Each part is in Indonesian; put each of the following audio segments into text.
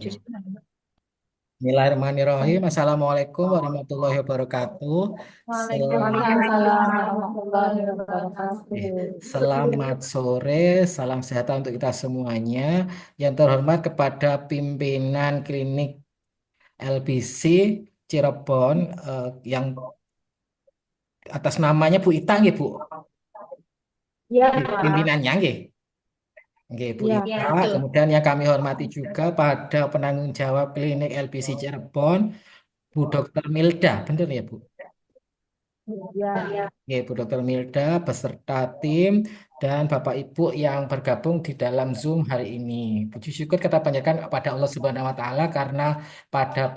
Bismillahirrahmanirrahim. Assalamualaikum warahmatullahi wabarakatuh. Sel- Waalaikumsalam warahmatullahi eh, wabarakatuh. Selamat sore, salam sejahtera untuk kita semuanya. Yang terhormat kepada pimpinan klinik LBC Cirebon, yang atas namanya Bu Ita, nggih, Bu. Ya, Pimpinannya, nggih. Nggih, Bu ya, Ita. Kemudian yang kami hormati juga pada penanggung jawab klinik LBC Cirebon, Bu Dr. Milda, benar ya, Bu? ya. Ya, Bu Dr. Milda beserta tim dan Bapak Ibu yang bergabung di dalam Zoom hari ini. Puji syukur kita panjatkan pada Allah Subhanahu wa taala karena pada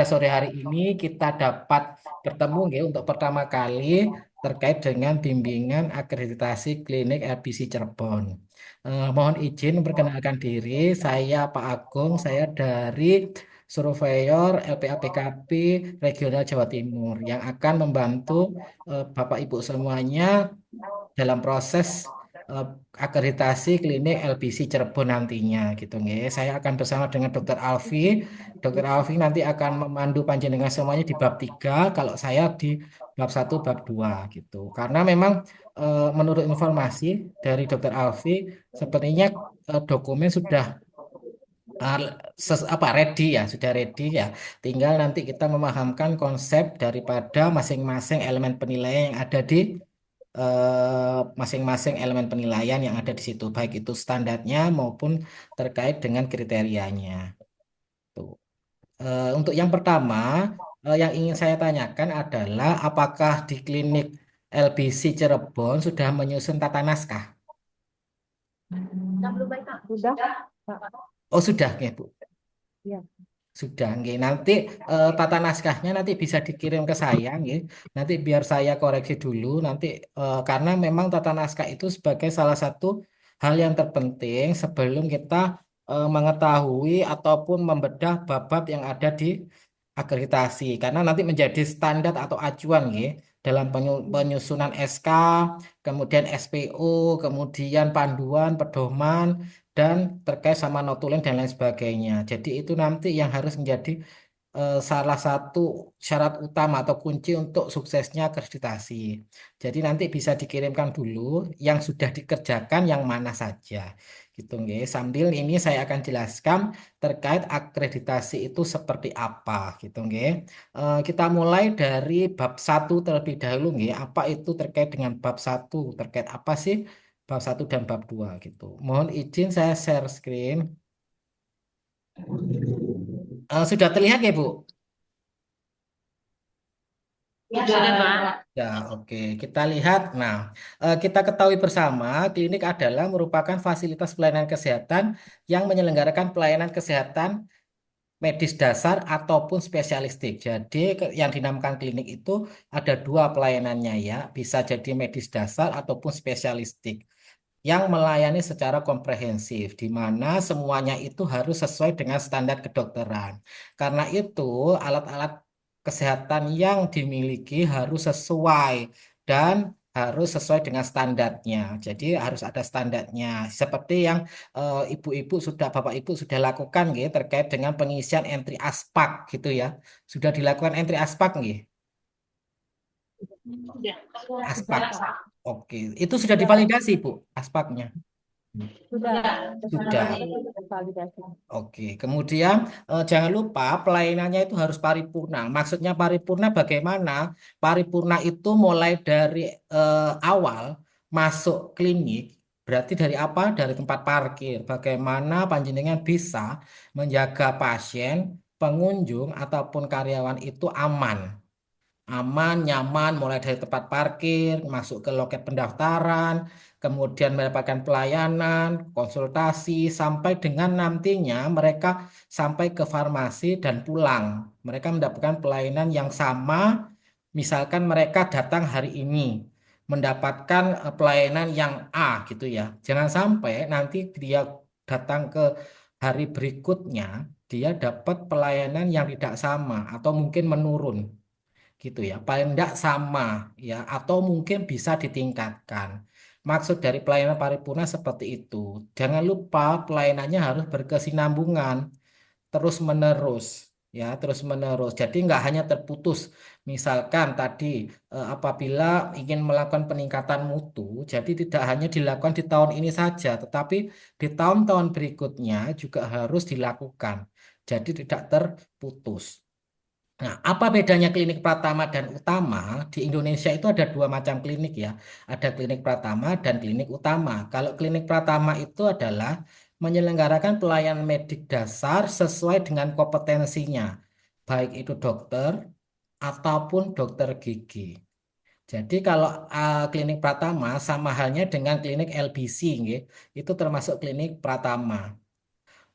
sore hari ini kita dapat bertemu nggih, untuk pertama kali terkait dengan bimbingan akreditasi klinik LBC Cirebon. Mohon izin memperkenalkan diri, saya Pak Agung, saya dari Surveyor LPAPKP Regional Jawa Timur yang akan membantu Bapak Ibu semuanya dalam proses eh, akreditasi klinik LBC Cirebon nantinya gitu nggih. Saya akan bersama dengan Dr. Alfi. Dr. Alfi nanti akan memandu panjenengan semuanya di bab 3, kalau saya di bab 1, bab 2 gitu. Karena memang menurut informasi dari Dr. Alfi sepertinya dokumen sudah uh, ready ya, sudah ready ya. Tinggal nanti kita memahamkan konsep daripada masing-masing elemen penilaian yang ada di masing-masing elemen penilaian yang ada di situ, baik itu standarnya maupun terkait dengan kriterianya. Tuh. Untuk yang pertama, yang ingin saya tanyakan adalah apakah di klinik LBC Cirebon sudah menyusun tata naskah? Sudah, Pak. Oh, sudah ya, Bu. Ya. Sudah, nggih. Nanti tata naskahnya nanti bisa dikirim ke saya, nggih. Nanti biar saya koreksi dulu. Nanti karena memang tata naskah itu sebagai salah satu hal yang terpenting sebelum kita mengetahui ataupun membedah bab-bab yang ada di akreditasi. Karena nanti menjadi standar atau acuan, nggih, dalam penyusunan SK, kemudian SPO, kemudian panduan, pedoman dan terkait sama notulen dan lain sebagainya. Jadi itu nanti yang harus menjadi salah satu syarat utama atau kunci untuk suksesnya akreditasi. Jadi nanti bisa dikirimkan dulu yang sudah dikerjakan yang mana saja. Gitu nggih. Sambil ini saya akan jelaskan terkait akreditasi itu seperti apa gitu nggih. Kita mulai dari bab 1 terlebih dahulu nggih. Apa itu terkait dengan bab 1? Terkait apa sih bab 1 dan bab 2 gitu. Mohon izin saya share screen. Sudah terlihat ya, Bu? Sudah. Ya, oke. Kita lihat. Nah, kita ketahui bersama, klinik adalah merupakan fasilitas pelayanan kesehatan yang menyelenggarakan pelayanan kesehatan medis dasar ataupun spesialistik. Jadi, yang dinamakan klinik itu ada dua pelayanannya ya, bisa jadi medis dasar ataupun spesialistik yang melayani secara komprehensif, di mana semuanya itu harus sesuai dengan standar kedokteran. Karena itu, alat-alat kesehatan yang dimiliki harus sesuai dan harus sesuai dengan standarnya. Jadi harus ada standarnya. Seperti yang ibu-ibu sudah, bapak ibu sudah lakukan gitu, terkait dengan pengisian entry aspak gitu ya. Sudah dilakukan entry aspak nggih? Aspak. Oke, itu sudah divalidasi, Bu, aspaknya. Sudah. Sudah. Validasi. Oke, kemudian jangan lupa pelayanannya itu harus paripurna. Maksudnya paripurna bagaimana? Paripurna itu mulai dari awal masuk klinik, berarti dari apa? Dari tempat parkir. Bagaimana panjenengan bisa menjaga pasien, pengunjung ataupun karyawan itu aman, nyaman, mulai dari tempat parkir, masuk ke loket pendaftaran, kemudian mendapatkan pelayanan, konsultasi, sampai dengan nantinya mereka sampai ke farmasi dan pulang. Mereka mendapatkan pelayanan yang sama, misalkan mereka datang hari ini, mendapatkan pelayanan yang A gitu ya. Jangan sampai nanti dia datang ke hari berikutnya, dia dapat pelayanan yang tidak sama atau mungkin menurun gitu ya, paling enggak sama ya, atau mungkin bisa ditingkatkan. Maksud dari pelayanan paripurna seperti itu. Jangan lupa pelayanannya harus berkesinambungan terus menerus, ya terus menerus. Jadi nggak hanya terputus. Misalkan tadi apabila ingin melakukan peningkatan mutu, jadi tidak hanya dilakukan di tahun ini saja, tetapi di tahun-tahun berikutnya juga harus dilakukan. Jadi tidak terputus. Nah, apa bedanya klinik pratama dan utama? Di Indonesia itu ada dua macam klinik ya. Ada klinik pratama dan klinik utama. Kalau klinik pratama itu adalah menyelenggarakan pelayanan medik dasar sesuai dengan kompetensinya, baik itu dokter ataupun dokter gigi. Jadi kalau klinik pratama sama halnya dengan klinik LBC, nggih. Itu termasuk klinik pratama.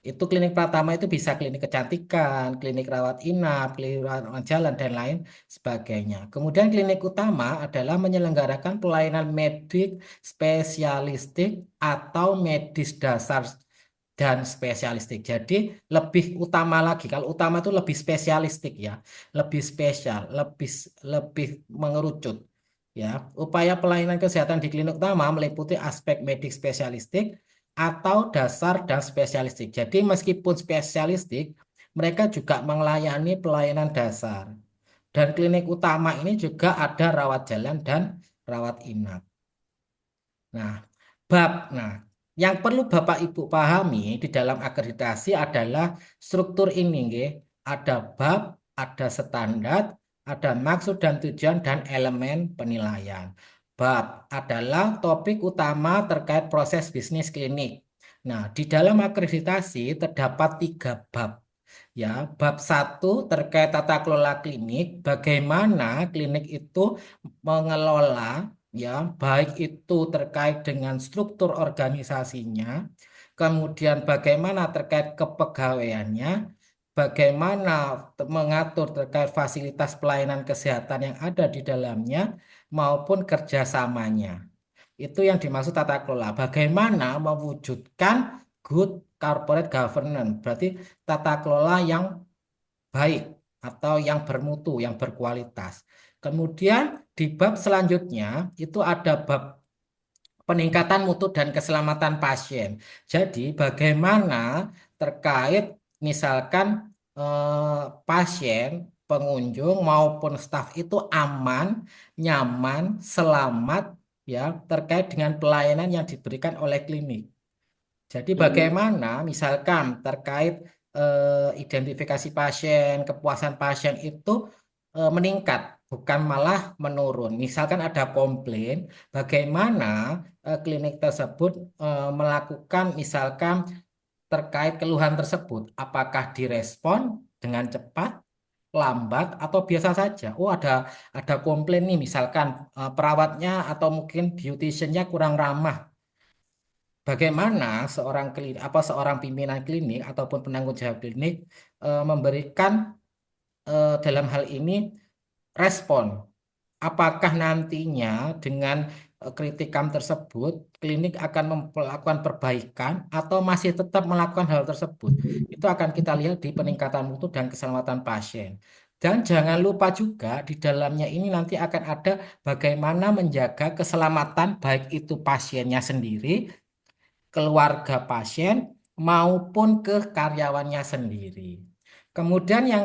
Itu klinik pratama itu bisa klinik kecantikan, klinik rawat inap, klinik rawat jalan, dan lain sebagainya. Kemudian klinik utama adalah menyelenggarakan pelayanan medik spesialistik atau medis dasar dan spesialistik. Jadi lebih utama lagi. Kalau utama itu lebih spesialistik ya, lebih spesial, lebih mengerucut. Ya, upaya pelayanan kesehatan di klinik utama meliputi aspek medik spesialistik atau dasar dan spesialistik. Jadi meskipun spesialistik, mereka juga melayani pelayanan dasar. Dan klinik utama ini juga ada rawat jalan dan rawat inap. Nah, nah, yang perlu Bapak Ibu pahami di dalam akreditasi adalah struktur ini, nggih. Ada bab, ada standar, ada maksud dan tujuan dan elemen penilaian. Bab adalah topik utama terkait proses bisnis klinik. Nah, di dalam akreditasi terdapat tiga bab. Ya, bab satu terkait tata kelola klinik, bagaimana klinik itu mengelola, ya, baik itu terkait dengan struktur organisasinya, kemudian bagaimana terkait kepegawaiannya, bagaimana mengatur terkait fasilitas pelayanan kesehatan yang ada di dalamnya, maupun kerjasamanya. Itu yang dimaksud tata kelola. Bagaimana mewujudkan good corporate governance, berarti tata kelola yang baik atau yang bermutu, yang berkualitas. Kemudian di bab selanjutnya itu ada bab peningkatan mutu dan keselamatan pasien. Jadi bagaimana terkait misalkan pasien, pengunjung maupun staf itu aman, nyaman, selamat ya terkait dengan pelayanan yang diberikan oleh klinik. Jadi bagaimana misalkan terkait identifikasi pasien, kepuasan pasien itu meningkat, bukan malah menurun. Misalkan ada komplain, bagaimana klinik tersebut melakukan misalkan terkait keluhan tersebut, apakah direspon dengan cepat, lambat, atau biasa saja. Oh, ada komplain nih, misalkan perawatnya atau mungkin beauticiannya kurang ramah. Bagaimana seorang pimpinan klinik ataupun penanggung jawab klinik memberikan dalam hal ini respon. Apakah nantinya dengan kritikan tersebut klinik akan melakukan perbaikan atau masih tetap melakukan hal tersebut? Itu akan kita lihat di peningkatan mutu dan keselamatan pasien. Dan jangan lupa juga di dalamnya ini nanti akan ada bagaimana menjaga keselamatan baik itu pasiennya sendiri, keluarga pasien maupun ke karyawannya sendiri. Kemudian yang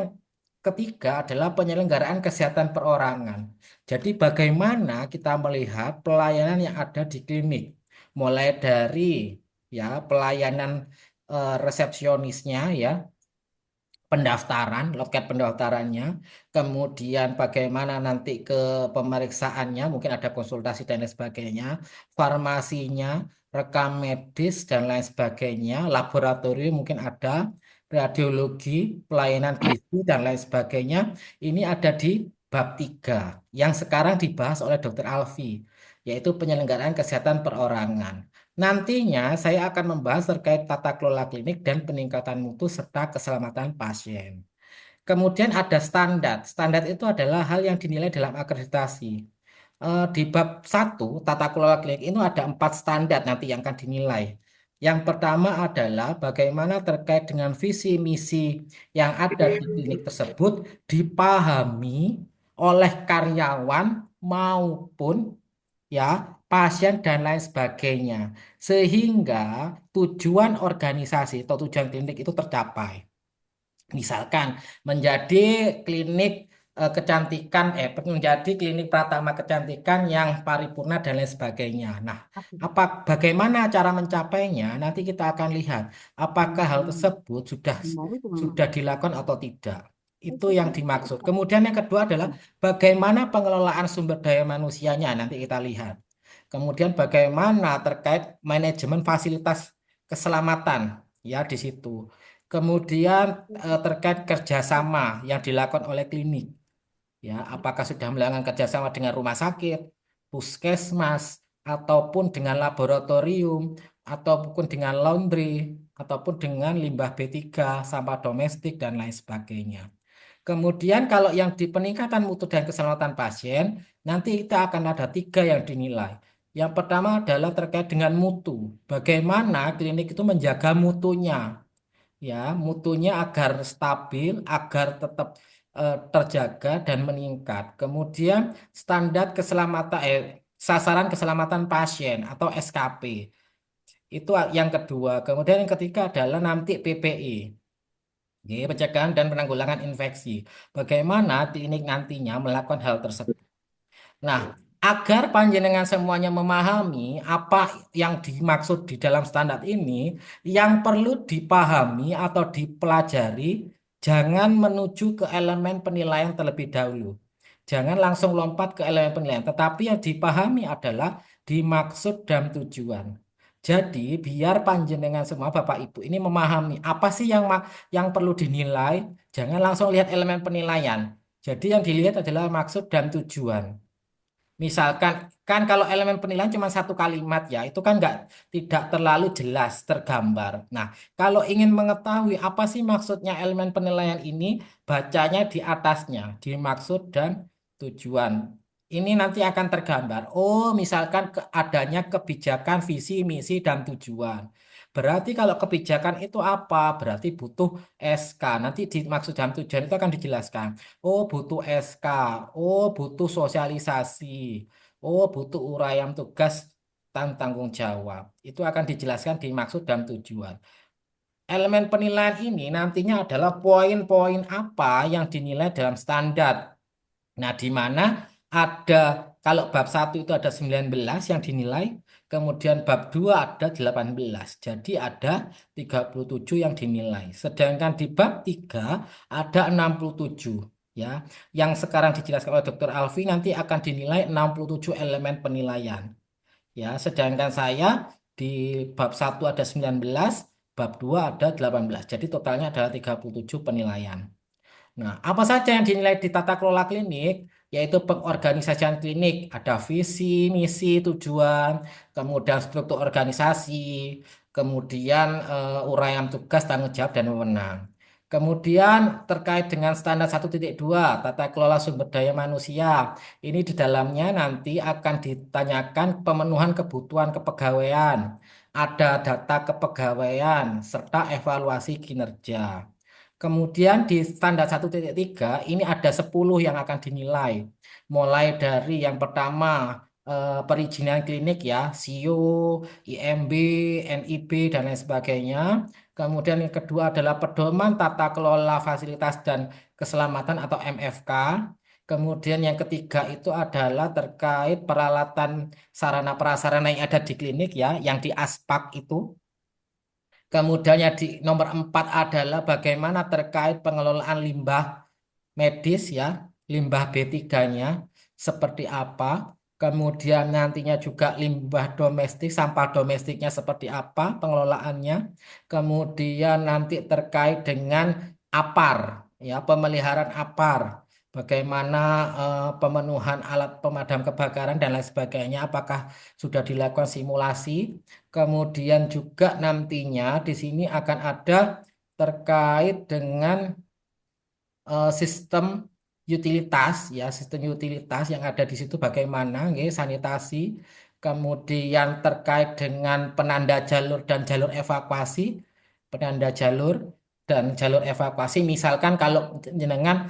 ketiga adalah penyelenggaraan kesehatan perorangan. Jadi bagaimana kita melihat pelayanan yang ada di klinik, mulai dari ya pelayanan resepsionisnya ya, pendaftaran, loket pendaftarannya, kemudian bagaimana nanti ke pemeriksaannya, mungkin ada konsultasi dan lain sebagainya, farmasinya, rekam medis dan lain sebagainya, laboratorium mungkin ada, radiologi, pelayanan gizi dan lain sebagainya. Ini ada di bab 3 yang sekarang dibahas oleh Dr. Alfi, yaitu penyelenggaraan kesehatan perorangan. Nantinya saya akan membahas terkait tata kelola klinik dan peningkatan mutu serta keselamatan pasien. Kemudian ada standar. Standar itu adalah hal yang dinilai dalam akreditasi. Di bab satu tata kelola klinik itu ada 4 standar nanti yang akan dinilai. Yang pertama adalah bagaimana terkait dengan visi misi yang ada di klinik tersebut dipahami oleh karyawan maupun ya, pasien dan lain sebagainya. Sehingga tujuan organisasi atau tujuan klinik itu tercapai. Misalkan menjadi klinik kecantikan, menjadi klinik pratama kecantikan yang paripurna dan lain sebagainya. Nah, bagaimana cara mencapainya? Nanti kita akan lihat apakah hal tersebut sudah dilakukan atau tidak. Itu yang dimaksud. Kemudian yang kedua adalah bagaimana pengelolaan sumber daya manusianya. Nanti kita lihat. Kemudian bagaimana terkait manajemen fasilitas keselamatan ya di situ. Kemudian terkait kerjasama yang dilakukan oleh klinik, ya, apakah sudah melakukan kerjasama dengan rumah sakit, puskesmas, ataupun dengan laboratorium, ataupun dengan laundry, ataupun dengan limbah B3, sampah domestik, dan lain sebagainya. Kemudian kalau yang di peningkatan mutu dan keselamatan pasien, nanti kita akan ada tiga yang dinilai. Yang pertama adalah terkait dengan mutu. Bagaimana klinik itu menjaga mutunya, ya, mutunya agar stabil, agar tetap terjaga dan meningkat. Kemudian standar keselamatan sasaran keselamatan pasien atau SKP. Itu yang kedua. Kemudian yang ketiga adalah nanti PPI. Oke, pencegahan dan penanggulangan infeksi. Bagaimana klinik nantinya melakukan hal tersebut. Nah, agar panjenengan semuanya memahami apa yang dimaksud di dalam standar ini, yang perlu dipahami atau dipelajari, jangan menuju ke elemen penilaian terlebih dahulu. Jangan langsung lompat ke elemen penilaian, tetapi yang dipahami adalah dimaksud dan tujuan. Jadi, biar panjenengan semua Bapak Ibu ini memahami apa sih yang perlu dinilai, jangan langsung lihat elemen penilaian. Jadi yang dilihat adalah maksud dan tujuan. Misalkan, kan kalau elemen penilaian cuma satu kalimat ya, itu kan tidak terlalu jelas tergambar. Nah, kalau ingin mengetahui apa sih maksudnya elemen penilaian ini, bacanya di atasnya, di maksud dan tujuan. Ini nanti akan tergambar. Oh, misalkan adanya kebijakan, visi, misi, dan tujuan. Berarti kalau kebijakan itu apa? Berarti butuh SK. Nanti dimaksud dan tujuan itu akan dijelaskan. Oh, butuh SK. Oh, butuh sosialisasi. Oh, butuh uraian tugas dan tanggung jawab. Itu akan dijelaskan di maksud dan tujuan. Elemen penilaian ini nantinya adalah poin-poin apa yang dinilai dalam standar. Nah, di mana ada, kalau bab satu itu ada 19 yang dinilai, kemudian bab 2 ada 18. Jadi ada 37 yang dinilai. Sedangkan di bab 3 ada 67. Ya, yang sekarang dijelaskan oleh Dr. Alfi nanti akan dinilai 67 elemen penilaian. Ya, sedangkan saya di bab satu ada 19, bab 2 ada 18. Jadi totalnya adalah 37 penilaian. Nah, apa saja yang dinilai di tata kelola klinik, yaitu pengorganisasian klinik, ada visi, misi, tujuan, kemudian struktur organisasi, kemudian uraian tugas, tanggung jawab, dan wewenang. Kemudian terkait dengan standar 1.2, tata kelola sumber daya manusia, ini di dalamnya nanti akan ditanyakan pemenuhan kebutuhan kepegawaian, ada data kepegawaian, serta evaluasi kinerja. Kemudian di standar 1.3 ini ada 10 yang akan dinilai. Mulai dari yang pertama perizinan klinik ya, SIO, IMB, NIB dan lain sebagainya. Kemudian yang kedua adalah pedoman tata kelola fasilitas dan keselamatan atau MFK. Kemudian yang ketiga itu adalah terkait peralatan sarana prasarana yang ada di klinik ya, yang di ASPAK itu. Kemudian yang di nomor 4 adalah bagaimana terkait pengelolaan limbah medis ya, limbah B3-nya seperti apa. Kemudian nantinya juga limbah domestik, sampah domestiknya seperti apa pengelolaannya. Kemudian nanti terkait dengan APAR, ya, pemeliharaan APAR. Bagaimana pemenuhan alat pemadam kebakaran dan lain sebagainya, apakah sudah dilakukan simulasi. Kemudian juga nantinya di sini akan ada terkait dengan sistem utilitas ya, sistem utilitas yang ada di situ bagaimana nggih, sanitasi, kemudian terkait dengan penanda jalur dan jalur evakuasi, penanda jalur, dan jalur evakuasi. Misalkan kalau jenengan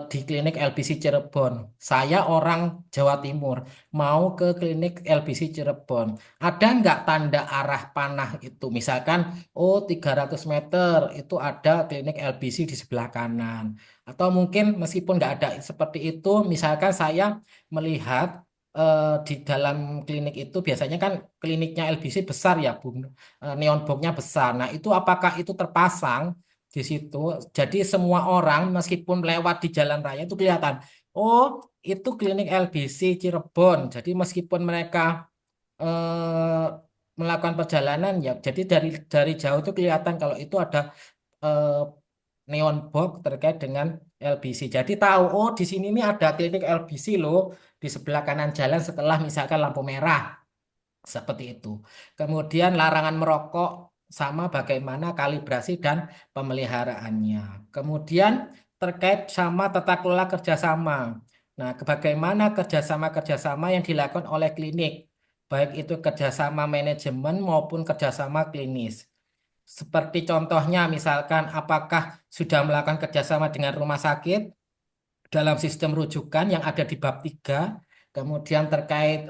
di klinik LBC Cirebon, saya orang Jawa Timur mau ke klinik LBC Cirebon, ada nggak tanda arah panah itu? Misalkan, oh 300 meter itu ada klinik LBC di sebelah kanan. Atau mungkin meskipun nggak ada seperti itu, misalkan saya melihat di dalam klinik itu biasanya kan kliniknya LBC besar ya, Bu. Neon box-nya besar. Nah, itu apakah itu terpasang di situ? Jadi semua orang meskipun lewat di jalan raya itu kelihatan, oh, itu klinik LBC Cirebon. Jadi meskipun mereka eh, melakukan perjalanan ya, jadi dari jauh itu kelihatan kalau itu ada eh, neon box terkait dengan LBC. Jadi tahu, oh di sini nih ada klinik LBC loh di sebelah kanan jalan setelah misalkan lampu merah. Seperti itu. Kemudian larangan merokok sama bagaimana kalibrasi dan pemeliharaannya. Kemudian terkait sama tata kelola kerjasama. Nah, bagaimana kerjasama-kerjasama yang dilakukan oleh klinik, baik itu kerjasama manajemen maupun kerjasama klinis. Seperti contohnya, misalkan apakah sudah melakukan kerjasama dengan rumah sakit, dalam sistem rujukan yang ada di bab 3, kemudian terkait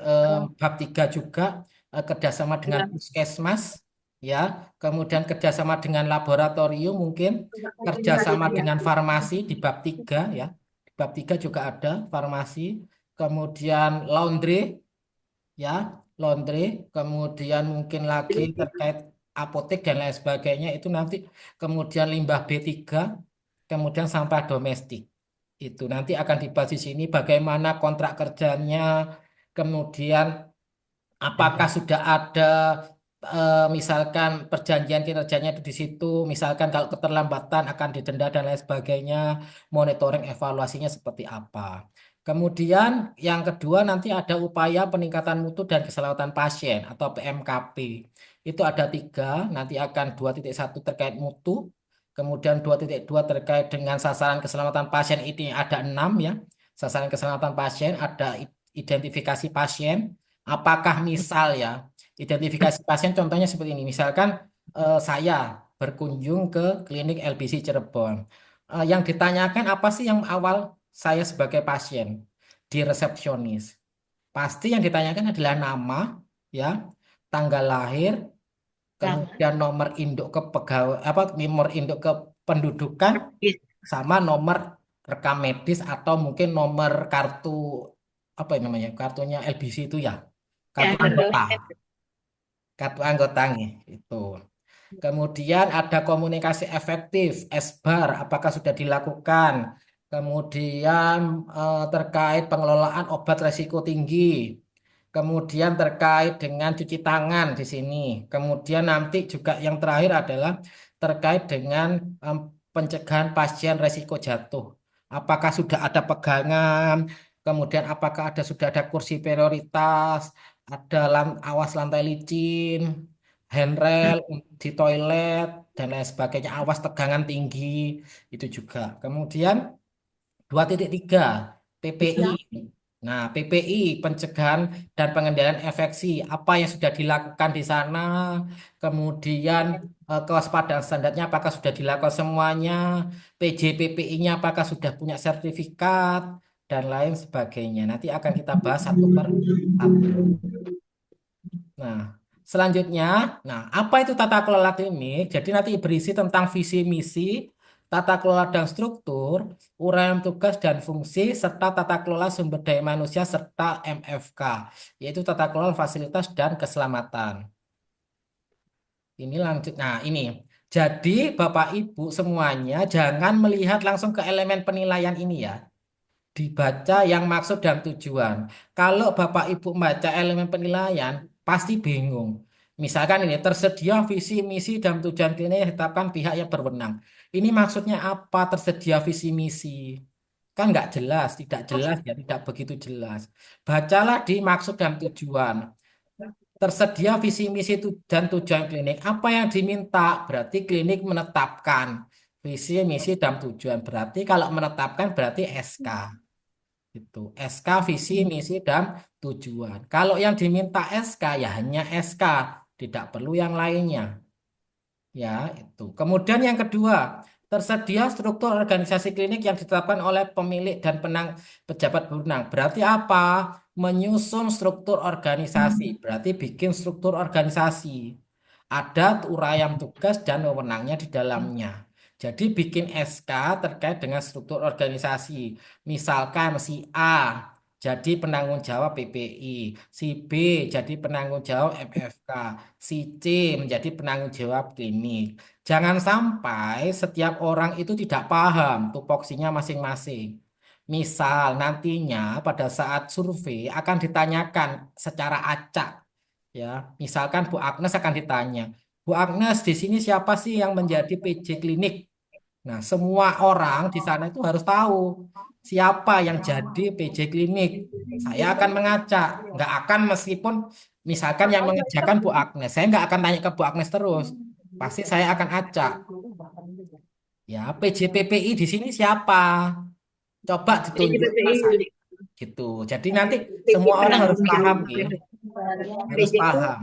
bab 3 juga kerjasama dengan Ya. puskesmas, ya, kemudian kerjasama dengan laboratorium mungkin, kerjasama dengan farmasi di bab 3 ya, di bab 3 juga ada farmasi, kemudian laundry, ya, laundry, kemudian mungkin lagi terkait apotek dan lain sebagainya itu nanti, kemudian limbah B3, kemudian sampah domestik. Itu nanti akan dibahas di sini bagaimana kontrak kerjanya, kemudian apakah sudah ada misalkan perjanjian kinerjanya itu di situ, misalkan kalau keterlambatan akan didenda dan lain sebagainya, monitoring evaluasinya seperti apa. Kemudian yang kedua nanti ada upaya peningkatan mutu dan keselamatan pasien atau PMKP. Itu ada 3, nanti akan 2.1 terkait mutu, kemudian 2.2 terkait dengan sasaran keselamatan pasien ini ada 6 ya. Sasaran keselamatan pasien ada identifikasi pasien. Apakah misal ya, identifikasi pasien contohnya seperti ini. Misalkan saya berkunjung ke klinik LBC Cirebon. Yang ditanyakan apa sih yang awal saya sebagai pasien di resepsionis? Pasti yang ditanyakan adalah nama, ya, tanggal lahir, Ya. kemudian nomor induk ke pegawai, apa, nomor induk ke pendudukan, sama nomor rekam medis atau mungkin nomor kartu apa yang namanya kartunya LBC itu ya, Ya, kartu anggota, betul. kartu anggota nih itu. Kemudian ada komunikasi efektif, SBAR, apakah sudah dilakukan? Kemudian terkait pengelolaan obat resiko tinggi. Kemudian terkait dengan cuci tangan di sini. Kemudian nanti juga yang terakhir adalah terkait dengan em, pencegahan pasien resiko jatuh. Apakah sudah ada pegangan? Kemudian apakah sudah ada kursi prioritas? Ada awas lantai licin, handrail di toilet dan lain sebagainya, awas tegangan tinggi itu juga. Kemudian 2.3 PPI. Nah, PPI pencegahan dan pengendalian infeksi, apa yang sudah dilakukan di sana, kemudian kewaspadaan standarnya apakah sudah dilakukan semuanya, PJPPI-nya apakah sudah punya sertifikat dan lain sebagainya. Nanti akan kita bahas satu per satu. Nah, selanjutnya, nah apa itu tata kelola klinik? Jadi nanti berisi tentang visi misi, tata kelola dan struktur, uraian tugas dan fungsi, serta tata kelola sumber daya manusia serta MFK, yaitu tata kelola fasilitas dan keselamatan. Ini lanjut. Nah, ini. Jadi Bapak Ibu semuanya jangan melihat langsung ke elemen penilaian ini ya. Dibaca yang maksud dan tujuan. Kalau Bapak Ibu membaca elemen penilaian, pasti bingung. Misalkan ini, tersedia visi, misi, dan tujuan klinik yang ditetapkan pihak yang berwenang. Ini maksudnya apa tersedia visi, misi? Kan nggak jelas, tidak jelas ya, tidak begitu jelas. Bacalah di maksud dan tujuan. Tersedia visi, misi, dan tujuan klinik. Apa yang diminta? Berarti klinik menetapkan visi, misi, dan tujuan. Berarti kalau menetapkan berarti SK. Itu SK visi misi dan tujuan. Kalau yang diminta SK ya hanya SK, tidak perlu yang lainnya. Ya, itu. Kemudian yang kedua, tersedia struktur organisasi klinik yang ditetapkan oleh pemilik dan pejabat berwenang. Berarti apa? Menyusun struktur organisasi. Berarti bikin struktur organisasi. Ada uraian tugas dan wewenangnya di dalamnya. Jadi bikin SK terkait dengan struktur organisasi. Misalkan si A jadi penanggung jawab PPI, si B jadi penanggung jawab MFK, si C menjadi penanggung jawab klinik. Jangan sampai setiap orang itu tidak paham tupoksinya masing-masing. Misal nantinya pada saat survei akan ditanyakan secara acak, ya. Misalkan Bu Agnes akan ditanya, Bu Agnes di sini siapa sih yang menjadi PJ klinik? Nah, semua orang di sana itu harus tahu siapa yang jadi PJ klinik. Saya akan mengacak, nggak akan meskipun misalkan yang mengerjakan Bu Agnes, saya nggak akan tanya ke Bu Agnes terus. Pasti saya akan acak. Ya, PJPPI di sini siapa? Coba ditunjuk ke saya. PJPPI Gitu. Jadi nanti PJ semua orang harus penanggung paham, jawab. ya. Harus PJ itu paham.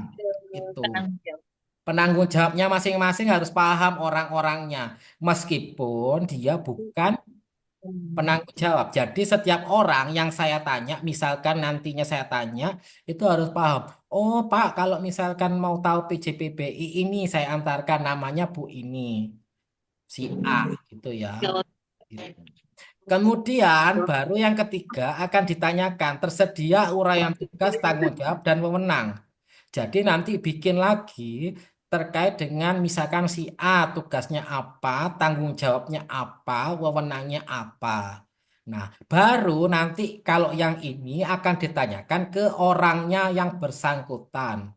Itu. penanggung jawab. Penanggung jawabnya masing-masing harus paham orang-orangnya. Meskipun dia bukan penanggung jawab. Jadi setiap orang yang saya tanya, misalkan nantinya saya tanya, itu harus paham. Oh Pak, kalau misalkan mau tahu PJPBI ini, saya antarkan namanya Bu ini, si A, gitu ya. Gitu. Kemudian baru yang ketiga akan ditanyakan tersedia uraian tugas, tanggung jawab, dan wewenang. Jadi nanti bikin lagi terkait dengan misalkan si A tugasnya apa, tanggung jawabnya apa, wewenangnya apa. Nah, baru nanti kalau yang ini akan ditanyakan ke orangnya yang bersangkutan.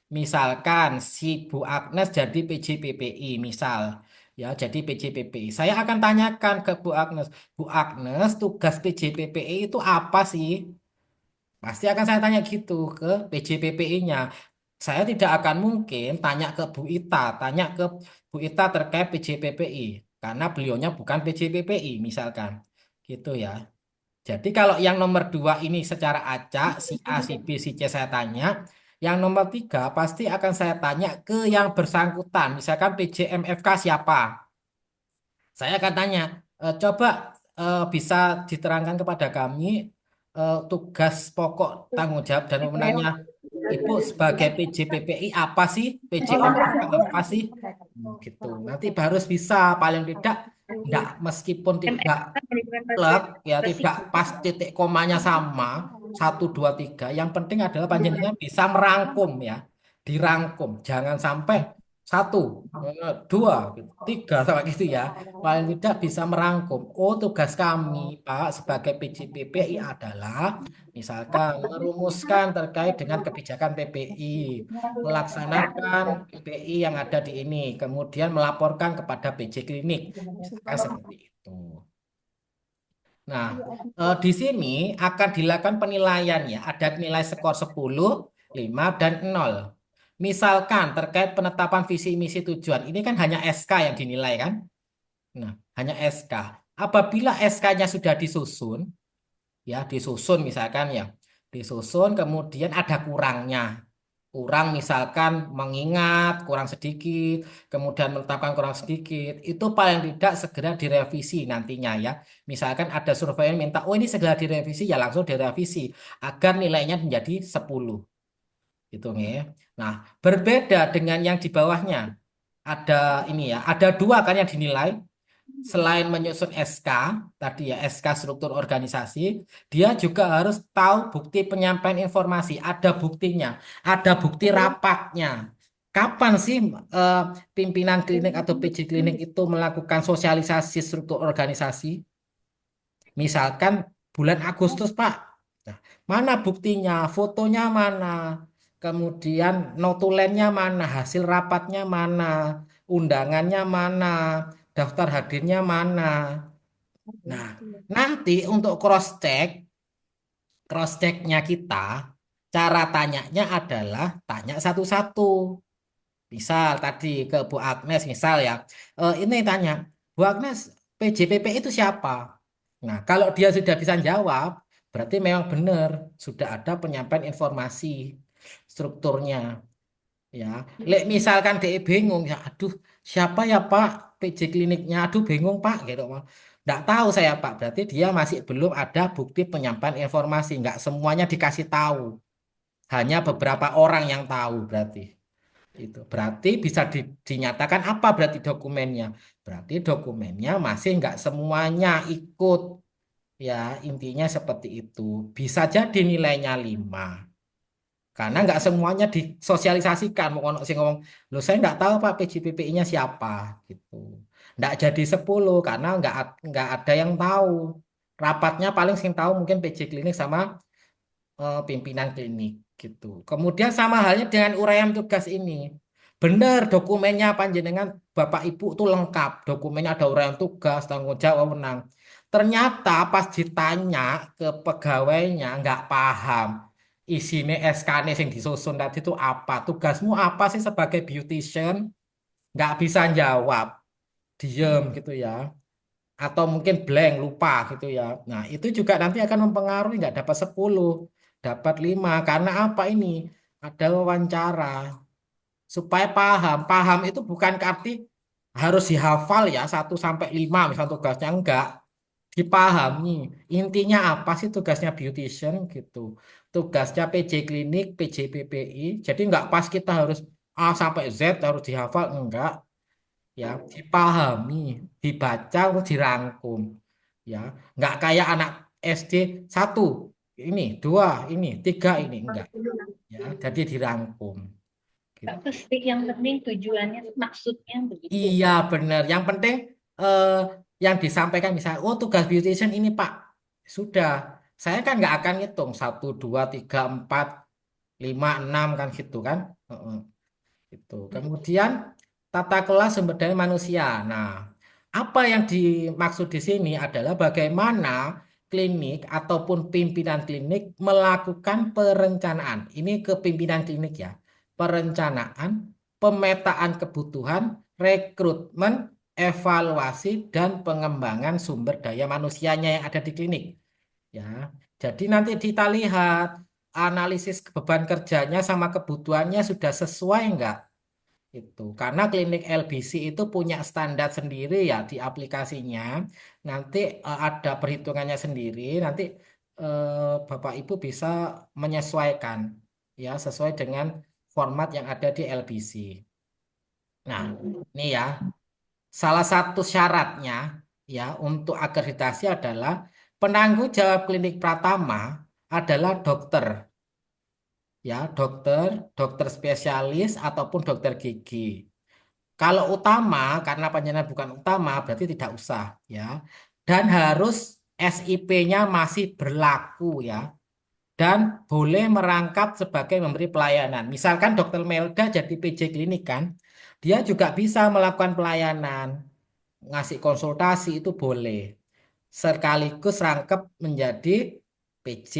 Misalkan si Bu Agnes jadi PJPPI, misal. Ya, jadi PJPPI. Saya akan tanyakan ke Bu Agnes, Bu Agnes, tugas PJPPI itu apa sih? Pasti akan saya tanya gitu ke PJPPI-nya. Saya tidak akan mungkin tanya ke Bu Ita, tanya ke Bu Ita terkait PJPPI, karena beliaunya bukan PJPPI, misalkan. Gitu ya. Jadi kalau yang nomor dua ini secara acak, si A, si B, si C saya tanya. Yang nomor tiga pasti akan saya tanya ke yang bersangkutan. Misalkan PJMFK siapa? Saya akan tanya, coba bisa diterangkan kepada kami tugas pokok tanggung jawab dan wewenangnya Ibu sebagai PJPPI apa sih? PJMFK apa sih? Gitu. Nanti baru bisa paling tidak enggak meskipun tidak MFK pendidikan plek ya basic. tidak pas titik komanya sama 1 2 3. Yang penting adalah panjenengan bisa merangkum ya, dirangkum. Jangan sampai 1 2 gitu, 3 sama gitu ya. Paling tidak bisa merangkum. Oh tugas kami Pak sebagai PJPPI adalah misalkan merumuskan terkait dengan kebijakan PPI, melaksanakan PPI yang ada di ini, kemudian melaporkan kepada PJ Klinik, misalkan seperti itu. Nah, di sini akan dilakukan penilaian ya. Ada nilai skor 10, 5, dan 0. Misalkan terkait penetapan visi misi tujuan. Ini kan hanya SK yang dinilai kan? Nah, hanya SK. Apabila SK-nya sudah disusun, ya disusun misalkan ya. Disusun kemudian ada kurangnya. Kurang misalkan mengingat, kurang sedikit, kemudian menetapkan kurang sedikit, itu paling tidak segera direvisi nantinya ya. Misalkan ada survei yang minta, oh ini segera direvisi, ya langsung direvisi agar nilainya menjadi 10. Gitu ya. Nah, berbeda dengan yang di bawahnya. Ada ini ya, ada dua kan yang dinilai. Selain menyusun SK, tadi ya SK struktur organisasi, dia juga harus tahu bukti penyampaian informasi. Ada buktinya, ada bukti rapatnya. Kapan sih eh, pimpinan klinik atau PJ klinik itu melakukan sosialisasi struktur organisasi? Misalkan bulan Agustus, Pak. Nah, mana buktinya? Fotonya mana? Kemudian notulennya mana? Hasil rapatnya mana? Undangannya mana? Daftar hadirnya mana? Nah, nanti untuk cross checknya kita, cara tanyanya adalah tanya satu-satu. Misal tadi ke Bu Agnes, misal ya, ini tanya, Bu Agnes, PJPP itu siapa? Nah, kalau dia sudah bisa jawab, berarti memang benar sudah ada penyampaian informasi strukturnya. Ya, lek misalkan dia bingung, ya aduh, Siapa ya Pak PJ kliniknya? Aduh bingung Pak gitu. Nggak tahu saya Pak. Berarti dia masih belum ada bukti penyampaian informasi. Nggak semuanya dikasih tahu. Hanya beberapa orang yang tahu berarti. Itu berarti bisa dinyatakan apa berarti dokumennya? Berarti dokumennya masih nggak semuanya ikut. Ya, intinya seperti itu. Bisa jadi nilainya 5. Karena nggak semuanya disosialisasikan. Mau ono sing ngomong, loh saya nggak tahu Pak PJPPI-nya siapa gitu. Nggak jadi 10 karena nggak ada yang tahu. Rapatnya paling sing tahu mungkin PJ klinik sama pimpinan klinik gitu. Kemudian sama halnya dengan uraian tugas ini. Benar dokumennya panjenengan Bapak Ibu tuh lengkap. Dokumennya ada uraian tugas, tanggung jawab, wewenang. Ternyata pas ditanya ke pegawainya nggak paham. Isinya SK-nya yang disusun tadi itu apa? Tugasmu apa sih sebagai beautician? Nggak bisa jawab. Diem gitu ya. Atau mungkin blank, lupa gitu ya. Nah, itu juga nanti akan mempengaruhi nggak dapat 10, dapat 5. Karena apa ini? Ada wawancara. Supaya paham. Paham itu bukan arti harus dihafal ya, 1 sampai 5 misal tugasnya. Enggak. Dipahami. Intinya apa sih tugasnya beautician gitu. Tugasnya PJ klinik, PJ PPI. Jadi enggak pas kita harus A sampai Z harus dihafal. Enggak ya dipahami, dibaca, terus dirangkum ya nggak kayak anak SD 1 ini 2 ini 3 ini enggak ya jadi dirangkum Nggak gitu. pasti, yang penting tujuannya, maksudnya begitu. Iya benar yang penting eh, yang disampaikan misalnya oh tugas beautician ini Pak sudah saya kan nggak akan ngitung 1 2 3 4 5 6 kan gitu kan. Heeh. Itu. Kemudian tata kelola sumber daya manusia. Nah, apa yang dimaksud di sini adalah bagaimana klinik ataupun pimpinan klinik melakukan perencanaan. Ini ke pimpinan klinik ya. Perencanaan, pemetaan kebutuhan, rekrutmen, evaluasi, dan pengembangan sumber daya manusianya yang ada di klinik. Ya, jadi nanti kita lihat analisis beban kerjanya sama kebutuhannya sudah sesuai enggak itu. Karena klinik LBC itu punya standar sendiri ya di aplikasinya. Nanti ada perhitungannya sendiri. Nanti Bapak Ibu bisa menyesuaikan ya sesuai dengan format yang ada di LBC. Nah, ini ya salah satu syaratnya ya untuk akreditasi adalah penanggung jawab klinik Pratama adalah dokter ya dokter, dokter spesialis ataupun dokter gigi. Kalau utama, karena panjenengan bukan utama, berarti tidak usah ya. Dan harus SIP-nya masih berlaku ya. Dan boleh merangkap sebagai memberi pelayanan. Misalkan Dokter Melda jadi PJ klinik kan, dia juga bisa melakukan pelayanan, ngasih konsultasi itu boleh. Sekaligus rangkap menjadi PJ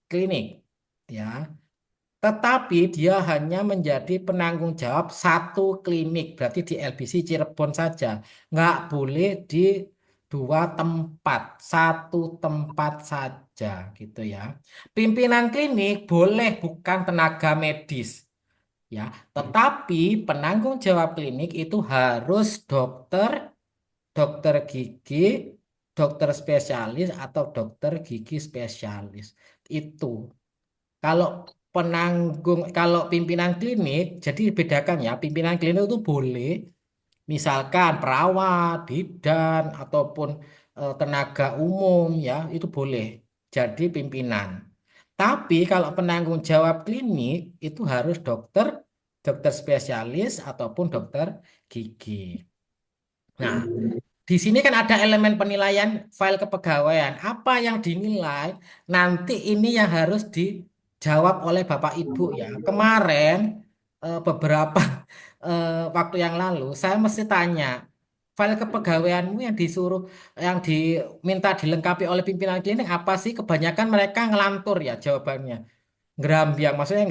klinik ya. Tetapi dia hanya menjadi penanggung jawab satu klinik, berarti di LBC Cirebon saja. Nggak boleh di 2 tempat, satu tempat saja gitu ya. Pimpinan klinik boleh bukan tenaga medis ya, tetapi penanggung jawab klinik itu harus dokter, dokter gigi, dokter spesialis atau dokter gigi spesialis. Itu. Kalau kalau pimpinan klinik, jadi bedakan ya, pimpinan klinik itu boleh, misalkan perawat, bidan, ataupun tenaga umum ya, itu boleh jadi pimpinan. Tapi kalau penanggung jawab klinik itu harus dokter, dokter spesialis ataupun dokter gigi. Nah, di sini kan ada elemen penilaian file kepegawaian. Apa yang dinilai nanti ini yang harus dijawab oleh Bapak Ibu ya. Kemarin beberapa waktu yang lalu saya mesti tanya file kepegawaianmu yang disuruh yang diminta dilengkapi oleh pimpinan klinik apa sih? Kebanyakan mereka ngelantur ya jawabannya. Ngerambiang maksudnya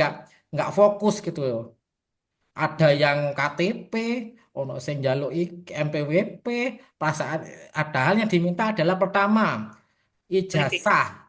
nggak fokus gitu loh. Ada yang KTP, ono sing njaluki MPWP, perasaan padahal yang diminta adalah pertama ijazah.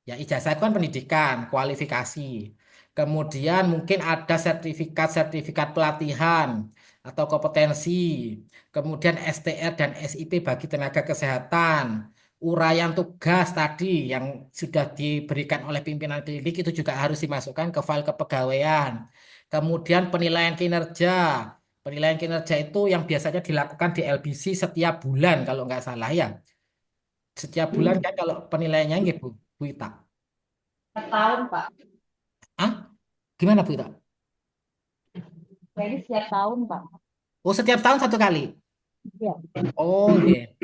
Ya ijazah itu kan pendidikan, kualifikasi. Kemudian mungkin ada sertifikat-sertifikat pelatihan. atau kompetensi, kemudian STR dan SIP bagi tenaga kesehatan, uraian tugas tadi yang sudah diberikan oleh pimpinan klinik itu juga harus dimasukkan ke file kepegawaian. Kemudian penilaian kinerja. Penilaian kinerja itu yang biasanya dilakukan di LBC setiap bulan kalau nggak salah ya. Setiap bulan kan kalau penilaiannya gitu, Bu Ita. Tahun, Pak. Ah, gimana Bu Ita? Jadi setiap tahun, Pak. Oh, setiap tahun satu kali. Iya. Oh, iya.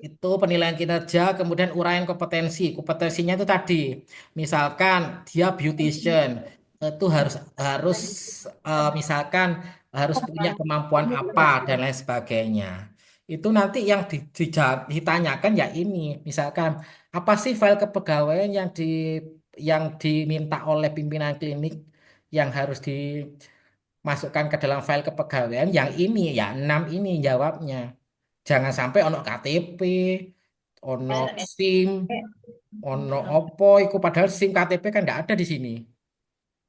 Itu penilaian kinerja, kemudian uraian kompetensi. Kompetensinya itu tadi, misalkan dia beautician, itu harus harus misalkan harus punya kemampuan apa dan lain sebagainya. Itu nanti yang ditanyakan ya ini, misalkan apa sih file kepegawaian yang diminta oleh pimpinan klinik yang harus dimasukkan ke dalam file kepegawaian yang ini ya 6 ini jawabnya. Jangan sampai ono KTP, ono SIM, ono opo, iku padahal SIM KTP kan nggak ada di sini,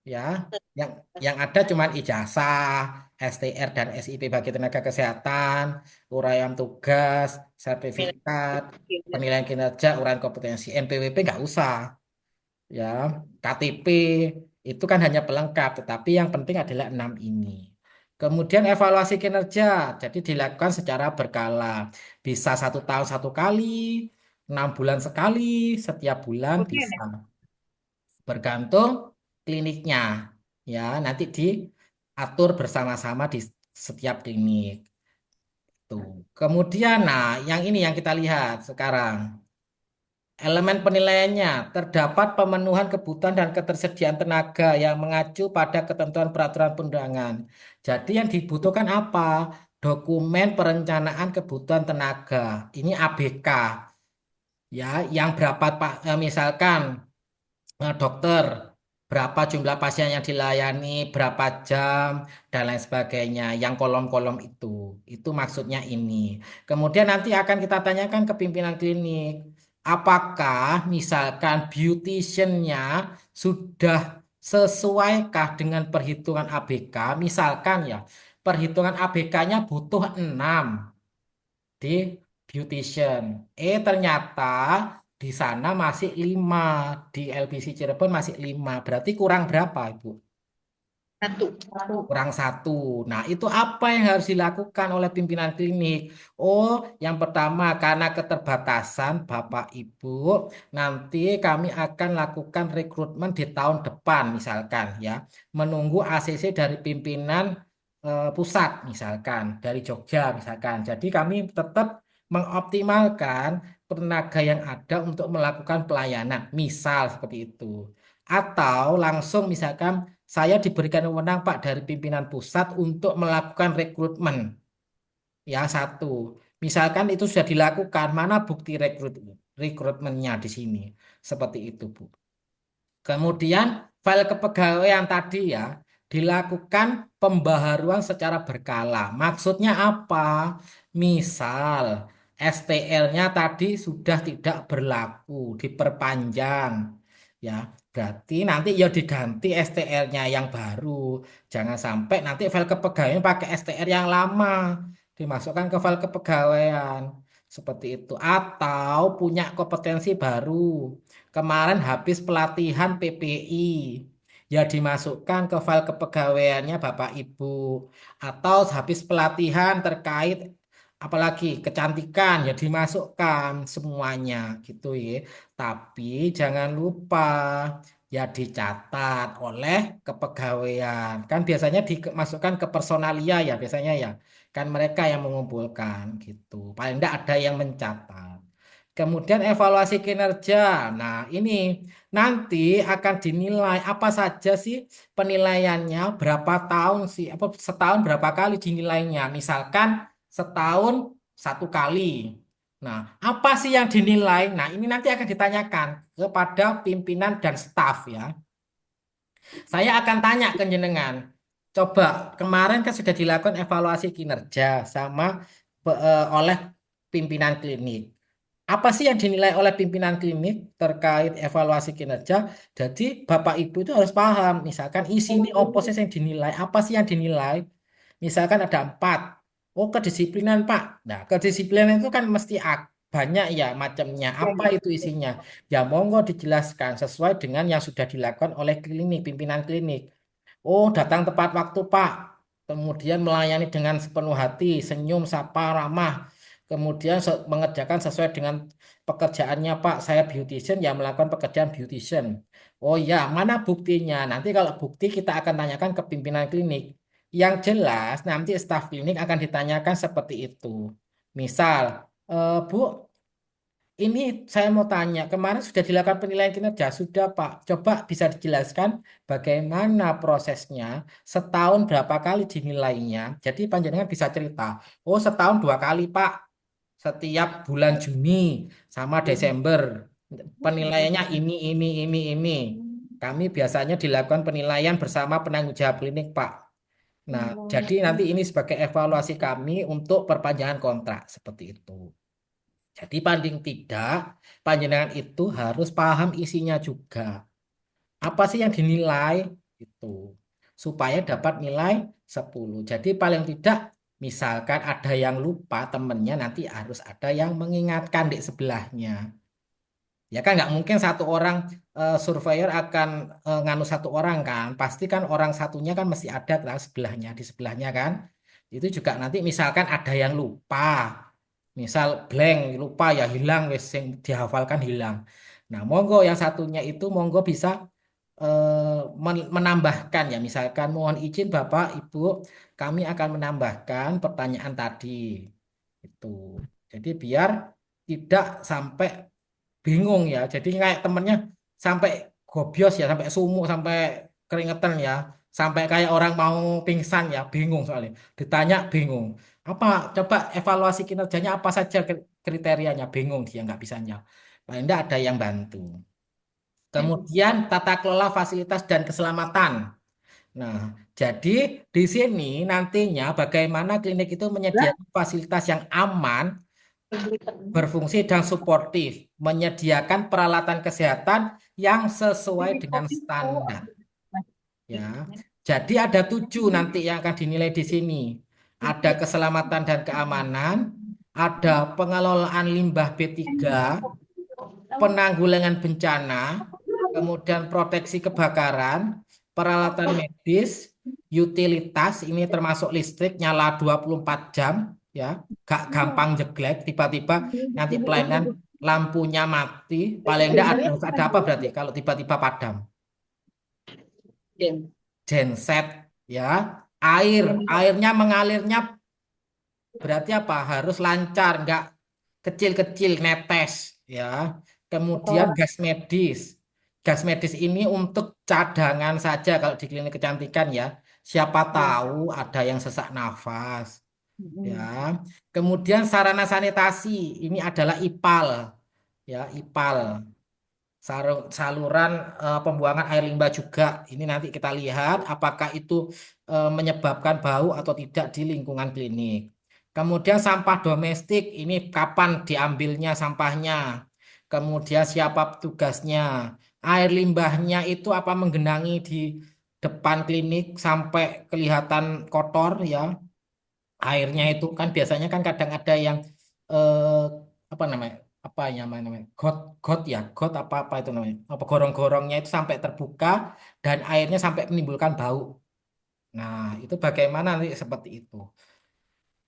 ya. Yang yang ada cuman ijazah, STR dan SIP bagi tenaga kesehatan, uraian tugas, sertifikat, penilaian kinerja, uraian kompetensi, NPWP nggak usah, ya. KTP itu kan hanya pelengkap, tetapi yang penting adalah 6 ini. Kemudian evaluasi kinerja, jadi dilakukan secara berkala. Bisa 1 tahun 1 kali, 6 bulan sekali, setiap bulan bisa. Bergantung kliniknya. Ya, nanti diatur bersama-sama di setiap klinik. Tuh. Kemudian, nah, yang ini yang kita lihat sekarang. Elemen penilaiannya terdapat pemenuhan kebutuhan dan ketersediaan tenaga yang mengacu pada ketentuan peraturan perundangan. Jadi yang dibutuhkan apa? Dokumen perencanaan kebutuhan tenaga. Ini ABK. Ya, yang berapa Pak? Misalkan dokter, berapa jumlah pasien yang dilayani, berapa jam, dan lain sebagainya. Yang kolom-kolom itu maksudnya ini. Kemudian nanti akan kita tanyakan ke pimpinan klinik, apakah misalkan beauticiannya sudah sesuaikah dengan perhitungan ABK? Misalkan ya, perhitungan ABK-nya butuh 6 di beautician. Ternyata di sana masih 5, di LBC Cirebon masih 5. Berarti kurang berapa, Ibu? Satu. Satu. Kurang 1. Nah, itu apa yang harus dilakukan oleh pimpinan klinik? Oh, yang pertama karena keterbatasan Bapak Ibu, nanti kami akan lakukan rekrutmen di tahun depan misalkan ya. Menunggu ACC dari pimpinan pusat misalkan, dari Jogja misalkan. Jadi kami tetap mengoptimalkan tenaga yang ada untuk melakukan pelayanan, misal seperti itu. Atau langsung misalkan saya diberikan wewenang Pak dari pimpinan pusat untuk melakukan rekrutmen. Ya satu, misalkan itu sudah dilakukan, mana bukti rekrutmennya di sini? Seperti itu Bu. Kemudian file kepegawaian tadi ya dilakukan pembaharuan secara berkala. Maksudnya apa? Misal STR-nya tadi sudah tidak berlaku, diperpanjang. Ya, berarti nanti ya diganti STR-nya yang baru. Jangan sampai nanti file kepegawaian pakai STR yang lama, dimasukkan ke file kepegawaian. Seperti itu. Atau punya kompetensi baru. Kemarin habis pelatihan PPI, ya dimasukkan ke file kepegawaiannya Bapak Ibu. Atau habis pelatihan terkait apalagi kecantikan, ya dimasukkan semuanya gitu ya. Tapi jangan lupa ya dicatat oleh kepegawaian. Kan biasanya dimasukkan ke personalia ya biasanya ya. Kan mereka yang mengumpulkan gitu. Paling tidak ada yang mencatat. Kemudian evaluasi kinerja. Nah, ini nanti akan dinilai apa saja sih penilaiannya, berapa tahun sih, apa setahun berapa kali dinilainya. Misalkan setahun 1 kali. Nah, apa sih yang dinilai? Nah, ini nanti akan ditanyakan kepada pimpinan dan staf ya. Saya akan tanya ke jenengan. Coba kemarin kan sudah dilakukan evaluasi kinerja sama oleh pimpinan klinik. Apa sih yang dinilai oleh pimpinan klinik terkait evaluasi kinerja? Jadi Bapak Ibu itu harus paham, misalkan isi ini opo sih yang dinilai, apa sih yang dinilai? Misalkan ada 4. Oh, kedisiplinan, Pak. Nah, kedisiplinan itu kan mesti banyak ya macamnya. Apa itu isinya? Ya, monggo dijelaskan sesuai dengan yang sudah dilakukan oleh klinik, pimpinan klinik. Oh, datang tepat waktu, Pak. Kemudian melayani dengan sepenuh hati, senyum, sapa, ramah. Kemudian mengerjakan sesuai dengan pekerjaannya, Pak. Saya beautician, ya melakukan pekerjaan beautician. Oh ya, mana buktinya? Nanti kalau bukti kita akan tanyakan ke pimpinan klinik. Yang jelas nanti staf klinik akan ditanyakan seperti itu. Misal, Bu, ini saya mau tanya, kemarin sudah dilakukan penilaian kinerja? Sudah, Pak. Coba bisa dijelaskan bagaimana prosesnya, setahun berapa kali dinilainya. Jadi panjenengan bisa cerita, oh setahun 2 kali, Pak. Setiap bulan Juni sama Desember. Penilaiannya ini. Kami biasanya dilakukan penilaian bersama penanggung jawab klinik, Pak. Nah, jadi nanti ini sebagai evaluasi kami untuk perpanjangan kontrak seperti itu. Jadi paling tidak, panjenengan itu harus paham isinya juga. Apa sih yang dinilai? Itu. Supaya dapat nilai 10. Jadi paling tidak, misalkan ada yang lupa temennya, nanti harus ada yang mengingatkan di sebelahnya. Ya kan nggak mungkin satu orang surveyor akan nganu satu orang kan. Pasti kan orang satunya kan mesti ada kan sebelahnya, di sebelahnya kan. Itu juga nanti misalkan ada yang lupa. Misal blank, lupa ya hilang, wes yang dihafalkan hilang. Nah, monggo yang satunya itu monggo bisa menambahkan ya. Misalkan mohon izin Bapak, Ibu, kami akan menambahkan pertanyaan tadi. Itu. Jadi biar tidak sampai bingung ya. Jadi kayak temennya sampai gobios ya, sampai sumuk, sampai keringetan ya, sampai kayak orang mau pingsan ya, bingung soalnya. Ditanya bingung. Apa coba evaluasi kinerjanya apa saja kriterianya? Bingung dia nggak bisa jawab. Paling enggak ada yang bantu. Kemudian tata kelola fasilitas dan keselamatan. Nah, jadi di sini nantinya bagaimana klinik itu menyediakan fasilitas yang aman, berfungsi dan suportif, menyediakan peralatan kesehatan yang sesuai dengan standar. Ya, jadi ada 7 nanti yang akan dinilai di sini. Ada keselamatan dan keamanan, ada pengelolaan limbah B3, penanggulangan bencana, kemudian proteksi kebakaran, peralatan medis, utilitas, ini termasuk listrik nyala 24 jam, ya, gak gampang jeglek, tiba-tiba nanti pelayanan lampunya mati, paling enggak ada apa berarti kalau tiba-tiba padam? Genset, ya, airnya mengalirnya berarti apa? Harus lancar, nggak kecil-kecil, netes, ya. Kemudian gas medis. Gas medis ini untuk cadangan saja kalau di klinik kecantikan ya. Siapa tahu ada yang sesak nafas, ya. Kemudian sarana sanitasi ini adalah IPAL, ya, IPAL. Saluran pembuangan air limbah juga. Ini nanti kita lihat apakah itu menyebabkan bau atau tidak di lingkungan klinik. Kemudian sampah domestik, ini kapan diambilnya sampahnya. Kemudian siapa petugasnya. Air limbahnya itu apa menggenangi di depan klinik sampai kelihatan kotor ya. Airnya itu kan biasanya kan kadang ada yang eh, apa namanya? Apa yang namanya? Got ya, got apa itu namanya? Apa gorong-gorongnya itu sampai terbuka dan airnya sampai menimbulkan bau. Nah, itu bagaimana nanti seperti itu.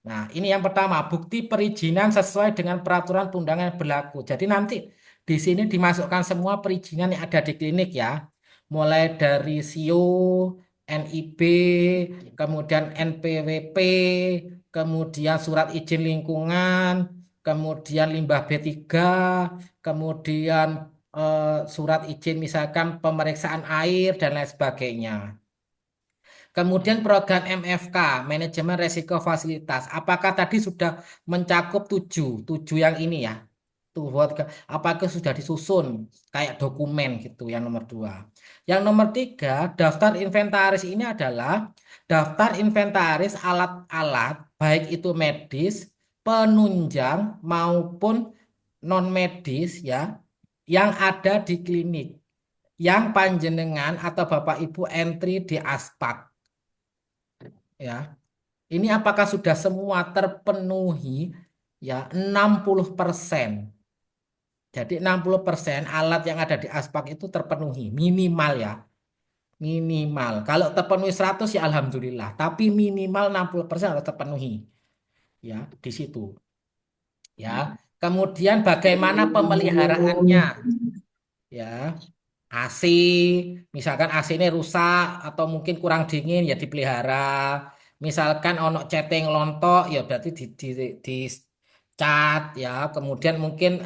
Nah, ini yang pertama, bukti perizinan sesuai dengan peraturan perundangan yang berlaku. Jadi nanti di sini dimasukkan semua perizinan yang ada di klinik ya. Mulai dari SIO, NIB, kemudian NPWP, kemudian surat izin lingkungan, kemudian limbah B3, kemudian surat izin misalkan pemeriksaan air dan lain sebagainya. Kemudian program MFK, manajemen resiko fasilitas. Apakah tadi sudah mencakup 7 yang ini ya? Tuh, apakah sudah disusun kayak dokumen gitu yang nomor 2. Yang nomor 3, daftar inventaris ini adalah daftar inventaris alat-alat, baik itu medis, penunjang maupun non medis ya, yang ada di klinik, yang panjenengan atau Bapak Ibu entry di Aspak ya. Ini apakah sudah semua terpenuhi? Ya, 60%. Jadi 60% alat yang ada di aspak itu terpenuhi, minimal ya. Minimal. Kalau terpenuhi 100 ya alhamdulillah, tapi minimal 60% harus terpenuhi ya di situ ya. Kemudian bagaimana pemeliharaannya ya? AC, misalkan AC ini rusak atau mungkin kurang dingin ya dipelihara. Misalkan ono ceteng lontok ya berarti di cat ya. Kemudian mungkin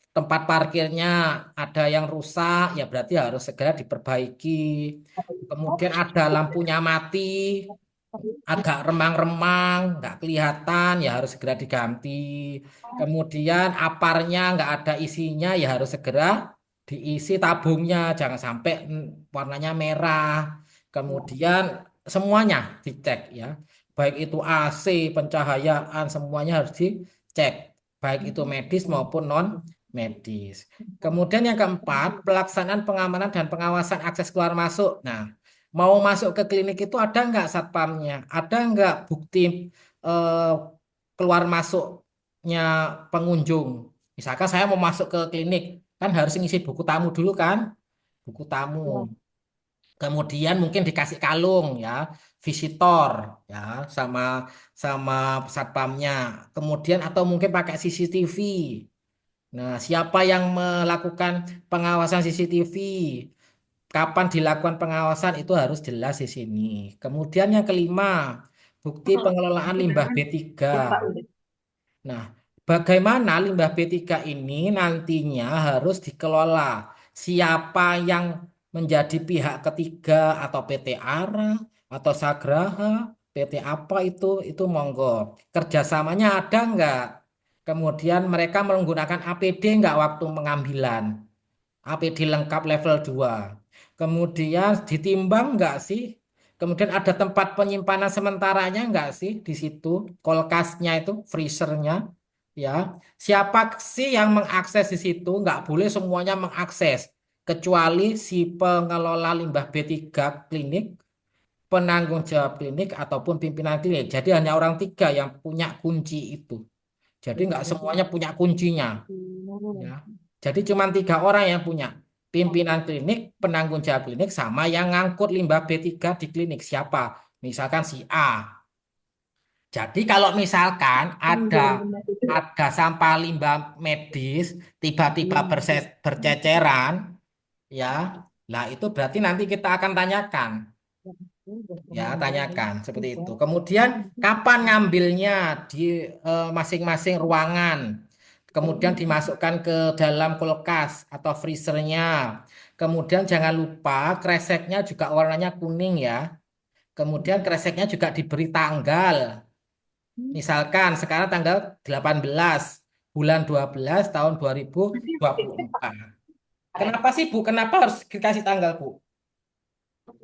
tempat parkirnya ada yang rusak ya berarti harus segera diperbaiki. Kemudian ada lampunya mati, agak remang-remang, nggak kelihatan, ya harus segera diganti. Kemudian aparnya nggak ada isinya, ya harus segera diisi tabungnya, jangan sampai warnanya merah. Kemudian semuanya dicek ya, baik itu AC, pencahayaan, semuanya harus dicek, baik itu medis maupun non medis. Kemudian yang keempat, pelaksanaan pengamanan dan pengawasan akses keluar masuk. Nah, mau masuk ke klinik itu ada nggak satpamnya? Ada nggak bukti eh, keluar masuknya pengunjung? Misalkan saya mau masuk ke klinik, kan harus ngisi buku tamu dulu kan? Buku tamu. Ya. Kemudian mungkin dikasih kalung ya, visitor ya, sama sama satpamnya. Kemudian atau mungkin pakai CCTV. Nah, siapa yang melakukan pengawasan CCTV? Kapan dilakukan pengawasan itu harus jelas di sini. Kemudian yang kelima, bukti Kalau pengelolaan limbah B3. ya Pak udah. Nah, bagaimana limbah B3 ini nantinya harus dikelola? Siapa yang menjadi pihak ketiga atau PT ARA atau Sagraha, PT apa itu monggo. Kerjasamanya ada nggak? Kemudian mereka menggunakan APD nggak waktu pengambilan? APD lengkap level 2. Kemudian ditimbang nggak sih? Kemudian ada tempat penyimpanan sementaranya nggak sih di situ? Kulkasnya itu, freezernya, ya. Siapa sih yang mengakses di situ? Nggak boleh semuanya mengakses. Kecuali si pengelola limbah B3 klinik, penanggung jawab klinik, ataupun pimpinan klinik. Jadi hanya orang tiga yang punya kunci itu. Jadi nggak semuanya punya kuncinya. Ya. Jadi cuma tiga orang yang punya pimpinan klinik, penanggung jawab klinik, sama yang ngangkut limbah B3 di klinik. Siapa? Misalkan si A. Jadi kalau misalkan ada sampah limbah medis tiba-tiba berceceran, ya, lah itu berarti nanti kita akan tanyakan. Ya, tanyakan seperti itu. Kemudian kapan ngambilnya di masing-masing ruangan. Kemudian dimasukkan ke dalam kulkas atau freezernya. Kemudian jangan lupa kreseknya juga warnanya kuning ya. Kemudian kreseknya juga diberi tanggal. Misalkan sekarang tanggal 18 bulan 12 tahun 2024. Kenapa sih Bu? Kenapa harus dikasih tanggal Bu?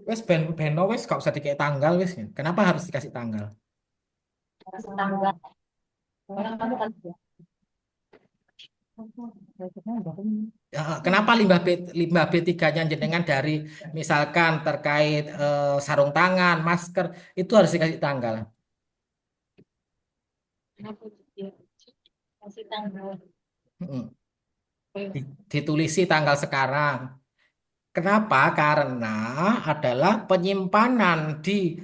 Wes ben wes gak usah dikasih tanggal wes. Kenapa harus dikasih tanggal? Tanggal. Orang kamu kan ya. Ya, kenapa limbah B3-nya jenengan dari misalkan terkait sarung tangan, masker itu harus dikasih tanggal. Kenapa dia kasih tanggal? Mm. Ditulisi tanggal sekarang. Kenapa? Karena adalah penyimpanan di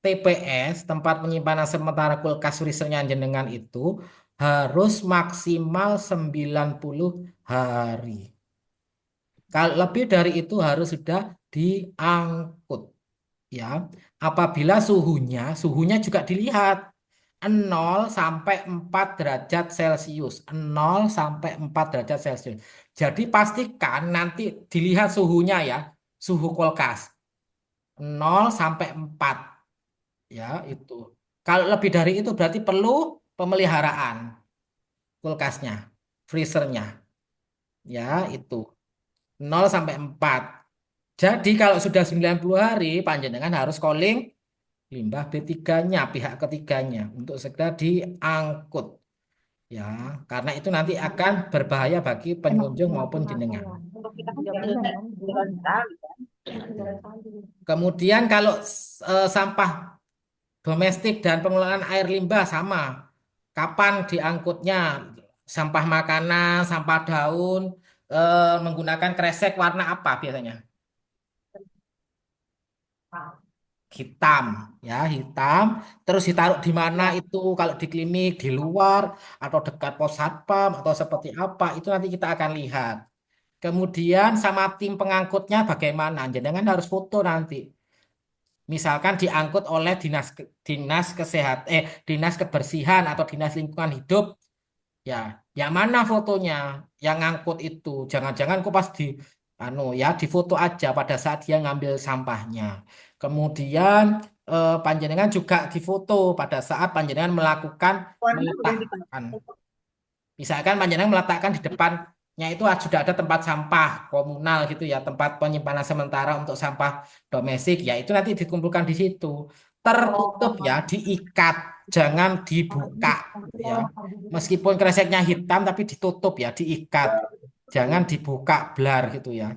TPS, tempat penyimpanan sementara kulkas freezernya jenengan itu harus maksimal 90 hari. Kalau lebih dari itu harus sudah diangkut. Ya, apabila suhunya juga dilihat 0 sampai 4 derajat Celcius, 0 sampai 4 derajat Celcius. Jadi pastikan nanti dilihat suhunya ya, suhu kulkas 0 sampai 4 ya itu. Kalau lebih dari itu berarti perlu pemeliharaan kulkasnya, freezernya ya itu 0 sampai 4. Jadi kalau sudah 90 hari, panjenengan harus calling limbah B3-nya, pihak ketiganya untuk segera diangkut. Ya, karena itu nanti akan berbahaya bagi pengunjung maupun jenengan. Untuk kita kan jalan sekali kan. Itu. Kemudian kalau sampah domestik dan pengelolaan air limbah sama. Kapan diangkutnya? Sampah makanan, sampah daun, menggunakan kresek warna apa biasanya? Hitam, ya hitam. Terus ditaruh di mana itu? Kalau di klinik, di luar, atau dekat pos satpam, atau seperti apa? Itu nanti kita akan lihat. Kemudian sama tim pengangkutnya bagaimana? Jangan harus foto nanti. Misalkan diangkut oleh dinas kesehatan, dinas kebersihan atau dinas lingkungan hidup. Ya, yang mana fotonya? Yang ngangkut itu. Jangan-jangan kok pas ya difoto aja pada saat dia ngambil sampahnya. Kemudian panjenengan juga difoto pada saat panjenengan melakukan meletakkan. Misalkan panjenengan meletakkan di depannya itu sudah ada tempat sampah komunal gitu ya, tempat penyimpanan sementara untuk sampah domestik. Ya, itu nanti dikumpulkan di situ. Tertutup ya, diikat, jangan dibuka ya. Meskipun kreseknya hitam tapi ditutup ya, diikat. Jangan dibuka blar gitu ya.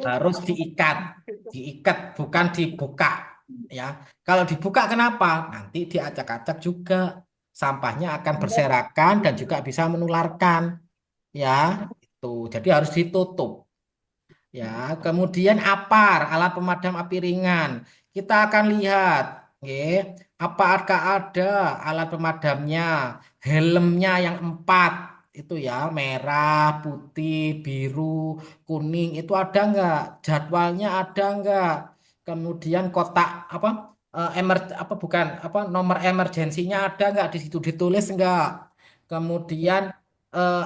Harus diikat bukan dibuka ya. Kalau dibuka kenapa? Nanti diacak-acak juga. Sampahnya akan berserakan dan juga bisa menularkan ya. Itu. Jadi harus ditutup. Ya, kemudian APAR, alat pemadam api ringan. Kita akan lihat, nggih, apakah ada alat pemadamnya, helmnya yang 4 itu ya, merah, putih, biru, kuning itu ada nggak? Jadwalnya ada nggak? Kemudian kotak apa? Apa bukan apa nomor emergensinya ada nggak di situ ditulis nggak? Kemudian eh,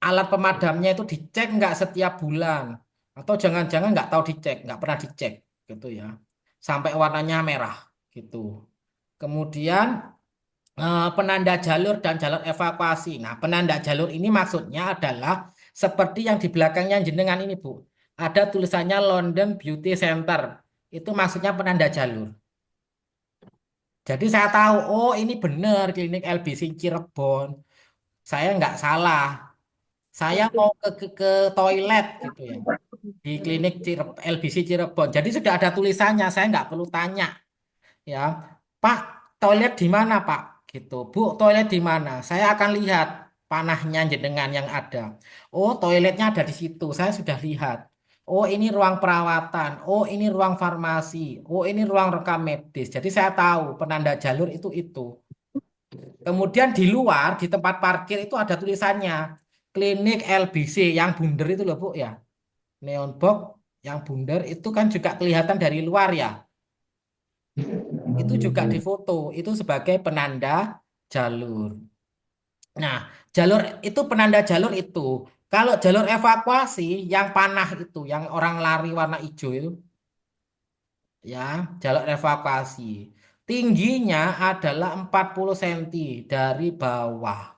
alat pemadamnya itu dicek nggak setiap bulan atau jangan-jangan nggak tahu dicek nggak pernah dicek gitu ya sampai warnanya merah gitu kemudian penanda jalur dan jalur evakuasi nah penanda jalur ini maksudnya adalah seperti yang di belakangnya jenengan ini Bu ada tulisannya London Beauty Center itu maksudnya penanda jalur jadi saya tahu oh ini benar klinik LBC Cirebon saya nggak salah saya mau ke toilet gitu ya di klinik LBC Cirebon. Jadi sudah ada tulisannya, saya nggak perlu tanya ya. Pak, toilet di mana Pak? Gitu. Bu, toilet di mana? Saya akan lihat panahnya jenengan yang ada. Oh, toiletnya ada di situ. Saya sudah lihat. Oh, ini ruang perawatan. Oh, ini ruang farmasi. Oh, ini ruang rekam medis. Jadi saya tahu penanda jalur itu. Kemudian di luar di tempat parkir itu ada tulisannya klinik LBC yang bundar itu loh Bu ya. Neon box yang bundar itu kan juga kelihatan dari luar ya. Itu juga difoto. Itu sebagai penanda jalur. Nah, jalur itu penanda jalur itu. Kalau jalur evakuasi yang panah itu, yang orang lari warna hijau itu, ya, jalur evakuasi. Tingginya adalah 40 cm dari bawah.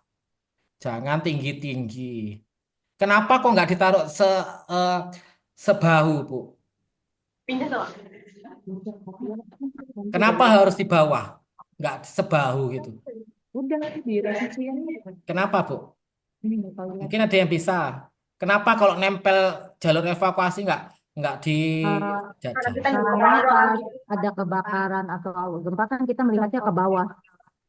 Jangan tinggi-tinggi. Kenapa kok nggak ditaruh eh, sebahu, Bu? Pindah tuh. Kenapa harus di bawah? Nggak sebahu gitu. Udah di revisi yang Kenapa, Bu? ini bakal lihat. Mungkin ada yang bisa. Kenapa kalau nempel jalur evakuasi nggak dijajah? Karena pas ada kebakaran atau gempa kan kita melihatnya ke bawah,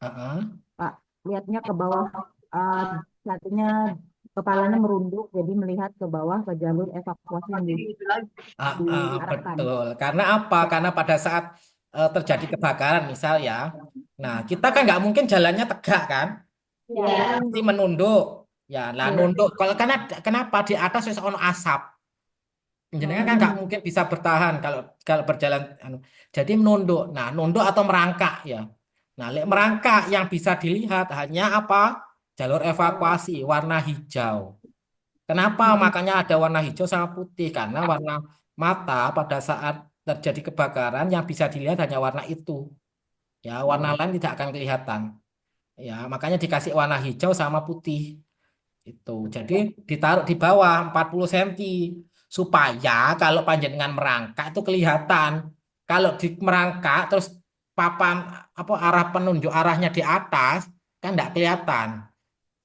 Heeh. Pak. Lihatnya ke bawah, uh, satunya kepalanya merunduk, jadi melihat ke bawah ke jalur evakuasi yang diarahkan. Betul. Karena apa? Karena pada saat terjadi kebakaran, misal ya. Nah, kita kan nggak mungkin jalannya tegak kan? Ya. Pasti menunduk. Ya, lah Iya. nunduk. Kalau karena kenapa di atas wis ono asap? Jenengan kan nggak mungkin bisa bertahan kalau kalau berjalan. Jadi menunduk. Nah, nunduk atau merangkak ya. Nah, merangkak yang bisa dilihat hanya apa? Jalur evakuasi warna hijau. Kenapa? Makanya ada warna hijau sama putih karena warna mata pada saat terjadi kebakaran yang bisa dilihat hanya warna itu. Ya, warna lain tidak akan kelihatan. Ya, makanya dikasih warna hijau sama putih. Itu. Jadi ditaruh di bawah 40 cm supaya kalau panjenengan merangkak itu kelihatan. Kalau di merangkak terus papan apa arah penunjuk arahnya di atas kan tidak kelihatan.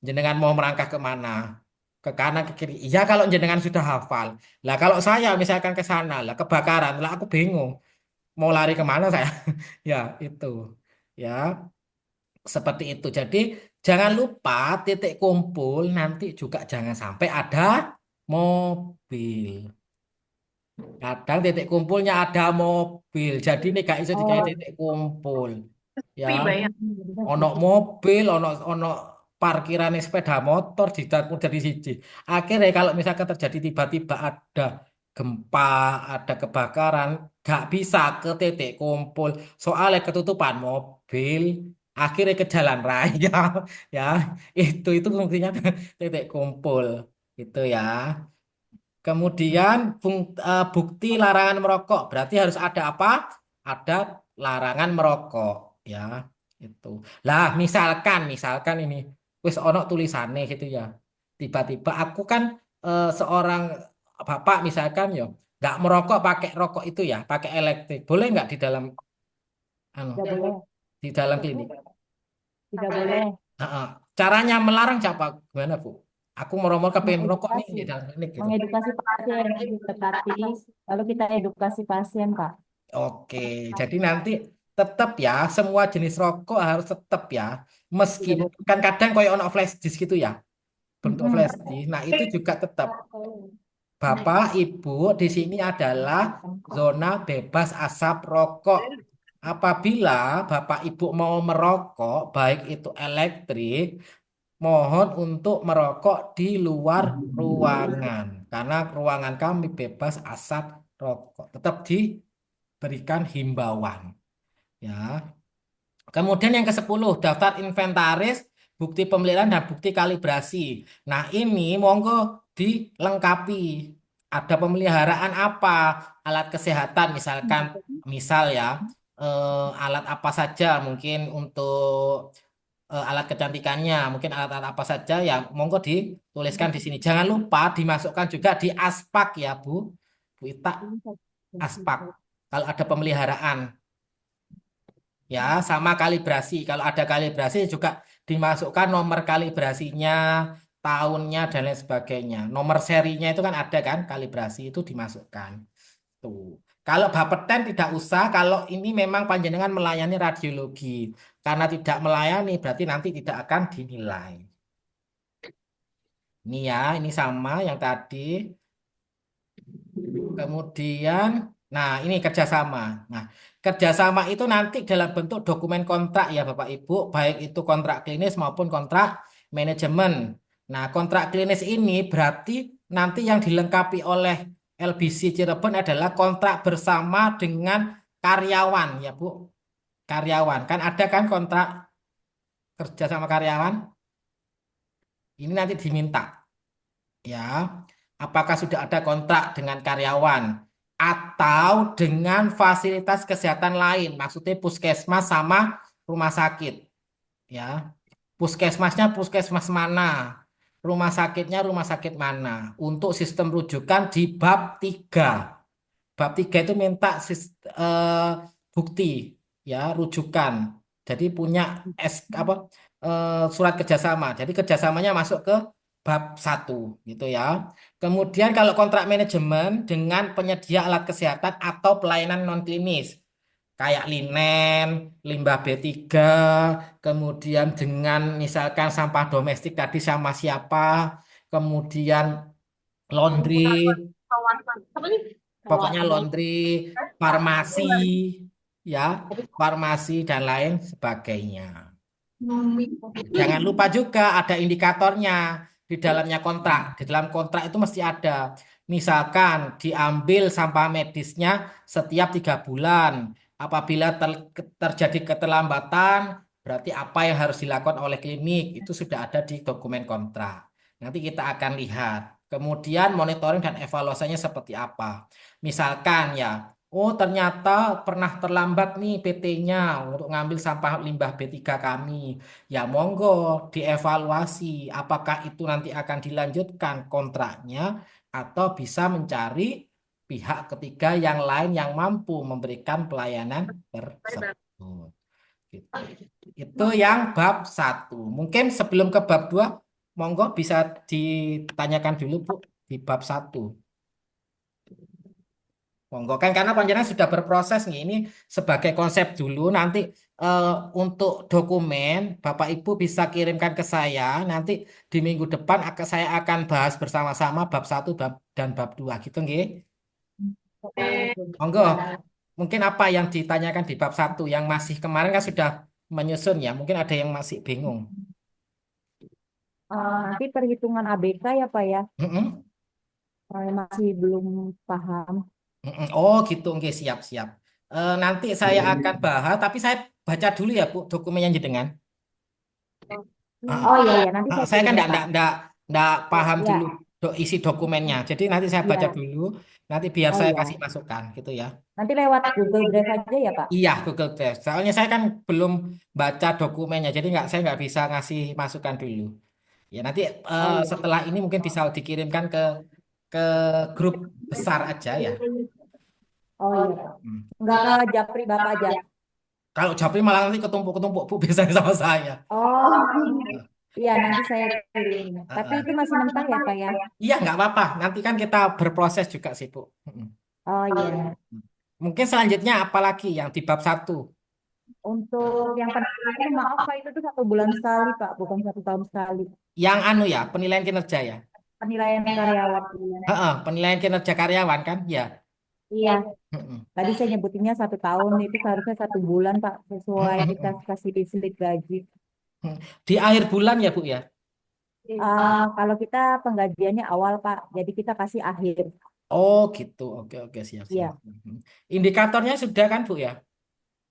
Jenengan mau merangkak kemana? Ke kanan ke kiri. Iya kalau jenengan sudah hafal. Lah kalau saya misalkan ke sana lah kebakaran lah aku bingung mau lari kemana saya? Ya, itu. Ya, seperti itu. Jadi, jangan lupa titik kumpul nanti juga jangan sampai ada mobil. Kadang titik kumpulnya ada mobil. Jadi ini gak bisa digawe Oh, titik kumpul. Ya, Sepi banyak. ono mobil, ono parkiran sepeda motor jadi siji. Akhirnya kalau misalkan terjadi tiba-tiba ada gempa, ada kebakaran, gak bisa ke titik kumpul. Soalnya ketutupan mobil, akhirnya ke jalan raya. Ya, itu fungsinya titik kumpul. Itu ya. Kemudian bukti larangan merokok berarti harus ada apa? Ada larangan merokok ya itu. Lah misalkan ini wis ono tulisannya gitu ya. Tiba-tiba aku kan seorang bapak misalkan ya nggak merokok pakai rokok itu ya, pakai elektrik. Boleh nggak di dalam anu tidak boleh, di dalam klinik? tidak boleh. Heeh. Caranya melarang siapa? Gimana Bu? Aku mau kepengen merokok nih Mengedukasi, di dalam klinik gitu. mengedukasi pasien, tetapi lalu kita edukasi pasien, Pak. Oke, jadi nanti tetap ya semua jenis rokok harus tetap ya. Tidak Meskipun boleh. kan kadang kayak ono flash disk gitu ya, bentuk Mm-mm. flash disk. Nah, itu juga tetap Bapak Ibu di sini adalah zona bebas asap rokok. Apabila Bapak Ibu mau merokok, baik itu elektrik, mohon untuk merokok di luar ruangan karena ruangan kami bebas asap rokok. Tetap diberikan himbauan. Ya. Kemudian yang ke-10 daftar inventaris, bukti pemeliharaan dan bukti kalibrasi. Nah, ini monggo dilengkapi. Ada pemeliharaan apa? Alat kesehatan misalkan, misal ya, alat apa saja mungkin untuk alat kecantikannya, mungkin alat-alat apa saja ya, monggo dituliskan di sini. Jangan lupa dimasukkan juga di aspak ya, Bu. Bu Ita, aspak. Kalau ada pemeliharaan. Ya, sama kalibrasi. Kalau ada kalibrasi juga dimasukkan nomor kalibrasinya, tahunnya, dan lain sebagainya. Nomor serinya itu kan ada kan, kalibrasi itu dimasukkan. Tuh. Kalau Bapeten tidak usah, kalau ini memang panjenengan melayani radiologi. Karena tidak melayani, berarti nanti tidak akan dinilai. Ini ya, ini sama yang tadi. Kemudian, nah ini kerjasama. Nah, kerjasama itu nanti dalam bentuk dokumen kontrak ya Bapak Ibu, baik itu kontrak klinis maupun kontrak manajemen. Nah, kontrak klinis ini berarti nanti yang dilengkapi oleh LBC Cirebon adalah kontrak bersama dengan karyawan ya Bu. Karyawan, kan ada kan kontrak kerja sama karyawan? Ini nanti diminta. Ya, apakah sudah ada kontrak dengan karyawan atau dengan fasilitas kesehatan lain, maksudnya puskesmas sama rumah sakit, ya. Puskesmasnya puskesmas mana? Rumah sakitnya rumah sakit mana? Untuk sistem rujukan di bab 3. Bab 3 itu minta bukti ya, rujukan. Jadi punya apa surat kerjasama. Jadi kerjasamanya masuk ke bab 1 gitu ya. Kemudian kalau kontrak manajemen dengan penyedia alat kesehatan atau pelayanan non klinis kayak linen, limbah B3, kemudian dengan misalkan sampah domestik tadi sama siapa, kemudian laundry, Kawasan. Apa nih? pokoknya Kawasan. laundry, farmasi, ya, farmasi dan lain sebagainya. Jangan lupa juga ada indikatornya di dalamnya kontrak. Di dalam kontrak itu mesti ada. Misalkan diambil sampah medisnya setiap 3 bulan. Apabila terjadi keterlambatan, berarti apa yang harus dilakukan oleh klinik itu sudah ada di dokumen kontrak. Nanti kita akan lihat. Kemudian monitoring dan evaluasinya seperti apa. Misalkan ya, oh ternyata pernah terlambat nih PT-nya untuk ngambil sampah limbah B3 kami. Ya monggo dievaluasi apakah itu nanti akan dilanjutkan kontraknya atau bisa mencari pihak ketiga yang lain yang mampu memberikan pelayanan tersebut. Gitu. Itu yang bab 1. Mungkin sebelum ke bab 2, monggo bisa ditanyakan dulu Bu di bab 1. Monggo kan karena panjenengan sudah berproses nih. Ini sebagai konsep dulu nanti eh, untuk dokumen Bapak Ibu bisa kirimkan ke saya. Nanti di minggu depan saya akan bahas bersama-sama bab 1 dan bab 2 gitu nggih. Monggo. Mungkin apa yang ditanyakan di bab 1 yang masih kemarin kan sudah menyusun ya. Mungkin ada yang masih bingung. Nanti perhitungan ABK ya Pak ya, Mm-mm. masih belum paham. Mm-mm. Oh gitu, oke siap-siap. Nanti saya akan bahas, tapi saya baca dulu ya Bu dokumennya jenengan. Ah, Oh iya ya, nanti saya saya kan kirim ya Pak. enggak paham dulu Ya, isi dokumennya. Jadi nanti saya baca iya. dulu, nanti biar Oh saya kasih iya. masukan gitu ya. Nanti lewat Google Drive aja ya Pak. Iya, Google Drive. Soalnya saya kan belum baca dokumennya, jadi saya nggak bisa ngasih masukan dulu. Ya nanti Oh iya. setelah ini mungkin bisa dikirimkan ke grup besar aja ya. Oh iya Pak. Hmm. Enggak ke Japri Bapak aja. Kalau Japri malah nanti ketumpuk-ketumpuk Bu biasanya sama saya. Oh, iya nanti saya kirim. Tapi itu masih mentah ya Pak ya? Iya, nggak apa-apa. Nanti kan kita berproses juga sih, Bu. Mm-mm. Oh iya. Mungkin selanjutnya apalagi yang di bab 1? Untuk yang penilaian maaf Pak itu tuh 1 bulan sekali Pak, bukan 1 tahun sekali. Yang anu ya, penilaian kinerja ya. Penilaian karyawan. Heeh, penilaian kinerja karyawan kan? Ya. Iya. Mm-mm. Tadi saya nyebutinnya 1 tahun, itu seharusnya 1 bulan Pak, sesuai kita Mm-mm. kasih di slip gaji. Mm. Di akhir bulan ya, Bu ya. Kalau kita penggajiannya awal Pak, jadi kita kasih akhir. Oh, gitu. Oke, oke, siap-siap. Iya, Indikatornya sudah kan, Bu ya?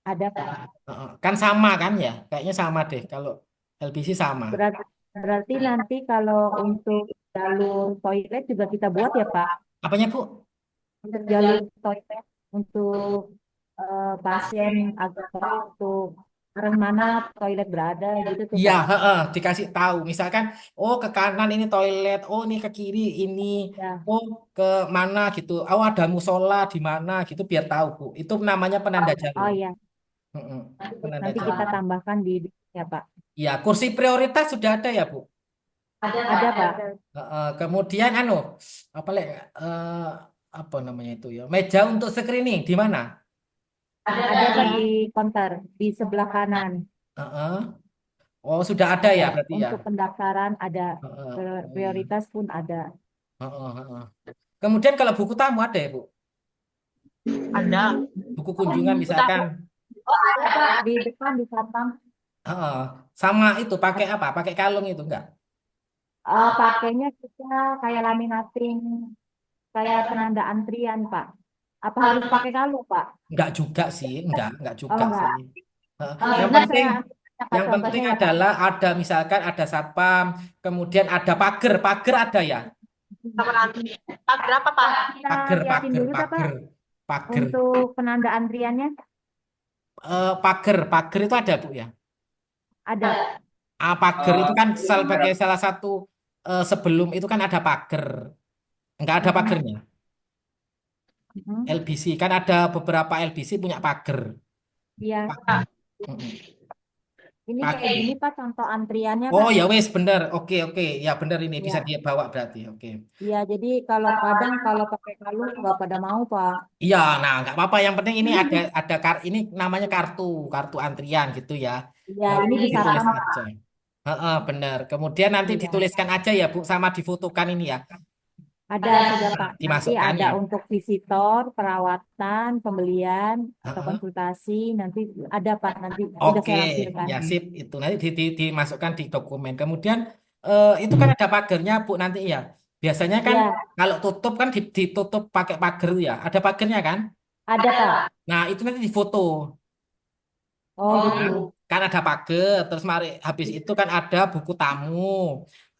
ada Pak. Heeh. Kan sama kan ya? Kayaknya sama deh. Kalau LBC sama. Berarti, berarti nanti kalau untuk jalur toilet juga kita buat ya Pak. Apanya, Bu? Untuk jalur toilet untuk pasien agak tahu untuk arah mana toilet berada gitu tuh Iya, Pak. heeh, dikasih tahu. Misalkan, oh ke kanan ini toilet, oh ini ke kiri ini, Ya, oh ke mana gitu. Oh ada musola di mana gitu biar tahu, Bu. Itu namanya penanda oh jalur. iya, Heeh, penanda nanti kita jalur. tambahkan di ya Pak. Iya, kursi prioritas sudah ada ya, Bu. Ada Pak. Heeh, kemudian anu, apa lek apa namanya itu ya? Meja untuk screening di mana? Ada Pak di counter di sebelah kanan. Heeh. Oh, sudah ada Ada ya berarti ya. untuk pendaftaran ada Heeh. Oh iya. prioritas pun ada. Heeh, heeh. Kemudian kalau buku tamu ada ya, Bu? Ada. Buku kunjungan misalkan. Ada Pak di depan di satpam. Heeh. Sama itu pakai apa? Pakai kalung itu enggak? Pakainya kita kayak laminating kayak penanda antrian Pak. Apa harus pakai kalung Pak? Enggak juga sih, enggak Oh juga sih. enggak. Heeh. Yang Benar penting saya yang penting contohnya ya Pak. adalah ada misalkan ada satpam, kemudian ada pagar, pagar ada ya? Sama nanti. Pagar apa, Pak? Kita Pagar, liatin pagar, dulu dah Pak pagar, pagar. untuk penanda antriannya Pagar, pagar itu ada, Bu ya? ada. Pagar itu kan sebagai salah satu sebelum itu kan ada pagar. Enggak ada Mm-mm. pagernya. Mm-mm. LBC kan ada beberapa LBC punya pagar. Iya, Mm-mm. ini kayak Pak- gini Pak contoh antriannya Oh Pak. ya wes bener. Oke oke ya bener ini bisa Ya, dia bawa berarti. Oke. iya. Jadi kalau kadang kalau pakai kalung nggak pada mau Pak. Iya, nah nggak apa-apa. Yang penting ini ada ini namanya kartu kartu antrian gitu ya. Iya, Nanti ini di ditulis satpam Pak. aja. Heeh, bener. Kemudian nanti Iya, dituliskan aja ya Bu, sama difotokan ini ya. ada sudah Pak. Nanti Dimasukkan ada ya. untuk visitor, perawatan, pembelian atau Heeh. konsultasi. Nanti ada Pak. Nanti sudah Oke, saya lampirkan. ya sip. Itu nanti dimasukkan di dokumen. Kemudian itu kan ada pagernya Bu nanti ya. Biasanya kan Iya, kalau tutup kan ditutup pakai pagar ya. Ada pagernya kan? ada Pak. Nah itu nanti difoto. Oh Kan, gitu. kan ada pagar, terus mari habis itu kan ada buku tamu,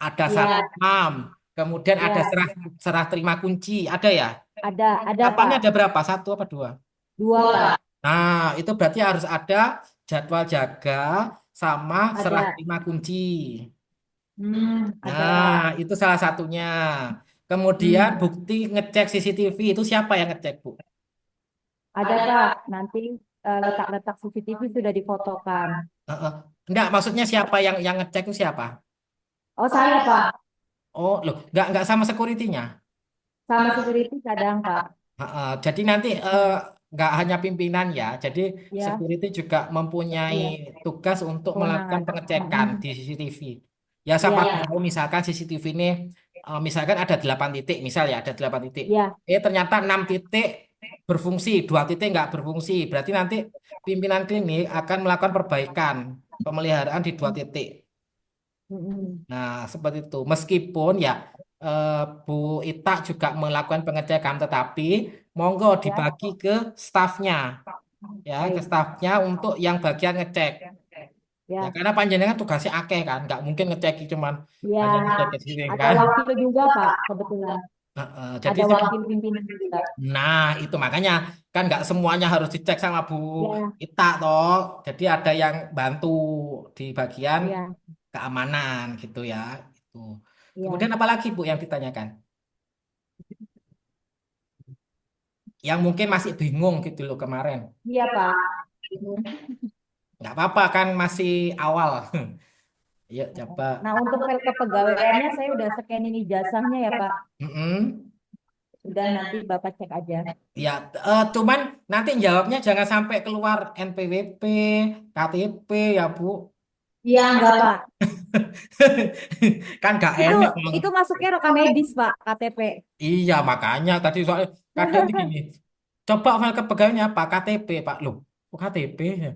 ada Iya, satpam, kemudian ada iya. serah serah terima kunci, ada ya? Ada Satpamnya Pak. ada berapa? Satu apa dua? 2 Pak. Nah, itu berarti harus ada jadwal jaga sama serah Ada. terima kunci. Ada Nah, Pak. itu salah satunya. Kemudian Hmm, bukti ngecek CCTV itu siapa yang ngecek, Bu? ada Pak. Nanti letak-letak CCTV sudah difotokan. Heeh. Enggak, maksudnya siapa yang ngecek itu siapa? Oh saya Pak. Oh, loh, enggak sama security-nya. Sama security kadang Pak. Jadi nanti nggak hanya pimpinan ya, jadi Ya, security juga mempunyai iya, tugas untuk melakukan kewenangan. pengecekan Mm-mm. di CCTV. Ya siapa Ya, tahu misalkan CCTV ini misalkan ada 8 titik, misal ya ada 8 titik. ya. Ternyata 6 titik berfungsi, 2 titik nggak berfungsi. Berarti nanti pimpinan klinik akan melakukan perbaikan pemeliharaan di 2 titik. Mm-mm. Nah, seperti itu. Meskipun ya eh, Bu Ita juga melakukan pengecekan, tetapi monggo Ya, dibagi ke stafnya, ya, ke baik. stafnya untuk yang bagian ngecek. Ya, Ya, karena panjenengan tugasnya akeh kan, nggak mungkin ngecek cuman ya. hanya ngecek ke sini Ada kan. wakil juga, Pak, kebetulan. Jadi Ada wakil pimpinan juga. nah itu makanya kan nggak semuanya harus dicek sama Bu Ya, Ita toh. Jadi ada yang bantu di bagian ya, keamanan gitu ya. Itu. Kemudian ya. apa lagi Bu yang ditanyakan? Yang mungkin masih bingung gitu loh kemarin. Iya, Pak. Nggak apa-apa kan masih awal. Yuk coba. Nah, untuk file kepegawaiannya saya udah scanning ijazahnya ya, Pak. Mm-mm. Udah nanti Bapak cek aja. Ya, cuman nanti jawabnya jangan sampai keluar NPWP, KTP ya Bu. Iya, enggak, Pak. Kan gak Itu enak. itu masuknya rekam medis, Pak, KTP. Iya makanya tadi soalnya kadang tuh gini. Coba file kepegawaiannya apa? KTP Pak. Loh, kok KTP ya?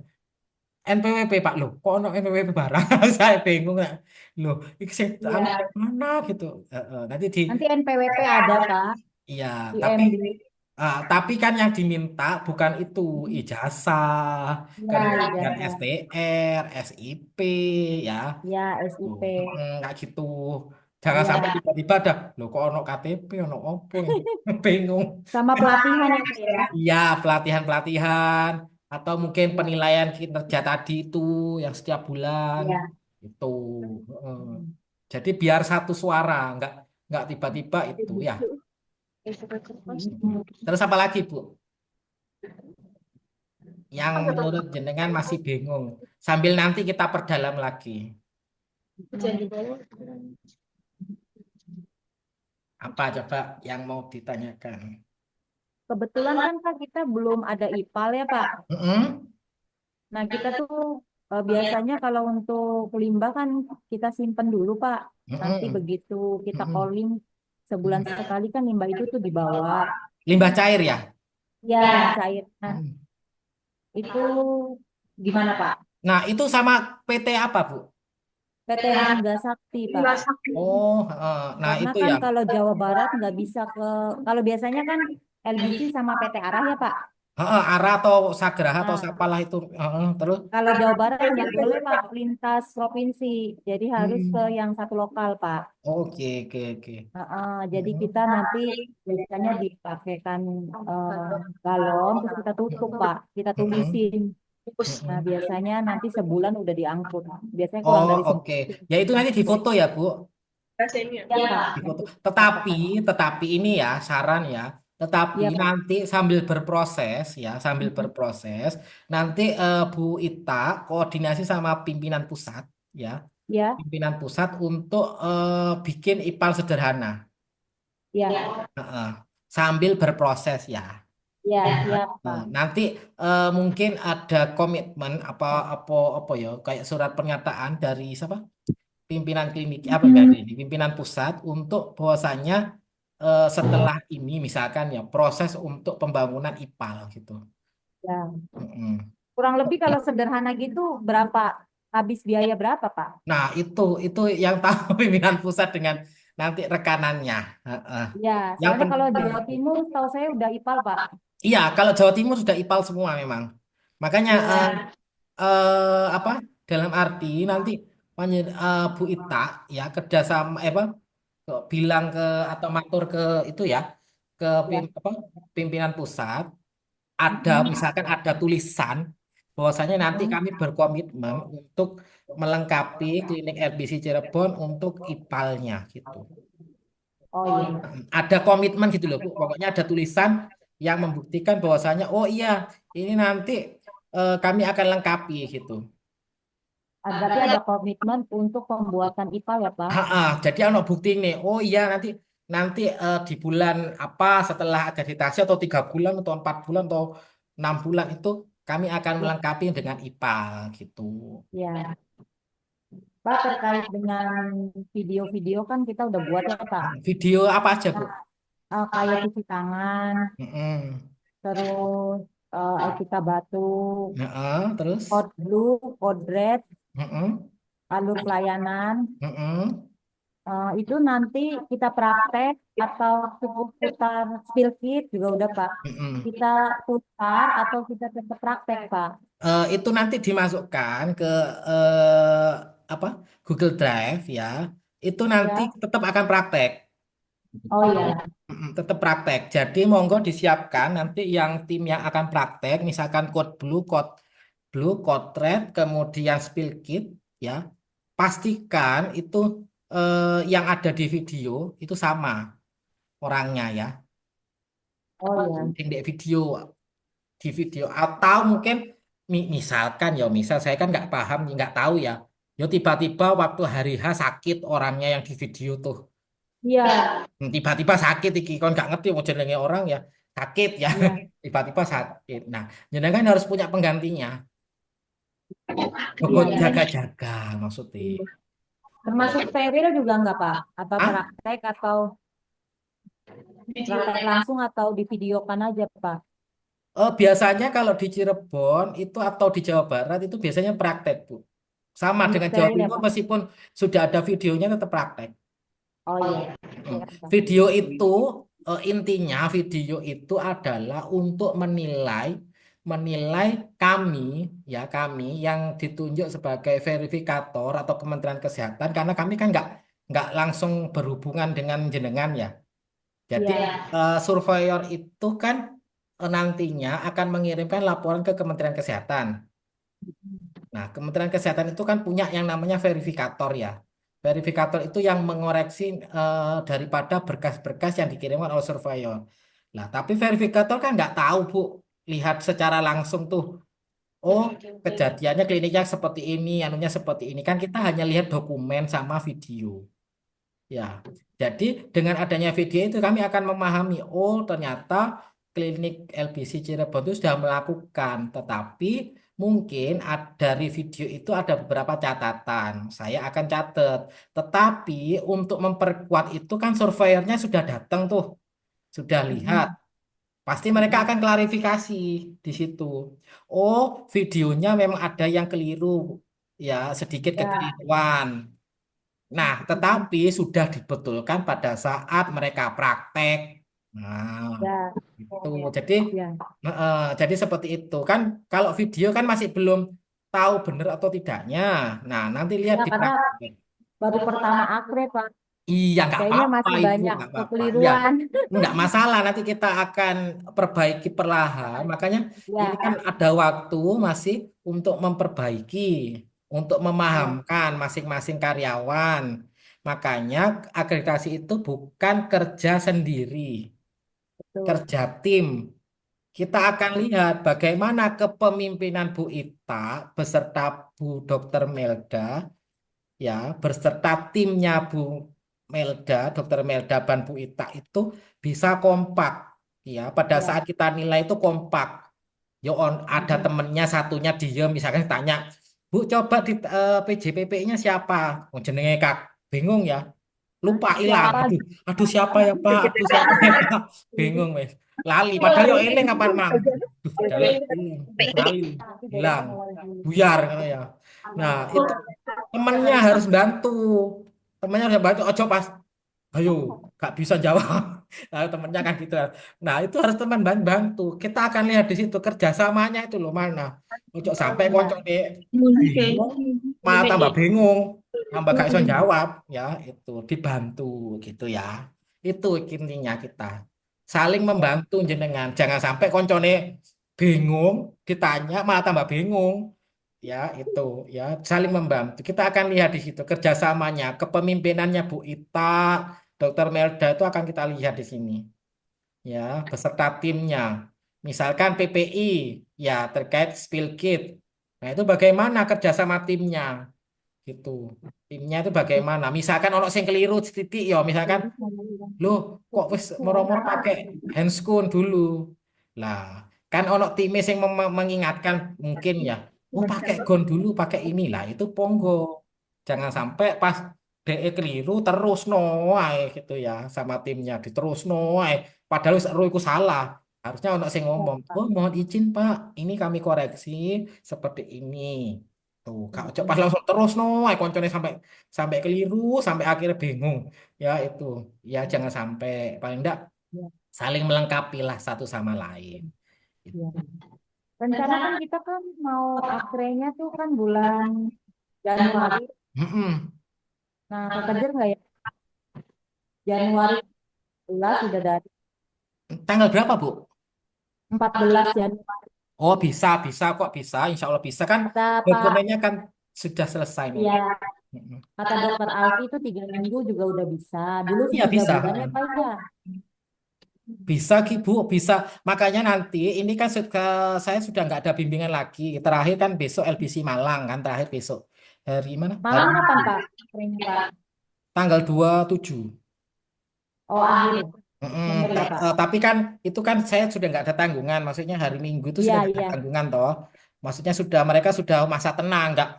NPWP Pak. Loh, kok ono NPWP barang? Saya bingung ya. Loh, ini anu Iya. yang mana gitu. Nanti di Nanti NPWP ada, Pak. iya, tapi IMB. tapi kan yang diminta bukan itu ijazah, Ya, kemudian ijazah. STR, SIP, ya, Ya, itu SIP. nggak gitu. Jangan sampai Ya. tiba-tiba ada, lo kok ono KTP, ono opo, bingung. Sama pelatihan ya, Pak ya. Iya, pelatihan-pelatihan atau mungkin penilaian kinerja tadi itu yang setiap bulan Ya. itu. Heeh. Jadi biar satu suara, nggak tiba-tiba itu ya. Terus apa lagi, Bu? Yang menurut jenengan masih bingung. Sambil nanti kita perdalam lagi. Apa coba yang mau ditanyakan? Kebetulan kan Pak kita belum ada IPAL ya Pak. Mm-mm. Nah kita tuh biasanya kalau untuk limbah kan kita simpen dulu Pak. Nanti Mm-mm. begitu kita Mm-mm. calling sebulan sekali kan limbah itu tuh dibawa. Limbah cair ya? Ya yang cair. Nah Mm. itu gimana Pak? Nah, itu sama PT apa, Bu? PT Rangga Sakti Pak. Oh, nah Karena itu kan ya. kalau Jawa Barat nggak bisa ke, kalau biasanya kan LBC sama PT Arah ya Pak. Ara atau Sagraha atau Nah siapalah itu. Terus. kalau Jawa Barat nggak boleh Pak lintas provinsi, jadi harus ke Hmm. yang satu lokal Pak. Oke, oke, oke. Jadi kita Mm. nanti biasanya dipakaikan galon terus kita tutup Pak, kita Mm-mm. tulisin. Nah Mm-mm. biasanya nanti sebulan udah diangkut. Biasanya kurang Oh, dari oke. sebulan Ya itu nanti diangkut. difoto ya, Bu. Ya Pak, Difoto. Bapak Tetapi, Pak. tetapi ini ya saran ya. Tetapi Iya Pak. nanti sambil berproses, nanti Bu Ita koordinasi sama pimpinan pusat, ya, Ya, pimpinan pusat untuk bikin IPAL sederhana, ya, Heeh. Sambil berproses ya. ya, siap Pak. Nanti mungkin ada komitmen apa apa apa ya, kayak surat pernyataan dari siapa? Pimpinan klinik apa enggak ada ini pimpinan pusat untuk bahwasannya setelah ini misalkan ya proses untuk pembangunan IPAL gitu. Ya. Mm-mm. Kurang lebih kalau sederhana gitu berapa habis biaya berapa Pak? Nah itu yang tahu pimpinan pusat dengan nanti rekanannya. Heeh. Ya, Yang soalnya kalau penting Jawa Timur setahu saya udah IPAL Pak. iya kalau Jawa Timur sudah IPAL semua memang. Makanya Ya, apa dalam arti nanti Bu Ita ya kerjasama apa bilang ke atau matur ke itu ya ke ya. pimpinan pusat ada Mm-mm. misalkan ada tulisan bahwasanya nanti Mm-mm. kami berkomitmen untuk melengkapi klinik RBC Cirebon untuk IPAL-nya gitu. Oh iya. Ada komitmen gitu loh Bu. Pokoknya ada tulisan yang membuktikan bahwasanya oh iya ini nanti kami akan lengkapi gitu. Berarti ada komitmen untuk pembuatan IPAL ya Pak? Jadi ono bukti nih. Oh iya nanti nanti di bulan apa setelah akreditasi atau 3 bulan atau 4 bulan atau 6 bulan itu kami akan Ya, melengkapi dengan IPAL gitu. ya. Pak, terkait dengan video-video kan kita udah buat ya, Pak. Video apa aja, Bu? Nah, kayak cuci tangan, Mm-mm. terus Evita Batuk, Heeh, terus? Code Blue, Code Red, Mm-mm. alur pelayanan. Mm-mm. Itu nanti kita praktek atau seputar spill kit juga udah, Pak. Mm-mm. Kita putar atau kita tetap praktek, Pak. Itu nanti dimasukkan ke eh, apa Google Drive ya. Itu nanti Ya. tetap akan praktek. Oh ya. Tetap praktek. Jadi monggo disiapkan nanti yang tim yang akan praktek, misalkan code red, kemudian spill kit ya. Pastikan itu yang ada di video itu sama orangnya ya. Oh ya. Di video atau mungkin misalkan ya misal saya kan nggak paham nggak tahu ya. Ya tiba-tiba waktu hari H sakit orangnya yang di video tuh. Iya. Tiba-tiba sakit iki kon nggak ngerti mau jenenge orang ya sakit ya Iya. tiba-tiba sakit. Nah, jenengan harus punya penggantinya. Iya, Pokok iya. jaga-jaga maksudnya. Termasuk steril juga enggak, Pak? Atau Ah, praktek atau praktek langsung atau di videokan aja, Pak? biasanya kalau di Cirebon itu atau di Jawa Barat itu biasanya praktek, Bu. Sama Untuk dengan Jawa steril ya, Timur Pak? meskipun sudah ada videonya tetap praktek. Oh iya. Mm. Siap, Pak. Video itu intinya video itu adalah untuk menilai menilai kami kami yang ditunjuk sebagai verifikator atau Kementerian Kesehatan karena kami kan nggak langsung berhubungan dengan jenengan ya. Jadi Iya. surveyor itu kan nantinya akan mengirimkan laporan ke Kementerian Kesehatan. Nah, Kementerian Kesehatan itu kan punya yang namanya verifikator ya. Verifikator itu yang mengoreksi daripada berkas-berkas yang dikirimkan oleh surveyor. Nah, tapi verifikator kan nggak tahu, Bu, lihat secara langsung tuh. Oh, kejadiannya kliniknya seperti ini, anunya seperti ini. Kan kita hanya lihat dokumen sama video. Ya, jadi dengan adanya video itu kami akan memahami, oh ternyata klinik LBC Cirebon itu sudah melakukan, tetapi mungkin dari video itu ada beberapa catatan. Saya akan catat, tetapi untuk memperkuat itu kan surveyornya sudah datang tuh, sudah lihat. Mm-mm. Pasti mereka Mm-mm. akan klarifikasi di situ. Oh, videonya memang ada yang keliru, ya sedikit Ya. kekeliruan. Nah, Mm-mm. tetapi sudah dibetulkan pada saat mereka praktek. Nah, Ya. itu. Jadi, Ya. jadi seperti itu kan. Kalau video kan masih belum tahu benar atau tidaknya. Nah, nanti lihat Ya, di karena praktek. baru pertama akrab, Pak. Iya, nggak Kayaknya apa-apa, masih Ibu, banyak nggak apa-apa. Iya, kekeliruan. nggak masalah. Nanti kita akan perbaiki perlahan. Makanya ini kan Ya. ada waktu masih untuk memperbaiki, untuk Ya. memahamkan masing-masing karyawan. Makanya akreditasi itu bukan kerja sendiri, Betul. kerja tim. Kita akan lihat bagaimana kepemimpinan Bu Ita beserta Bu Dr. Melda ya berserta timnya Bu Melda, Dokter Melda dan Bu Ita itu bisa kompak ya pada saat Ya. kita nilai itu kompak. Ada Mm-mm. temennya satunya diem misalkan tanya, Bu coba di PJPP-nya siapa? Oh, jenenge Kak bingung ya. Lupa hilang. Siapa? Aduh, aduh siapa ya Pak? Aduh siapa ya Pak? Bingung wes. Lali padahal yo eling apa mang. Duh, padahal eling. Lali, Nanti besok hilang, mulai dulu. buyar gitu ya. Nah, itu temennya harus bantu. Temennya harus bantu. Ojo pas, ayo, gak bisa jawab. Lalu temennya kan gitu. Nah, itu harus teman bantu. Kita akan lihat di situ kerjasamanya itu loh mana. Ojo sampai konco Ya. bingung, malah tambah bingung, tambah gak bisa jawab. Ya, itu dibantu gitu ya. Itu intinya kita saling Ya. membantu jenengan. Jangan sampai koncone bingung, ditanya malah tambah bingung. Ya, itu ya saling membantu. Kita akan lihat di situ kerjasamanya, kepemimpinannya Bu Ita, Dokter Melda itu akan kita lihat di sini. Ya, beserta timnya. Misalkan PPI, ya terkait spill kit. Nah, itu bagaimana kerjasama timnya? gitu. Timnya itu bagaimana? Misalkan ono sing keliru titik ya, misalkan loh kok wis moro-moro pakai handscoon dulu. Lah, kan ono tim sing mengingatkan mungkin ya, oh pakai gon dulu, pakai inilah itu ponggo. Jangan sampai pas DE keliru terus noai gitu ya sama timnya diterus noai. Padahal wis ero iku salah. Harusnya ono sing ngomong, oh mohon izin Pak, ini kami koreksi seperti ini. Tuh, kak ojo pas langsung terus noai koncone sampai sampai keliru, sampai akhirnya bingung. Ya itu, ya jangan sampai paling enggak saling melengkapi lah satu sama lain. Ya. Rencana kan kita kan mau akrenya tuh kan bulan Januari. Mm-mm. Nah, kekejar nggak ya? Januari 14 sudah dari Tanggal berapa, Bu? 14 Januari. Oh, bisa, bisa kok bisa. Insya Allah bisa kan Kata Pak, dokumennya kan sudah selesai nih. ya, Mm-mm. kata dokter Alfi itu 3 minggu juga udah bisa. Dulu sih Iya 3 bulan ya bisa. Pak ya. Bisa, Bu, bisa. Makanya nanti ini kan saya sudah nggak ada bimbingan lagi. Terakhir kan besok LBC Malang kan terakhir besok. Hari mana? Hari Malang kapan Pak? Akrenya Pak. tanggal 27. Oh akhir Mm-mm. Desember ya Pak. Tapi kan itu kan saya sudah nggak ada tanggungan. Maksudnya hari Minggu itu Iya sudah nggak ada iya tanggungan toh. Maksudnya sudah mereka sudah masa tenang, nggak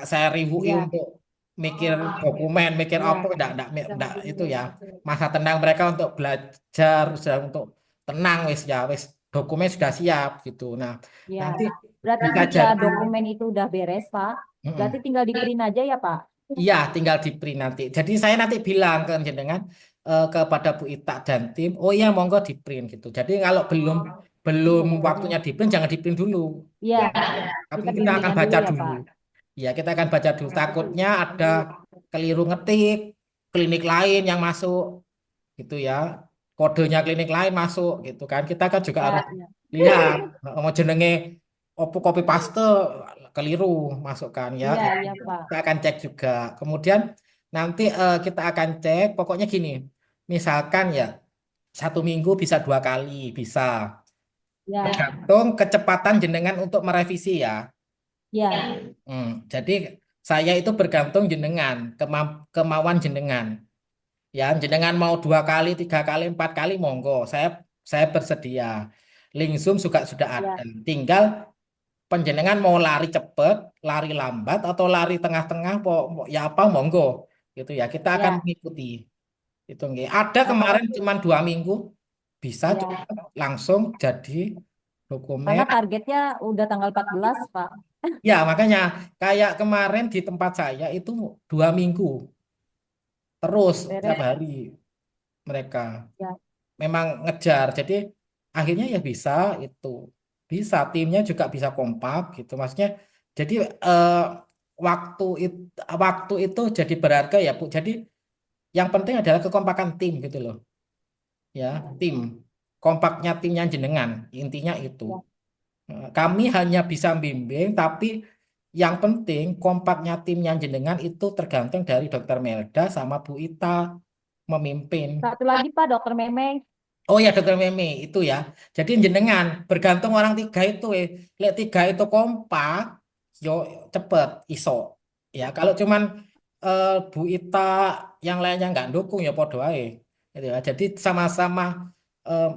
saya ribui iya untuk mikir dokumen, mikir apa, iya. nggak itu ya. Masa tenang mereka untuk belajar, sudah untuk tenang wis dokumen sudah siap gitu. Nah Iya. nanti Berarti bisa jika jadi. dokumen itu udah beres Pak, berarti Mm-mm. tinggal di print aja ya Pak. Iya, tinggal di print nanti. Jadi saya nanti bilang ke jenengan kepada Bu Ita dan tim, oh iya monggo di print gitu. Jadi kalau belum belum waktunya di print jangan di print dulu. Iya, Tapi kita kita akan bimbingan dulu baca ya dulu. Pak. Ya, kita akan baca dulu. Takutnya ada keliru ngetik, klinik lain yang masuk gitu ya. Kodenya klinik lain masuk gitu kan. Kita kan juga harus Ya, iya. lihat mau jenenge opo copy paste keliru masukkan ya. Iya, iya Pak. Kita akan cek juga. Kemudian nanti kita akan cek. Pokoknya gini, misalkan ya 1 minggu bisa 2 kali, bisa. Ya, Tergantung kecepatan jenengan untuk merevisi ya. ya, Jadi saya itu bergantung jenengan, kemauan jenengan. Ya, jenengan mau 2 kali, 3 kali, 4 kali, monggo. Saya bersedia. Link Zoom juga sudah ada. ya, Tinggal penjenengan mau lari cepet, lari lambat, atau lari tengah-tengah, ya apa, monggo. Gitu ya. Kita akan ya, mengikuti. Itu nggih. Ada oh, kemarin cuma 2 minggu, bisa ya. cepet, langsung jadi dokumen. Karena targetnya udah tanggal 14 Pak. Ya, makanya kayak kemarin di tempat saya itu 2 minggu terus tiap Beres. hari mereka Ya, memang ngejar. Jadi akhirnya ya bisa itu bisa timnya juga bisa kompak gitu. Maksudnya jadi waktu itu jadi berharga ya Bu. Jadi yang penting adalah kekompakan tim gitu loh. Ya, tim. Kompaknya timnya jenengan. Intinya itu. ya, Kami hanya bisa bimbing, tapi yang penting kompaknya timnya jenengan itu tergantung dari Dokter Melda sama Bu Ita memimpin. satu lagi Pak, Dokter Memeng. Oh ya Dokter Meme itu ya. Jadi jenengan bergantung orang tiga itu, lek tiga itu kompak, yo cepet iso. Ya kalau cuman Bu Ita yang lainnya nggak dukung ya podo ae. Gitu ya. Jadi sama-sama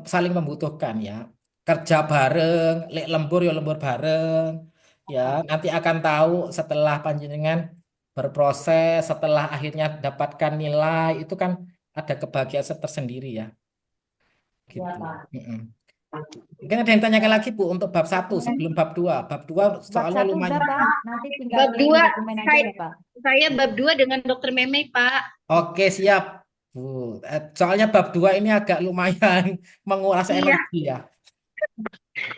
saling membutuhkan ya. Kerja bareng, lek lembur ya lembur bareng. Ya, nanti akan tahu setelah panjenengan berproses, setelah akhirnya dapatkan nilai, itu kan ada kebahagiaan tersendiri ya, Ya gitu. Pak. Mm-mm. Mungkin ada yang tanyakan lagi Bu untuk bab 1 sebelum bab 2. Bab 2 Bab soalnya satu udah lumayan. Pak, nanti tinggal Bab kirim 2 dokumen aja saya ya Pak. saya bab 2 dengan Dokter Meme, Pak. Oke, siap Bu. Soalnya bab 2 ini agak lumayan menguras Iya, energi ya.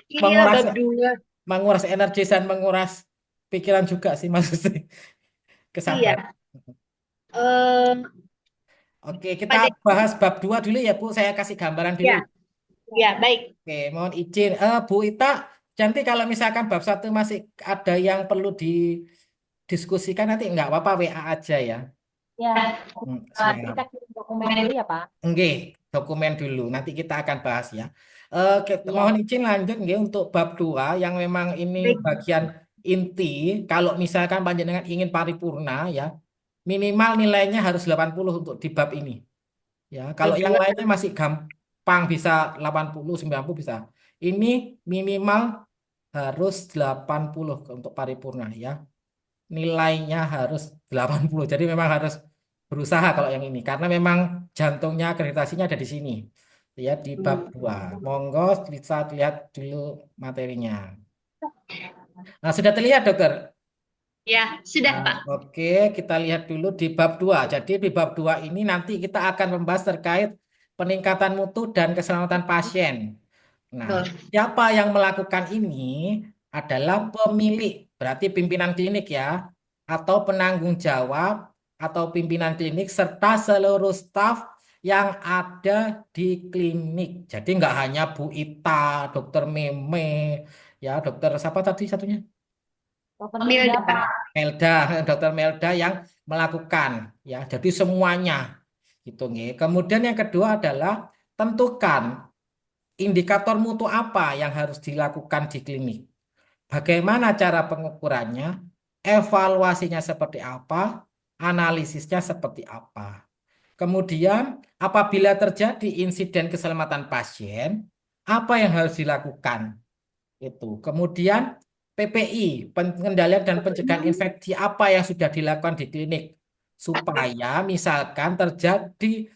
iya Menguras bab 2. menguras energi dan menguras pikiran juga sih maksudnya. Kesabaran. Iya. Eh Oke, kita pada bahas bab 2 dulu ya Bu. Saya kasih gambaran dulu. ya, ya baik. Oke, mohon izin. Bu Ita, nanti kalau misalkan bab 1 masih ada yang perlu didiskusikan nanti nggak apa-apa WA aja ya. Ya, kita Siap. kirim dokumen dulu ya Pak. Oke, dokumen dulu. Nanti kita akan bahas ya. Ya, Mohon izin lanjut nggih untuk bab 2 yang memang ini Baik. bagian inti kalau misalkan panjenengan ingin paripurna ya, minimal nilainya harus 80 untuk di bab ini. Ya, kalau Bab yang 2. lainnya masih gampang bisa 80, 90 bisa. Ini minimal harus 80 untuk paripurna ya. Nilainya harus 80. Jadi memang harus berusaha kalau yang ini karena memang jantungnya akreditasinya ada di sini. Ya, di bab 2. Monggo bisa lihat dulu materinya. Nah, sudah terlihat, Dokter? Ya, sudah, Nah, Pak. oke, kita lihat dulu di bab 2. Jadi di bab 2 ini nanti kita akan membahas terkait peningkatan mutu dan keselamatan pasien. Nah, Betul. siapa yang melakukan ini adalah pemilik, berarti pimpinan klinik ya, atau penanggung jawab, atau pimpinan klinik, serta seluruh staf yang ada di klinik. Jadi nggak hanya Bu Ita, Dokter Meme, ya, Dokter siapa tadi satunya? Dokter Milda, Milda, Pak. Pak. Melda, Dokter Melda yang melakukan, ya. Jadi semuanya, gitu nggih. Kemudian yang kedua adalah tentukan indikator mutu apa yang harus dilakukan di klinik. Bagaimana cara pengukurannya, evaluasinya seperti apa, analisisnya seperti apa. Kemudian, apabila terjadi insiden keselamatan pasien, apa yang harus dilakukan? Itu. Kemudian, PPI, pengendalian dan pencegahan infeksi apa yang sudah dilakukan di klinik supaya misalkan terjadinya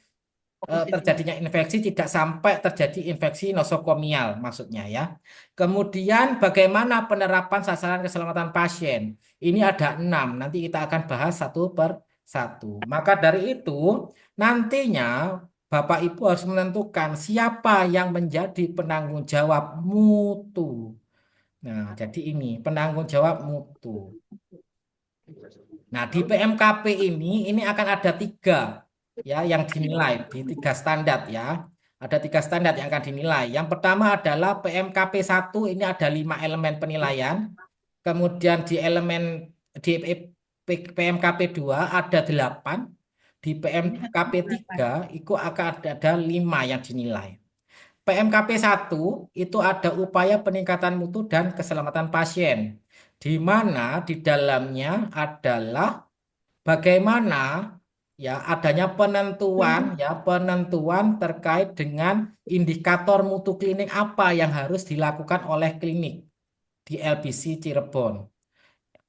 infeksi tidak sampai terjadi infeksi nosokomial maksudnya ya. Kemudian bagaimana penerapan sasaran keselamatan pasien? Ini ada 6, nanti kita akan bahas satu per satu. Maka dari itu nantinya Bapak Ibu harus menentukan siapa yang menjadi penanggung jawab mutu. Nah, jadi ini penanggung jawab mutu. Nah, di PMKP ini akan ada 3 ya yang dinilai di 3 standar ya. Ada 3 standar yang akan dinilai. Yang pertama adalah PMKP 1 ini ada 5 elemen penilaian. Kemudian di PMKP 2 ada 8. Di PMKP 3 itu akan ada 5 yang dinilai. PMKP 1 itu ada upaya peningkatan mutu dan keselamatan pasien, di mana di dalamnya adalah bagaimana ya adanya penentuan terkait dengan indikator mutu klinik apa yang harus dilakukan oleh klinik di LBC Cirebon.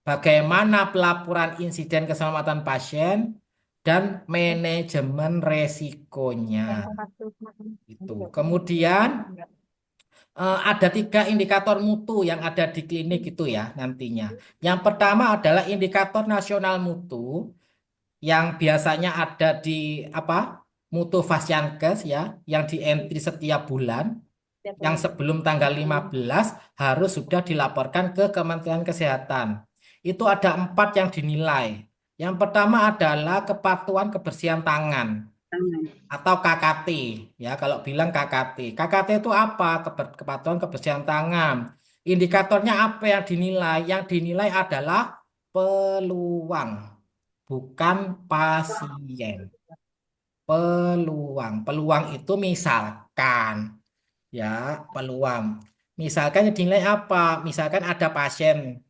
Bagaimana pelaporan insiden keselamatan pasien dan manajemen resikonya. Itu. Kemudian ada 3 indikator mutu yang ada di klinik itu ya nantinya. Yang pertama adalah indikator nasional mutu yang biasanya ada di apa? Mutu Fasiankes ya, yang di entry setiap bulan, yang sebelum tanggal 15 harus sudah dilaporkan ke Kementerian Kesehatan. Itu ada 4 yang dinilai. Yang pertama adalah kepatuhan kebersihan tangan atau KKT ya kalau bilang KKT. KKT itu apa? Kepatuhan kebersihan tangan. Indikatornya apa yang dinilai? Yang dinilai adalah peluang, bukan pasien. Peluang. Peluang itu misalkan ya, peluang. Misalkan yang dinilai apa? Misalkan ada pasien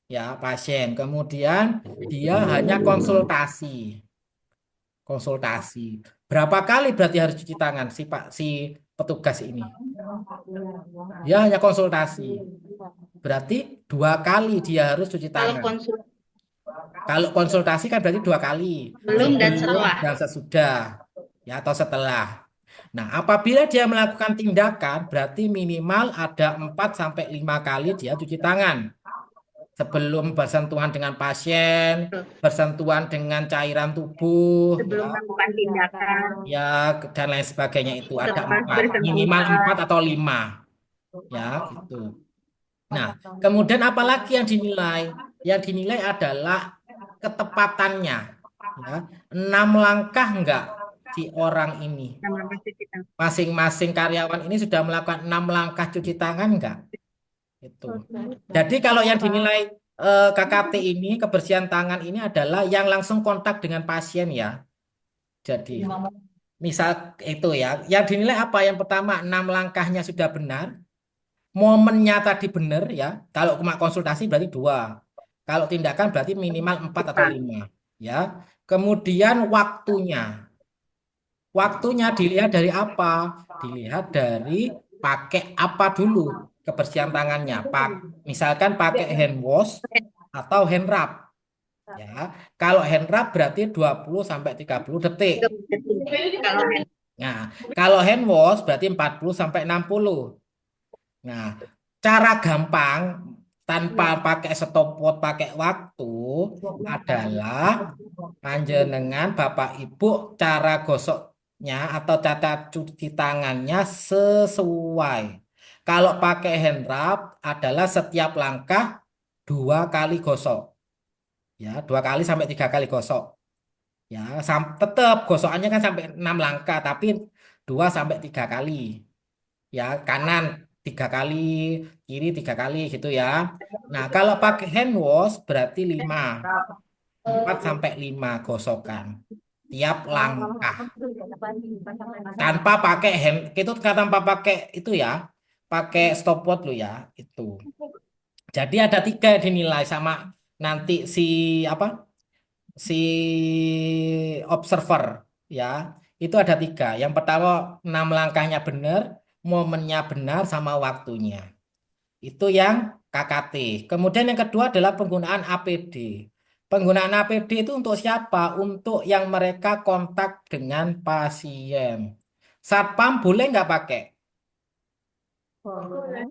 ya, pasien. Kemudian dia hanya konsultasi. Konsultasi. Berapa kali berarti harus cuci tangan si petugas ini? Dia hanya konsultasi. Berarti 2 kali dia harus cuci Kalau tangan. konsul Kalau konsultasi kan berarti 2 kali. belum dan Sebelum setelah. dan sesudah. Ya, atau setelah. Nah, apabila dia melakukan tindakan, berarti minimal ada 4 sampai 5 kali dia cuci tangan. Sebelum bersentuhan dengan pasien, bersentuhan dengan cairan tubuh, ya, Sebelum melakukan tindakan, ya dan lain sebagainya itu ada setelah 4, minimal bersentuhan. 4 atau 5, ya itu. Nah, kemudian apalagi yang dinilai? Yang dinilai adalah ketepatannya, ya. 6 langkah enggak si orang ini? Sama pasti kita. Masing-masing karyawan ini sudah melakukan 6 langkah cuci tangan enggak? Itu. Jadi kalau yang dinilai KKT ini, kebersihan tangan ini adalah yang langsung kontak dengan pasien ya. Jadi misal itu ya, yang dinilai apa? Yang pertama 6 langkahnya sudah benar. momennya tadi benar ya. Kalau cuma konsultasi berarti 2. Kalau tindakan berarti minimal 4 atau 5 ya. Kemudian waktunya. Waktunya dilihat dari apa? Dilihat dari pakai apa dulu kebersihan tangannya. Misalkan pakai hand wash atau hand rub ya. Kalau hand rub berarti 20 sampai 30 detik. Kalau Nah, kalau hand wash berarti 40 sampai 60. Nah, cara gampang tanpa pakai stopwatch, pakai waktu adalah panjenengan Bapak Ibu cara gosoknya atau cara cuci tangannya sesuai. Kalau pakai hand rub adalah setiap langkah 2 kali gosok. Ya, 2 kali sampai 3 kali gosok. Ya, tetap gosokannya kan sampai 6 langkah, tapi 2 sampai 3 kali. Ya, kanan 3 kali, kiri 3 kali gitu ya. Nah, kalau pakai hand wash berarti 4 sampai 5 gosokan tiap langkah tanpa pakai hand itu tanpa pakai itu ya, pakai stopwatch lo ya itu. Jadi ada 3 dinilai sama nanti si apa si observer ya. Itu ada 3. Yang pertama 6 langkahnya benar, momennya benar sama waktunya. Itu yang KKT. Kemudian yang kedua adalah penggunaan APD. Penggunaan APD itu untuk siapa? Untuk yang mereka kontak dengan pasien. Satpam boleh nggak pakai? Boleh.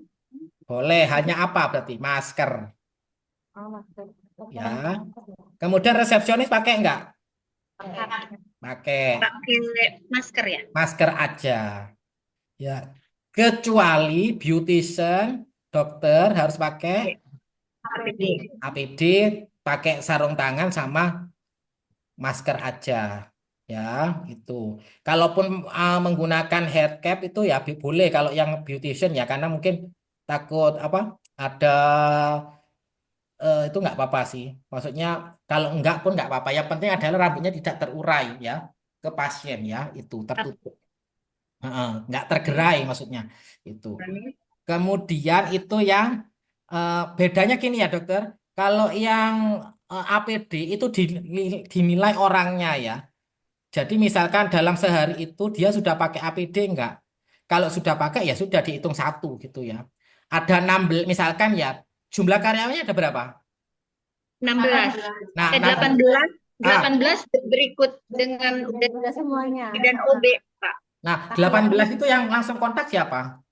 Boleh. Hanya apa berarti? Masker. Oh, masker. Ya. Kemudian resepsionis pakai nggak? Pakai. pakai masker ya. Masker aja. Ya. Kecuali beautician, dokter harus pakai APD. APD, pakai sarung tangan sama masker aja ya itu. Kalaupun menggunakan head cap itu ya boleh kalau yang beautician ya karena mungkin takut apa ada itu nggak apa-apa sih. Maksudnya kalau enggak pun nggak apa-apa. Yang penting adalah rambutnya tidak terurai ya ke pasien ya itu tertutup. Heeh, nggak tergerai maksudnya itu. Kemudian itu yang bedanya gini ya dokter. Kalau yang APD itu dinilai orangnya ya. Jadi misalkan dalam sehari itu dia sudah pakai APD enggak? Kalau sudah pakai ya sudah dihitung 1 gitu ya. Ada 16 misalkan ya jumlah karyawannya ada berapa? 16. Nah, 18. ah, 18 berikut dengan Udah semuanya. dan OB, Pak. nah 18 itu yang langsung kontak siapa?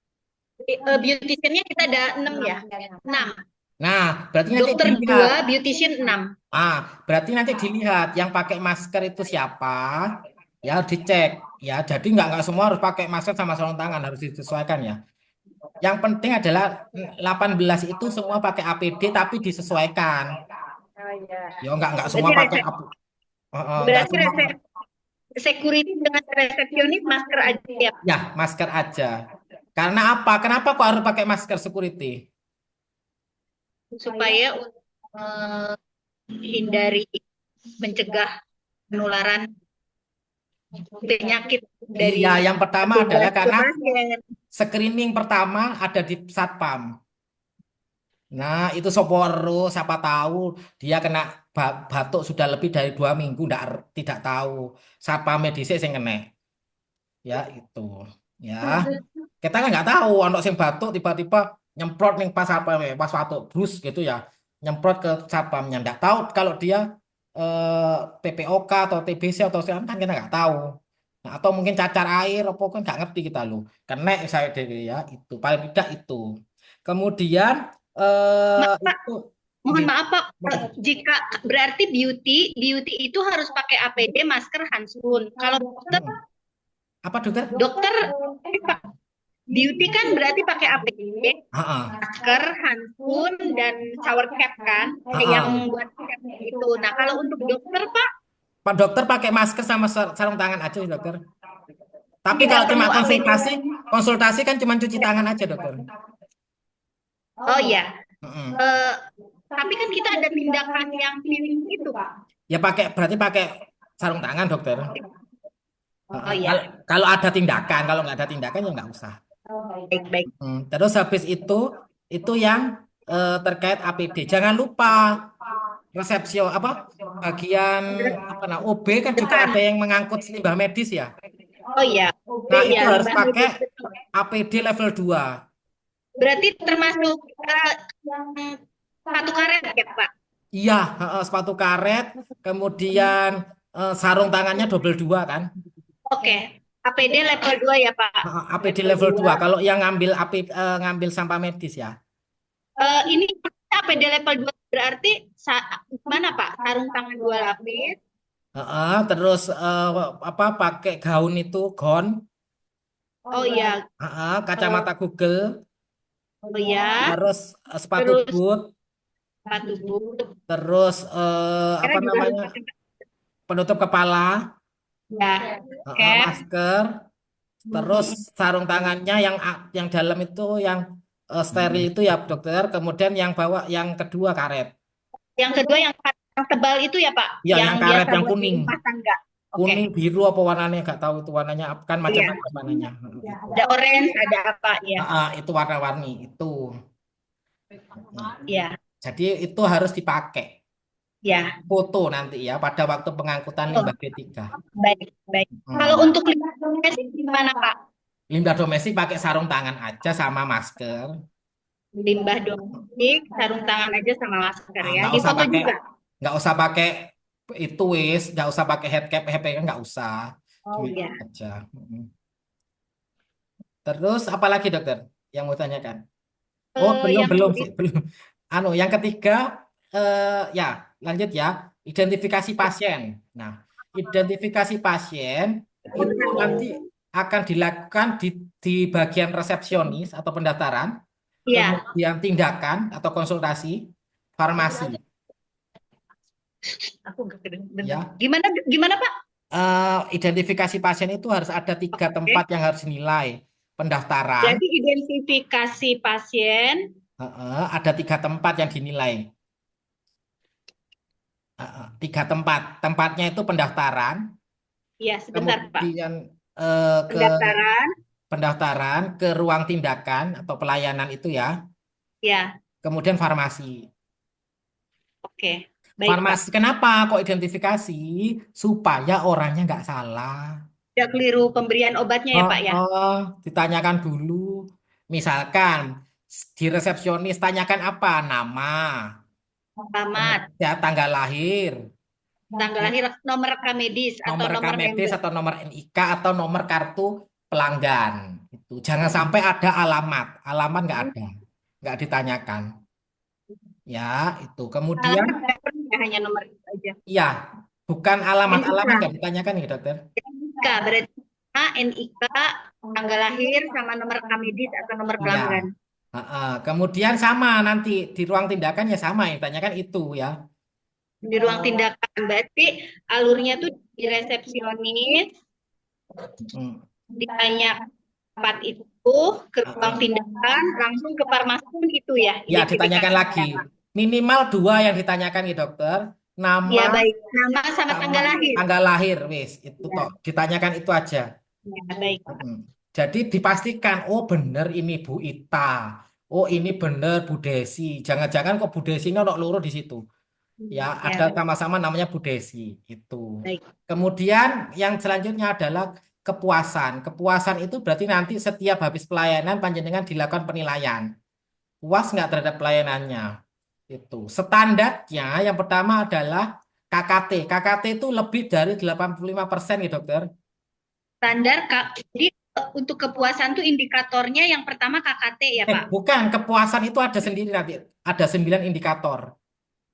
Beauticiannya kita ada 6 ya. 6. Nah, berarti nanti Dokter dilihat. 2, beautician 6. Berarti nanti dilihat yang pakai masker itu siapa, ya dicek, ya. Jadi nggak semua harus pakai masker sama sarung tangan, harus disesuaikan ya. Yang penting adalah 18 itu semua pakai APD tapi disesuaikan. Oh iya. Ya nggak semua Berarti pakai nggak berarti semua security dengan resepsionis masker aja ya. ya masker aja. Karena apa? Kenapa kok harus pakai masker security? Supaya untuk hindari mencegah penularan penyakit dari Iya, yang pertama adalah karena pasien. screening pertama ada di Satpam. Nah, itu Soporo, siapa tahu dia kena batuk sudah lebih dari 2 minggu, tidak tahu. Satpam medis yang kena. Ya, itu. Ya, kita kan nggak tahu, anak sing batuk tiba-tiba nyemprot nih pas apa, pas batuk, brus gitu ya. Nyemprot ke satpamnya. Nggak tahu kalau dia PPOK atau TBC atau sekarang kan kita nggak tahu. Nah, atau mungkin cacar air, apa kan nggak ngerti kita loh. Kena saya dewe ya, itu paling tidak itu. Kemudian Pak, itu mohon maaf Pak, Apa? jika berarti beauty itu harus pakai APD, masker, handsun. Kalau Apa dokter? dokter Pak, beauty kan berarti pakai APD, Ah, ah. masker, handsun, dan shower cap kan, Ah, yang ah. buat cap itu. Nah, kalau untuk dokter Pak, Pak dokter pakai masker sama sarung tangan aja ya, dokter. Tapi tidak kalau cuma perlu APD. konsultasi kan cuma cuci tangan aja dokter. Oh iya, Mm-mm. tapi kan kita ada tindakan yang pilih itu Pak. Ya berarti pakai sarung tangan dokter. Oh iya. Kalau ada tindakan, kalau nggak ada tindakan ya nggak usah. baik. Terus habis itu yang terkait APD. Jangan lupa resepsi apa bagian apa nah OB kan juga Depan. ada yang mengangkut limbah medis ya. Oh iya, OB Nah, ya, itu harus limbah pakai medis betul. APD level 2. Berarti termasuk yang satu karet ya, Pak? Iya, sepatu karet, kemudian sarung tangannya double 2 kan. Oke. APD level 2 ya, Pak? APD Level level 2 2. kalau yang ngambil sampah medis ya. Ini APD level 2 berarti mana, Pak? Sarung tangan 2 lapis. Terus apa pakai gaun itu gown, Oh iya. Eh, kacamata Google, oh iya. terus sepatu Terus boot, sepatu boot. terus Kira apa juga harus namanya pakai. penutup kepala, Ya. Cap. masker, terus sarung tangannya yang dalam itu yang steril itu ya dokter, kemudian yang bawah yang kedua karet. Yang kedua yang tebal itu ya, Pak? Ya, Yang yang karet biasa yang buat di kuning. rumah tangga. Oke. Kuning, biru apa warnanya nggak tahu itu warnanya kan Iya. macam-macam warnanya. Itu. Ada orange, ada apa ya? Itu warna-warni itu. Ya, Jadi itu harus dipakai ya. foto nanti ya pada waktu pengangkutan Oh, limbah B3. baik, baik. Kalau untuk limbah domestik gimana, Pak? Limbah domestik pakai sarung tangan aja sama masker. Limbah domestik, sarung tangan aja sama masker ya. Nggak Di usah foto pakai juga. nggak usah pakai itu nggak usah pakai head cap nggak usah. Oh Cuma itu ya. aja. Terus apa lagi dokter yang mau tanyakan? Oh, belum, Yang belum sih, kedua, belum. Yang ketiga, ya, lanjut ya, identifikasi pasien. Nah, identifikasi pasien itu nanti akan dilakukan di bagian resepsionis atau pendaftaran, ya. kemudian tindakan atau konsultasi, farmasi. Aku nggak kedengeran. Ya, Gimana, gimana, Pak? identifikasi pasien itu harus ada 3 tempat Oke. yang harus dinilai. Pendaftaran, Jadi identifikasi pasien. ada 3 tempat yang dinilai. 3 tempat. Tempatnya itu pendaftaran, Ya, sebentar, Pak. kemudian ke Pendaftaran. ke ruang tindakan atau pelayanan itu ya, Ya, kemudian farmasi. oke. Baik, Pak. Farmasi kenapa kok identifikasi? Supaya orangnya nggak salah. Tidak keliru pemberian obatnya ya, Oh, Pak ya. ditanyakan dulu. Misalkan di resepsionis tanyakan apa? Nama, Selamat. kemudian tanggal lahir, Tanggal lahir, nomor rekam medis atau nomor rekam nomor medis member. atau nomor NIK atau nomor kartu pelanggan. Itu jangan sampai ada alamat. Alamat nggak ditanyakan. Ya, itu. Kemudian, Alamat nggak perlu ya, hanya nomor itu aja. ya, bukan alamat NIK. nggak ditanyakan ya, dokter. NIK berarti NIK, tanggal lahir sama nomor rekam medis atau nomor Iya. pelanggan. Kemudian sama nanti di ruang tindakan ya sama yang ditanyakan itu ya. Di ruang tindakan berarti alurnya tuh di resepsionis, Hmm. ditanya tempat itu, ke ruang tindakan, langsung ke farmasi itu ya, Ya, identifikasi ditanyakan lagi. pertama. Minimal 2 yang ditanyakan ya, dokter. Nama Ya baik, nama sama sama tanggal lahir. tanggal lahir, wis. Itu toh. Ya, Ditanyakan itu aja. ya baik. Mm. Jadi dipastikan, oh bener ini Bu Ita, oh ini bener Bu Desi. Jangan-jangan kok Bu Desi ini ono loro di situ. Ya, Ya ada baik. sama-sama namanya Bu Desi. Itu. Baik. Kemudian yang selanjutnya adalah kepuasan. Kepuasan itu berarti nanti setiap habis pelayanan panjenengan dilakukan penilaian. Puas nggak terhadap pelayanannya? Itu. Standarnya yang pertama adalah KKT. KKT itu lebih dari 85% ya, dokter. Standar Kak. Jadi untuk kepuasan tuh indikatornya yang pertama KKT ya Pak. Bukan, kepuasan itu ada sendiri nanti. Ada 9 indikator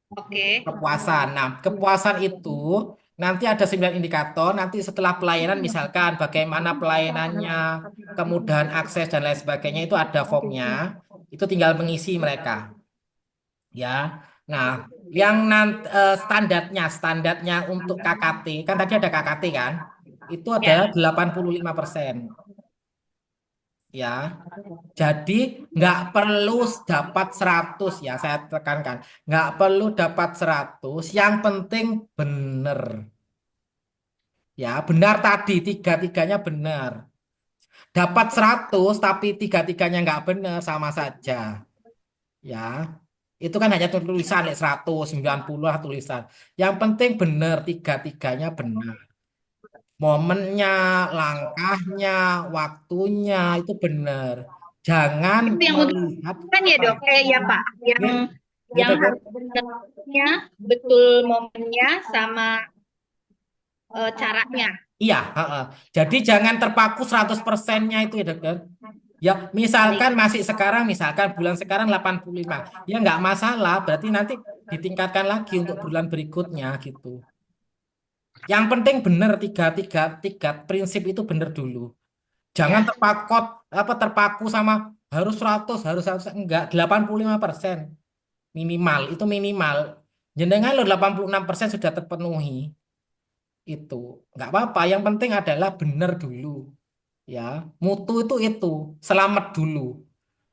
Oke. kepuasan. Nah, kepuasan itu nanti ada 9 indikator. Nanti setelah pelayanan misalkan bagaimana pelayanannya, kemudahan akses dan lain sebagainya itu ada formnya. Itu tinggal mengisi mereka. Ya. Nah, yang nanti standarnya untuk KKT, kan tadi ada KKT kan? Itu adalah Ya. 85%. Ya. Jadi nggak perlu dapat 100 ya, saya tekankan. Nggak perlu dapat 100, yang penting benar. Ya, benar tadi, tiga-tiganya benar. Dapat 100 tapi tiga-tiganya nggak benar sama saja. Ya, itu kan hanya tulisan 100, 90 lah tulisan. Yang penting benar, tiga-tiganya benar. Momennya, langkahnya, waktunya itu benar. Jangan Itu yang untuk melihat kan ya apa. dok, ya Pak, Ya, ya, yang Dokter. harus benernya betul momennya sama caranya. Iya, heeh. Jadi jangan terpaku 100%-nya itu ya, Dokter. Ya, Baik. misalkan masih sekarang, misalkan bulan sekarang 85. Ya nggak masalah, berarti nanti ditingkatkan lagi untuk bulan berikutnya gitu. Yang penting benar tiga prinsip itu benar dulu. Jangan Ya. terpaku sama harus 100, harus 100 enggak, 85% minimal, itu minimal. Jenengan lo 86% sudah terpenuhi. Itu nggak apa-apa, yang penting adalah benar dulu. Ya, mutu itu selamat dulu.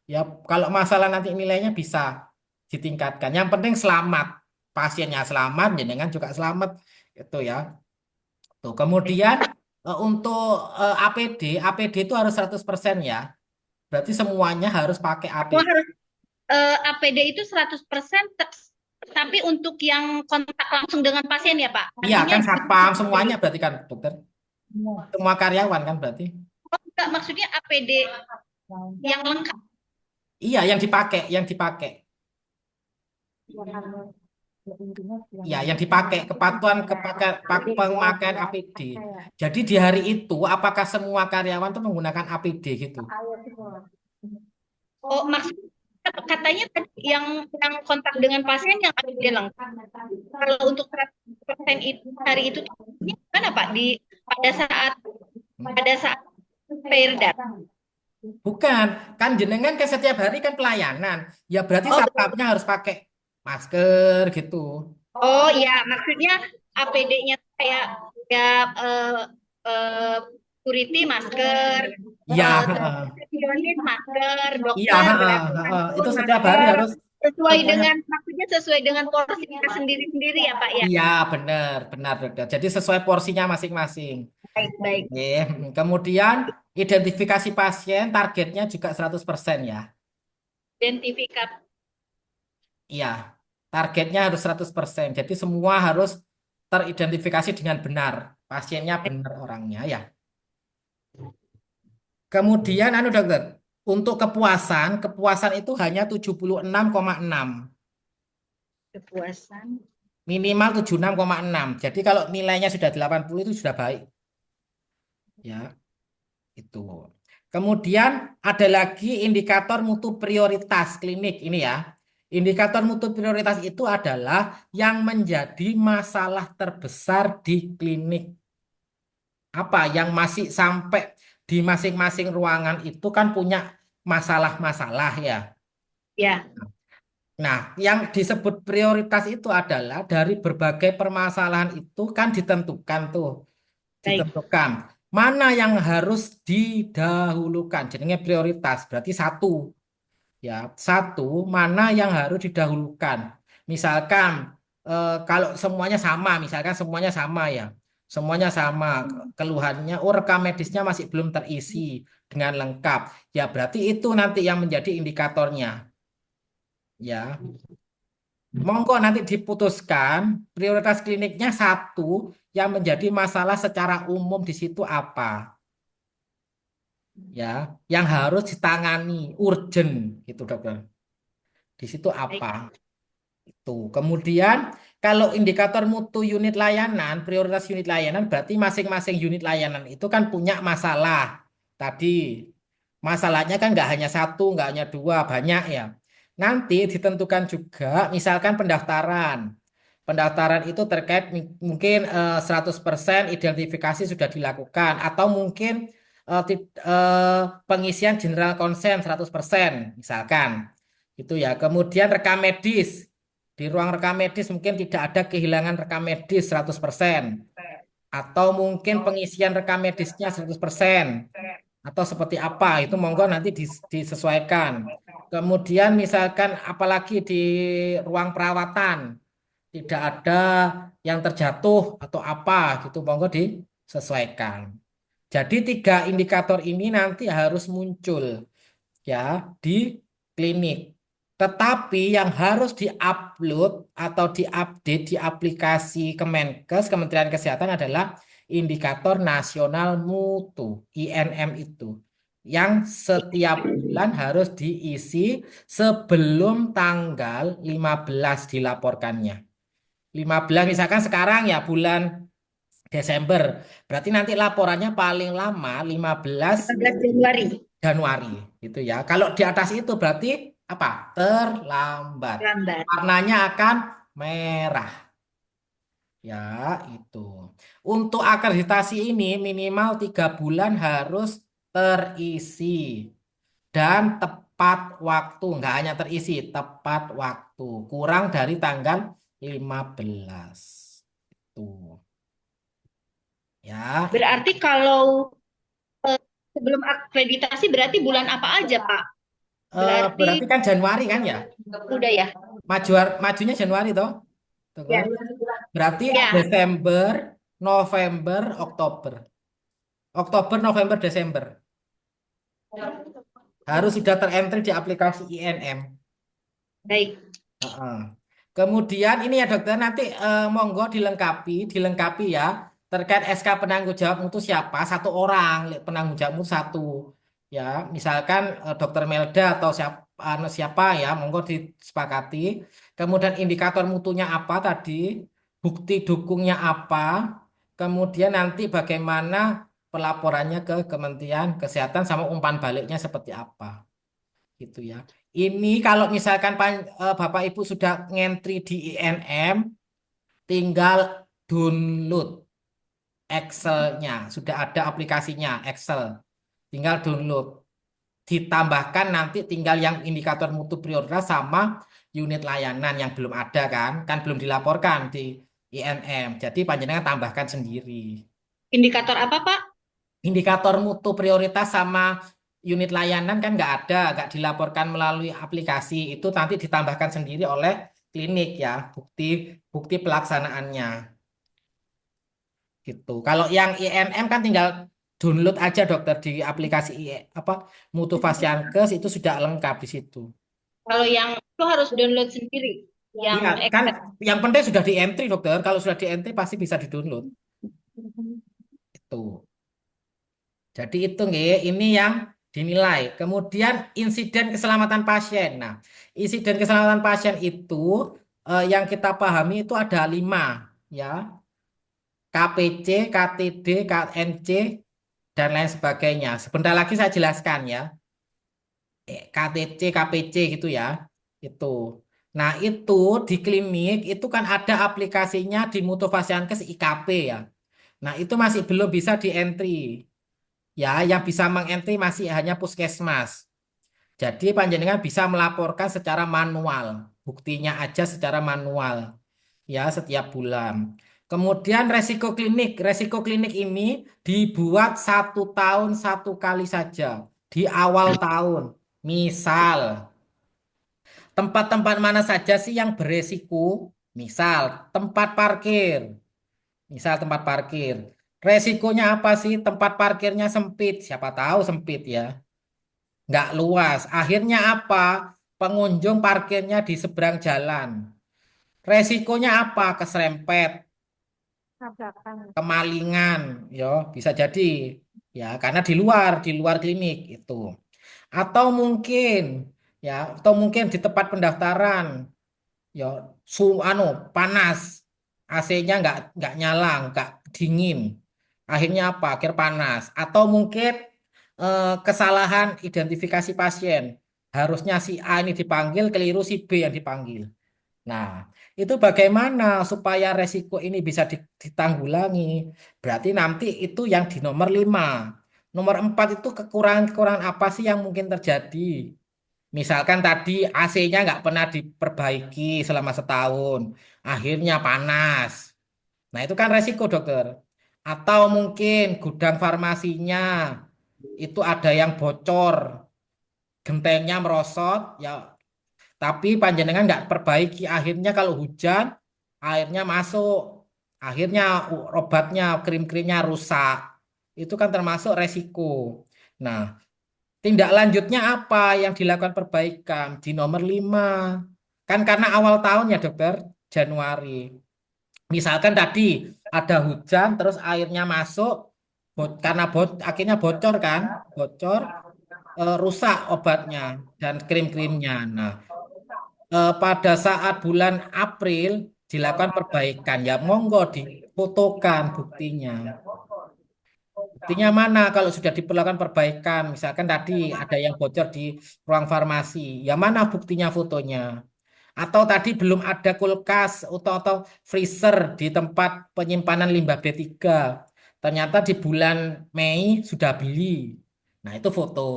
Ya, kalau masalah nanti nilainya bisa ditingkatkan. Yang penting selamat. Pasiennya selamat, jenengan juga selamat. Itu ya. Tuh, kemudian untuk APD itu harus 100% ya. Berarti semuanya harus pakai Semua APD. harus APD itu 100%, tapi untuk yang kontak langsung dengan pasien ya Pak. Iya Artinya kan satpam semuanya berarti kan dokter. Semua karyawan kan berarti. enggak, maksudnya APD yang lengkap. Iya, yang dipakai. Ya, intinya Ya, yang dipakai kepatuhan pemakaian APD. Jadi di hari itu apakah semua karyawan itu menggunakan APD gitu? Oh, maksudnya katanya tadi yang kontak dengan pasien yang APD lengkap. Kalau untuk 100% itu hari itu ini gimana Pak di pada saat perda. Bukan, kan jenengan kan setiap hari kan pelayanan. Ya berarti Oh, betul. satpamnya harus pakai masker gitu. Oh ya, maksudnya APD-nya kayak ya eh, eh, security masker, Iya, eh, heeh. resepsionis masker, Iya, dokter heeh, berarti heeh. handphone Itu setiap hari masker, harus sesuai semuanya. dengan maksudnya sesuai dengan porsinya sendiri-sendiri ya Pak ya. Iya, benar, benar, dokter. Jadi sesuai porsinya masing-masing. Baik, baik. Oke. Kemudian identifikasi pasien targetnya juga 100% ya. Identifikasi. Iya, targetnya harus 100%. Jadi semua harus teridentifikasi dengan benar. Pasiennya benar orangnya ya. Kemudian anu dokter, untuk kepuasan itu hanya 76,6. Kepuasan. Minimal 76,6. Jadi kalau nilainya sudah 80 itu sudah baik. Ya, itu. Kemudian ada lagi indikator mutu prioritas klinik ini ya. Indikator mutu prioritas itu adalah yang menjadi masalah terbesar di klinik. Apa yang masih sampai di masing-masing ruangan itu kan punya masalah-masalah ya. Ya, Nah, yang disebut prioritas itu adalah dari berbagai permasalahan itu kan ditentukan tuh, baik. ditentukan mana yang harus didahulukan. Jadinya prioritas berarti satu, ya satu mana yang harus didahulukan. Misalkan kalau semuanya sama, misalkan semuanya sama ya, semuanya sama keluhannya, oh rekam medisnya masih belum terisi dengan lengkap, ya berarti itu nanti yang menjadi indikatornya. Ya, monggo nanti diputuskan prioritas kliniknya satu yang menjadi masalah secara umum di situ apa, ya, yang harus ditangani urgent gitu dokter. Di situ Baik. apa? Itu. Kemudian kalau indikator mutu unit layanan, prioritas unit layanan berarti masing-masing unit layanan itu kan punya masalah. Tadi masalahnya kan nggak hanya satu, nggak hanya dua, banyak ya. Nanti ditentukan juga misalkan pendaftaran. Pendaftaran itu terkait mungkin 100% identifikasi sudah dilakukan atau mungkin pengisian general consent 100% misalkan. Itu ya. Kemudian rekam medis. Di ruang rekam medis mungkin tidak ada kehilangan rekam medis 100%. Atau mungkin pengisian rekam medisnya 100%. Atau seperti apa, itu monggo nanti disesuaikan. Kemudian misalkan apalagi di ruang perawatan, tidak ada yang terjatuh atau apa gitu, monggo disesuaikan. Jadi tiga indikator ini nanti harus muncul ya di klinik. Tetapi yang harus diupload atau diupdate di aplikasi Kemenkes, Kementerian Kesehatan adalah indikator nasional mutu, INM itu. Yang setiap bulan harus diisi sebelum tanggal 15 dilaporkannya. 15 misalkan sekarang ya bulan Desember. Berarti nanti laporannya paling lama 15 15 Januari. Januari gitu ya. Kalau di atas itu berarti apa? Terlambat. Lambat. Warnanya akan merah. Ya, itu. Untuk akreditasi ini minimal 3 bulan harus terisi dan tepat waktu. Nggak hanya terisi, tepat waktu. Kurang dari tanggal 15. Tuh. Ya, Berarti kalau sebelum akreditasi berarti bulan apa aja, Pak? Berarti berarti kan Januari kan ya? udah ya? Majunya Januari toh? Tuh Ya. kan? Berarti Ya. Desember, November, Oktober. Oktober, November, Desember. Harus sudah terentry di aplikasi INM. Baik. Heeh. Kemudian ini ya dokter, nanti monggo dilengkapi ya. Terkait SK penanggung jawab mutu siapa? Satu orang penanggung jawab mutu satu. Ya, misalkan dokter Melda atau siapa ya, monggo disepakati. Kemudian indikator mutunya apa tadi? Bukti dukungnya apa? Kemudian nanti bagaimana pelaporannya ke Kementerian Kesehatan sama umpan baliknya seperti apa? Gitu ya. Ini kalau misalkan Bapak Ibu sudah ngentri di INM, tinggal download Excel-nya. Sudah ada aplikasinya Excel. Tinggal download. Ditambahkan nanti tinggal yang indikator mutu prioritas sama unit layanan yang belum ada kan. Kan belum dilaporkan di INM. Jadi panjenengan tambahkan sendiri. Indikator apa, Pak? Indikator mutu prioritas sama unit layanan kan nggak dilaporkan melalui aplikasi. Itu nanti ditambahkan sendiri oleh klinik ya, bukti bukti pelaksanaannya gitu. Kalau yang INM kan tinggal download aja dokter di aplikasi apa Mutu Fasiankes itu sudah lengkap di situ. Kalau yang itu harus download sendiri. Yang Iya kan, Excel. yang penting sudah di entry dokter. Kalau sudah di entry pasti bisa di download itu. Jadi itu nggih, ini yang dinilai. Kemudian insiden keselamatan pasien. Nah, insiden keselamatan pasien itu yang kita pahami itu ada 5 ya. KPC, KTD, KNC, dan lain sebagainya. Sebentar lagi saya jelaskan ya. KTC, KPC gitu ya. Itu. Nah, itu di klinik itu kan ada aplikasinya di Mutu Fasiankes IKP ya. Nah, itu masih belum bisa di entry. Ya, yang bisa mengentry masih hanya puskesmas. Jadi panjenengan bisa melaporkan secara manual, buktinya aja secara manual, ya setiap bulan. Kemudian resiko klinik ini dibuat 1 tahun 1 kali saja di awal tahun. Misal, tempat-tempat mana saja sih yang beresiko? Misal, tempat parkir. Resikonya apa sih? Tempat parkirnya sempit, siapa tahu sempit ya. Nggak luas. Akhirnya apa? Pengunjung parkirnya di seberang jalan. Resikonya apa? Keserempet, Tabrakan. kemalingan, ya bisa jadi, ya karena di luar klinik itu. Atau ya, atau mungkin di tempat pendaftaran, ya anu panas, AC-nya nggak nyala, nggak dingin. Akhirnya apa? Akhir panas. Atau mungkin kesalahan identifikasi pasien. Harusnya si A ini dipanggil, keliru si B yang dipanggil. Nah, itu bagaimana supaya resiko ini bisa ditanggulangi? Berarti nanti itu yang di nomor 5. Nomor 4 itu kekurangan-kekurangan apa sih yang mungkin terjadi? Misalkan tadi AC-nya nggak pernah diperbaiki selama setahun. Akhirnya panas. Nah, itu kan resiko, dokter. Atau mungkin gudang farmasinya itu ada yang bocor, gentengnya merosot, ya. Tapi panjenengan nggak perbaiki. Akhirnya kalau hujan, airnya masuk. Akhirnya obatnya, krim-krimnya rusak. Itu kan termasuk resiko. Nah, tindak lanjutnya apa yang dilakukan perbaikan di nomor 5? Kan karena awal tahun ya dokter, Januari. Misalkan tadi ada hujan terus airnya masuk, karena akhirnya bocor kan, bocor, rusak obatnya dan krim-krimnya. Nah, pada saat bulan April dilakukan perbaikan, ya monggo difotokan buktinya. Buktinya mana kalau sudah diperlakukan perbaikan? Misalkan tadi ada yang bocor di ruang farmasi, ya mana buktinya fotonya? Atau tadi belum ada kulkas atau freezer di tempat penyimpanan limbah B3. Ternyata di bulan Mei sudah beli. Nah, itu foto.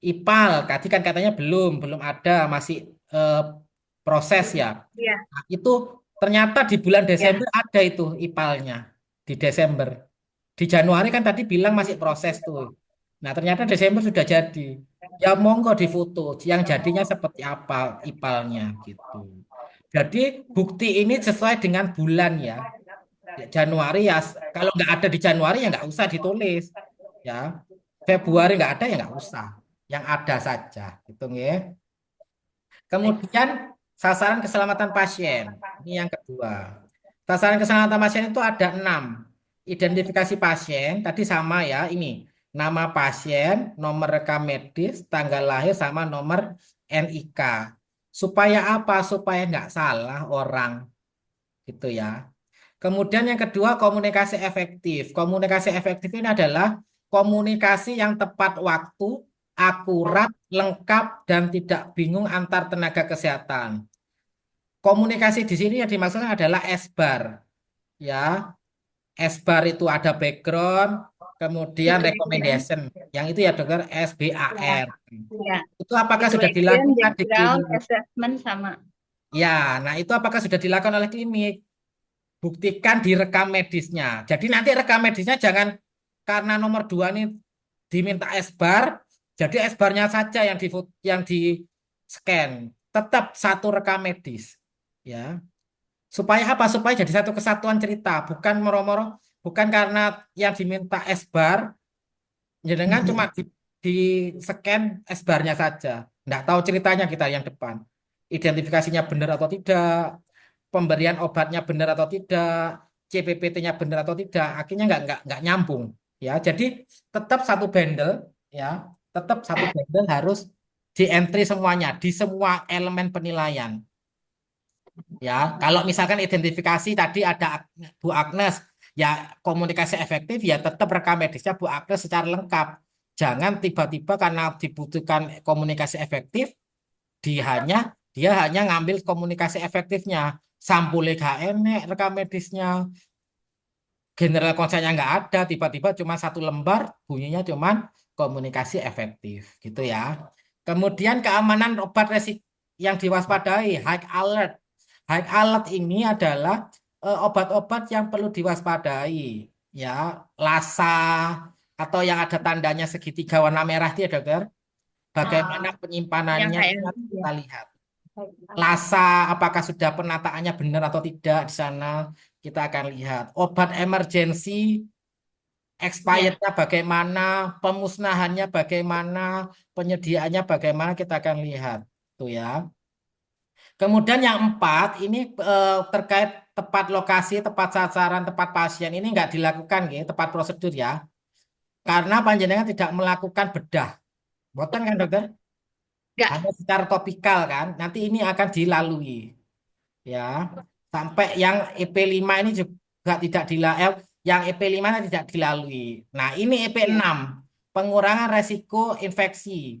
IPAL tadi kan katanya belum ada, masih eh, proses ya. Iya, Nah, itu ternyata di bulan ya. Desember ada itu IPALnya di Desember. Di Januari kan tadi bilang masih proses tuh. Nah, ternyata Desember sudah jadi. Ya monggo difoto yang jadinya seperti apa IPALnya gitu. Jadi bukti ini sesuai dengan bulan ya. Ya, Januari ya kalau nggak ada di Januari ya nggak usah ditulis ya. Februari nggak ada ya nggak usah. Yang ada saja gitu ya. Kemudian sasaran keselamatan pasien. Ini yang kedua. Sasaran keselamatan pasien itu ada 6. Identifikasi pasien, tadi sama ya, ini. Nama pasien, nomor rekam medis, tanggal lahir, sama nomor NIK. Supaya apa? Supaya nggak salah orang. Gitu ya. Kemudian yang kedua, komunikasi efektif. Komunikasi efektif ini adalah komunikasi yang tepat waktu, akurat, lengkap, dan tidak bingung antar tenaga kesehatan. Komunikasi di sini yang dimaksudkan adalah SBAR. Ya, SBAR itu ada background, kemudian recommendation. Yang itu ya dokter SBAR. Ya, Itu apakah sudah evaluation, dilakukan di background, klinik? assessment sama. Ya, nah itu apakah sudah dilakukan oleh klinik? Buktikan di rekam medisnya. Jadi nanti rekam medisnya jangan karena nomor 2 ini diminta SBAR, jadi SBAR-nya saja yang di scan. Tetap satu rekam medis. Ya. Supaya apa? Supaya jadi satu kesatuan cerita, bukan moro-moro, bukan karena yang diminta SBAR, jenengan cuma di scan SBAR-nya saja. Nggak tahu ceritanya kita yang depan. Identifikasinya benar atau tidak, pemberian obatnya benar atau tidak, CPPT-nya benar atau tidak, akhirnya nggak nyambung. Ya, jadi tetap satu bundle, ya, tetap satu bundle harus di entry semuanya, di semua elemen penilaian. Ya, kalau misalkan identifikasi tadi ada Bu Agnes, ya komunikasi efektif ya tetap rekam medisnya Bu Agnes secara lengkap. Jangan tiba-tiba karena dibutuhkan komunikasi efektif, dia hanya ngambil komunikasi efektifnya. Sampulnya gak enek, rekam medisnya, general konsennya nggak ada, tiba-tiba cuma satu lembar, bunyinya cuma komunikasi efektif, gitu ya. Kemudian keamanan obat resik yang diwaspadai, high alert. High alert ini adalah obat-obat yang perlu diwaspadai, ya, LASA atau yang ada tandanya segitiga warna merah itu ya dokter. Bagaimana Yang penyimpanannya kayak itu nanti ya. kita lihat. LASA apakah sudah penataannya benar atau tidak di sana kita akan lihat. Obat emergensi Ya. expirednya bagaimana, pemusnahannya bagaimana, penyediaannya bagaimana kita akan lihat. Tuh ya. Kemudian yang 4 ini terkait tepat lokasi, tepat sasaran, tepat pasien ini nggak dilakukan ya, tepat prosedur ya. Karena panjenengan tidak melakukan bedah. Boten kan dokter? Enggak. Hanya secara topikal kan. Nanti ini akan dilalui. Ya, sampai yang EP5 ini juga tidak dilalui, yang EP5 tidak dilalui. Nah, ini Ya. EP6, pengurangan resiko infeksi,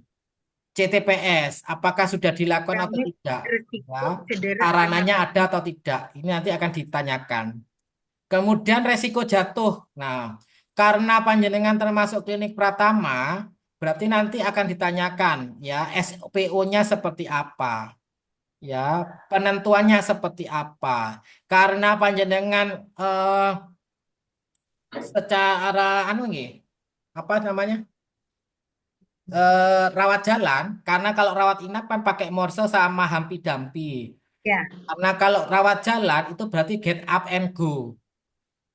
CTPS, apakah sudah dilakukan atau Kami tidak? Ya, berisiko cedera. sarananya ada atau tidak? Ini nanti akan ditanyakan. Kemudian resiko jatuh. Nah, karena panjenengan termasuk klinik Pratama, berarti nanti akan ditanyakan ya SPO-nya seperti apa. Ya, penentuannya seperti apa? Karena panjenengan secara anu nggih, apa namanya? Rawat jalan, karena kalau rawat inap kan pakai morse sama hampi-dampi. Ya. Karena kalau rawat jalan itu berarti get up and go.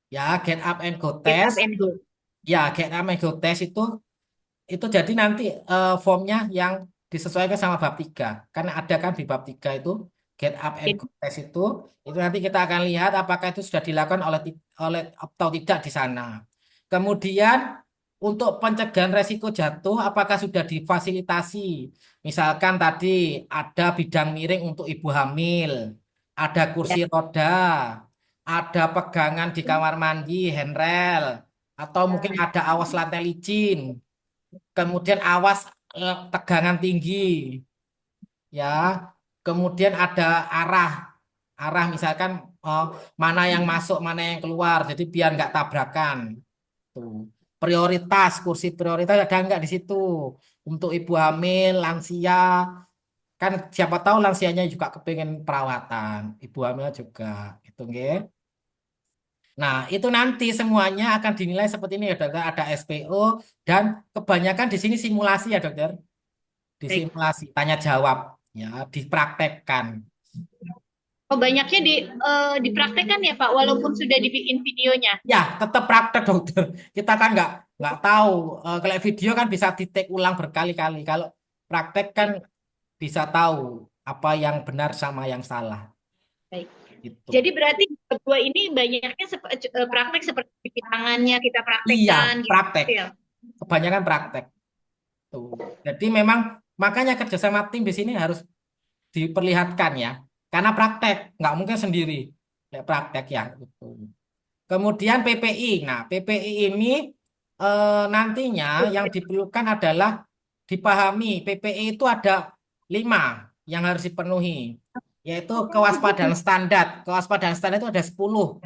Ya, get up and go Get up test. and go. Ya, get up and go test itu jadi nanti formnya yang disesuaikan sama bab 3. Karena ada kan di bab 3 itu get up and Jadi, go test itu nanti kita akan lihat apakah itu sudah dilakukan oleh atau tidak di sana. Kemudian untuk pencegahan resiko jatuh apakah sudah difasilitasi? Misalkan tadi ada bidang miring untuk ibu hamil, ada ya. kursi roda, ada pegangan di kamar mandi, handrail, atau mungkin ada awas lantai licin. Kemudian awas tegangan tinggi, ya. Kemudian ada arah, arah misalkan mana yang masuk, mana yang keluar. Jadi biar nggak tabrakan. Tuh. Prioritas, kursi prioritas ada nggak di situ? Untuk ibu hamil, lansia, kan siapa tahu lansianya juga kepengen perawatan, ibu hamil juga, itu nggih. Nah, itu nanti semuanya akan dinilai seperti ini ya, dokter. Ada SPO dan kebanyakan di sini simulasi ya, dokter. Baik. Disimulasi, tanya jawab, ya, dipraktekkan. Oh, banyaknya dipraktekkan ya Pak, walaupun sudah dibikin videonya. Ya, tetap praktek dokter. Kita kan nggak tahu. Kalau video kan bisa di-take ulang berkali-kali. Kalau praktek kan bisa tahu apa yang benar sama yang salah. Baik. Itu. Jadi berarti berdua ini banyaknya praktek seperti cuci tangannya kita Iya, praktekkan gitu praktek. ya. Kebanyakan praktek. Tuh. Jadi memang makanya kerjasama tim di sini harus diperlihatkan ya. Karena praktek, nggak mungkin sendiri. Ya, praktek ya. Gitu. Kemudian PPI. Nah, PPI ini nantinya yang diperlukan adalah dipahami. PPI itu ada 5 yang harus dipenuhi, yaitu kewaspadaan standar. Kewaspadaan standar itu ada 10.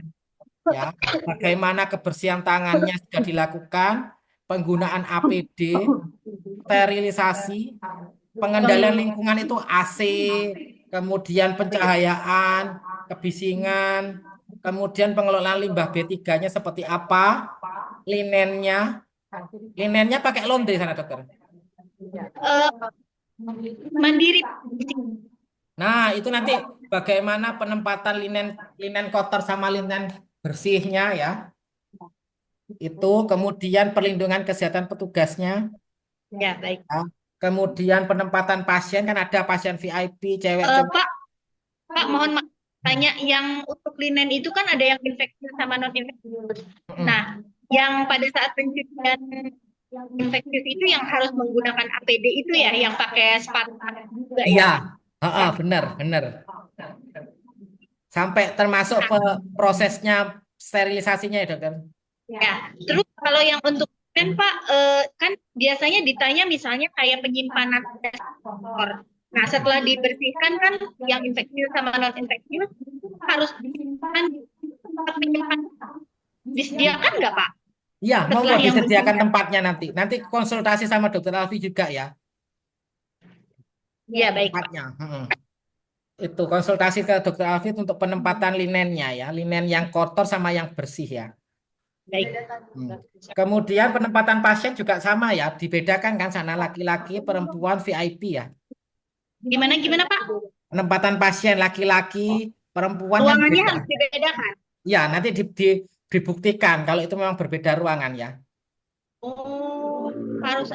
Ya, bagaimana kebersihan tangannya sudah dilakukan, penggunaan APD, sterilisasi, pengendalian lingkungan itu AC, kemudian pencahayaan, kebisingan, kemudian pengelolaan limbah B3-nya seperti apa, linennya, linennya pakai laundry sana dokter. Eh, mandiri. Nah, itu nanti bagaimana penempatan linen linen kotor sama linen bersihnya ya. Itu kemudian perlindungan kesehatan petugasnya. Ya, baik. Ya. Kemudian penempatan pasien kan ada pasien VIP, cewek cowok. Pak, mohon maaf tanya, yang untuk linen itu kan ada yang infeksius sama non infeksius. Mm-mm. Nah, yang pada saat pencucian infeksius itu yang harus menggunakan APD itu ya, yang pakai spatula juga Iya, ya. heeh, benar, benar. Sampai termasuk prosesnya sterilisasinya ya dokter. Ya, terus kalau yang untuk linen Pak, kan biasanya ditanya misalnya kayak penyimpanan kotor. Nah, setelah dibersihkan kan yang infeksius sama non infeksius harus disimpan di tempat penyimpanan. Disediakan nggak Pak? Iya, monggo Setelah yang disediakan bersihkan. tempatnya nanti. Nanti konsultasi sama dokter Alfi juga ya, Iya, baik Pak. tempatnya. Heeh. Itu konsultasi ke dokter Alfi untuk penempatan linennya ya, linen yang kotor sama yang bersih ya. Baik. Hmm. Kemudian penempatan pasien juga sama ya, dibedakan kan sana laki-laki, perempuan, VIP ya. Gimana gimana Pak? Penempatan pasien laki-laki, perempuan kan Ruangannya beda. harus dibedakan. Ya, nanti dibuktikan kalau itu memang berbeda ruangan ya. Oh, harus.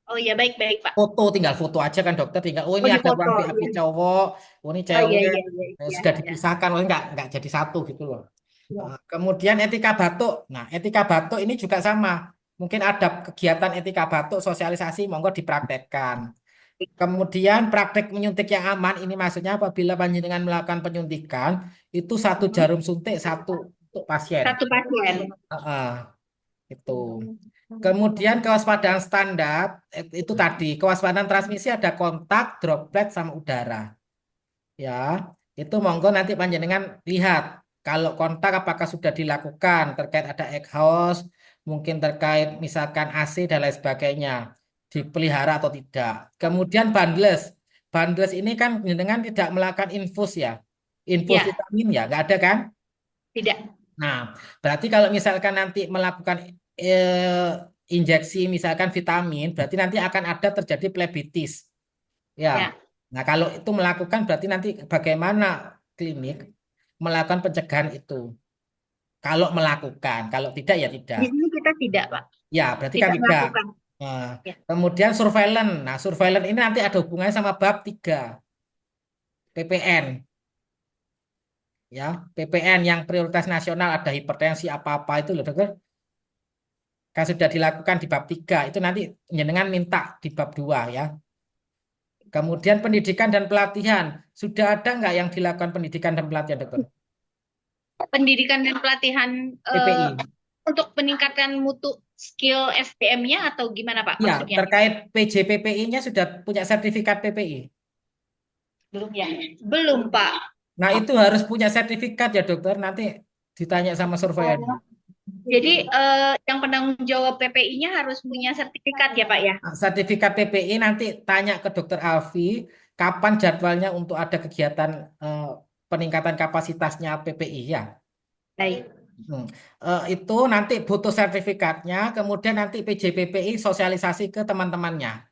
Oh ya, baik baik Pak. Foto tinggal foto aja kan dokter, tinggal oh Oh, ini di ada ruang foto. VIP Iya. cowok, oh ini Oh iya cewek, iya iya iya. sudah Iya. dipisahkan, oh nggak jadi satu gitu loh. Kemudian etika batuk. Nah, etika batuk ini juga sama. Mungkin ada kegiatan etika batuk, sosialisasi, monggo dipraktekkan. Kemudian praktek menyuntik yang aman, ini maksudnya apabila panjenengan melakukan penyuntikan, itu satu jarum suntik, satu untuk pasien. Satu pasien. Heeh, itu. Kemudian kewaspadaan standar, itu tadi, kewaspadaan transmisi ada kontak, droplet, sama udara. Ya, itu monggo nanti panjenengan lihat kalau kontak apakah sudah dilakukan terkait ada exhaust, mungkin terkait misalkan AC dan lain sebagainya, dipelihara atau tidak. Kemudian bandles, bandles ini kan panjenengan tidak melakukan infus ya, infus Ya, vitamin ya, nggak ada kan? tidak. Nah, berarti kalau misalkan nanti melakukan injeksi misalkan vitamin, berarti nanti akan ada terjadi plebitis. Ya. Ya. Nah, kalau itu melakukan berarti nanti bagaimana klinik melakukan pencegahan itu. Kalau melakukan, kalau tidak ya tidak. Di sini kita tidak, Pak. Ya, berarti kan Tidak tidak. melakukan. Nah, Ya. kemudian surveillance. Nah, surveillance ini nanti ada hubungannya sama bab 3 PPN. Ya, PPN yang prioritas nasional ada hipertensi apa-apa itu loh, dokter. Kan sudah dilakukan di bab 3 itu nanti jenengan minta di bab 2 ya. Kemudian pendidikan dan pelatihan. Sudah ada nggak yang dilakukan pendidikan dan pelatihan, dokter? Pendidikan dan pelatihan PPI. untuk meningkatkan mutu skill SDM-nya atau gimana, Pak? Ya, Maksudnya? terkait PJPPI-nya sudah punya sertifikat PPI. Belum ya? Belum, Pak. Nah, itu harus punya sertifikat ya, dokter. Nanti ditanya sama surveyor. Jadi yang penanggung jawab PPI-nya harus punya sertifikat ya, Pak ya? Nah, sertifikat PPI nanti tanya ke dokter Alfi, kapan jadwalnya untuk ada kegiatan eh, peningkatan kapasitasnya PPI ya. Baik. Itu nanti butuh sertifikatnya, kemudian nanti PJPPI sosialisasi ke teman-temannya.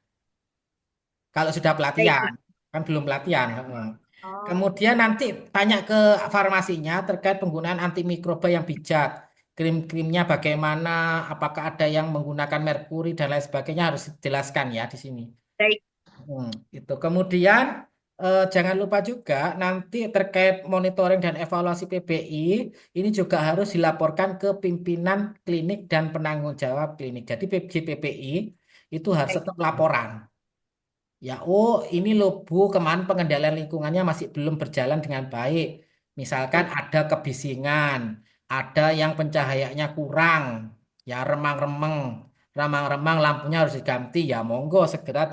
Kalau sudah Baik. pelatihan, kan belum pelatihan. Heeh. Oh, Kemudian nanti tanya ke farmasinya terkait penggunaan antimikroba yang bijak. Krim-krimnya bagaimana, apakah ada yang menggunakan merkuri dan lain sebagainya harus dijelaskan ya di sini. Baik. Itu. Kemudian jangan lupa juga nanti terkait monitoring dan evaluasi PBI ini juga harus dilaporkan ke pimpinan klinik dan penanggung jawab klinik. Jadi PBI itu harus Baik. tetap laporan. Ya, oh ini loh Bu, kemarin pengendalian lingkungannya masih belum berjalan dengan baik. Misalkan ada kebisingan, ada yang pencahayaannya kurang, ya remang-remang, remang-remang lampunya harus diganti. Ya monggo segera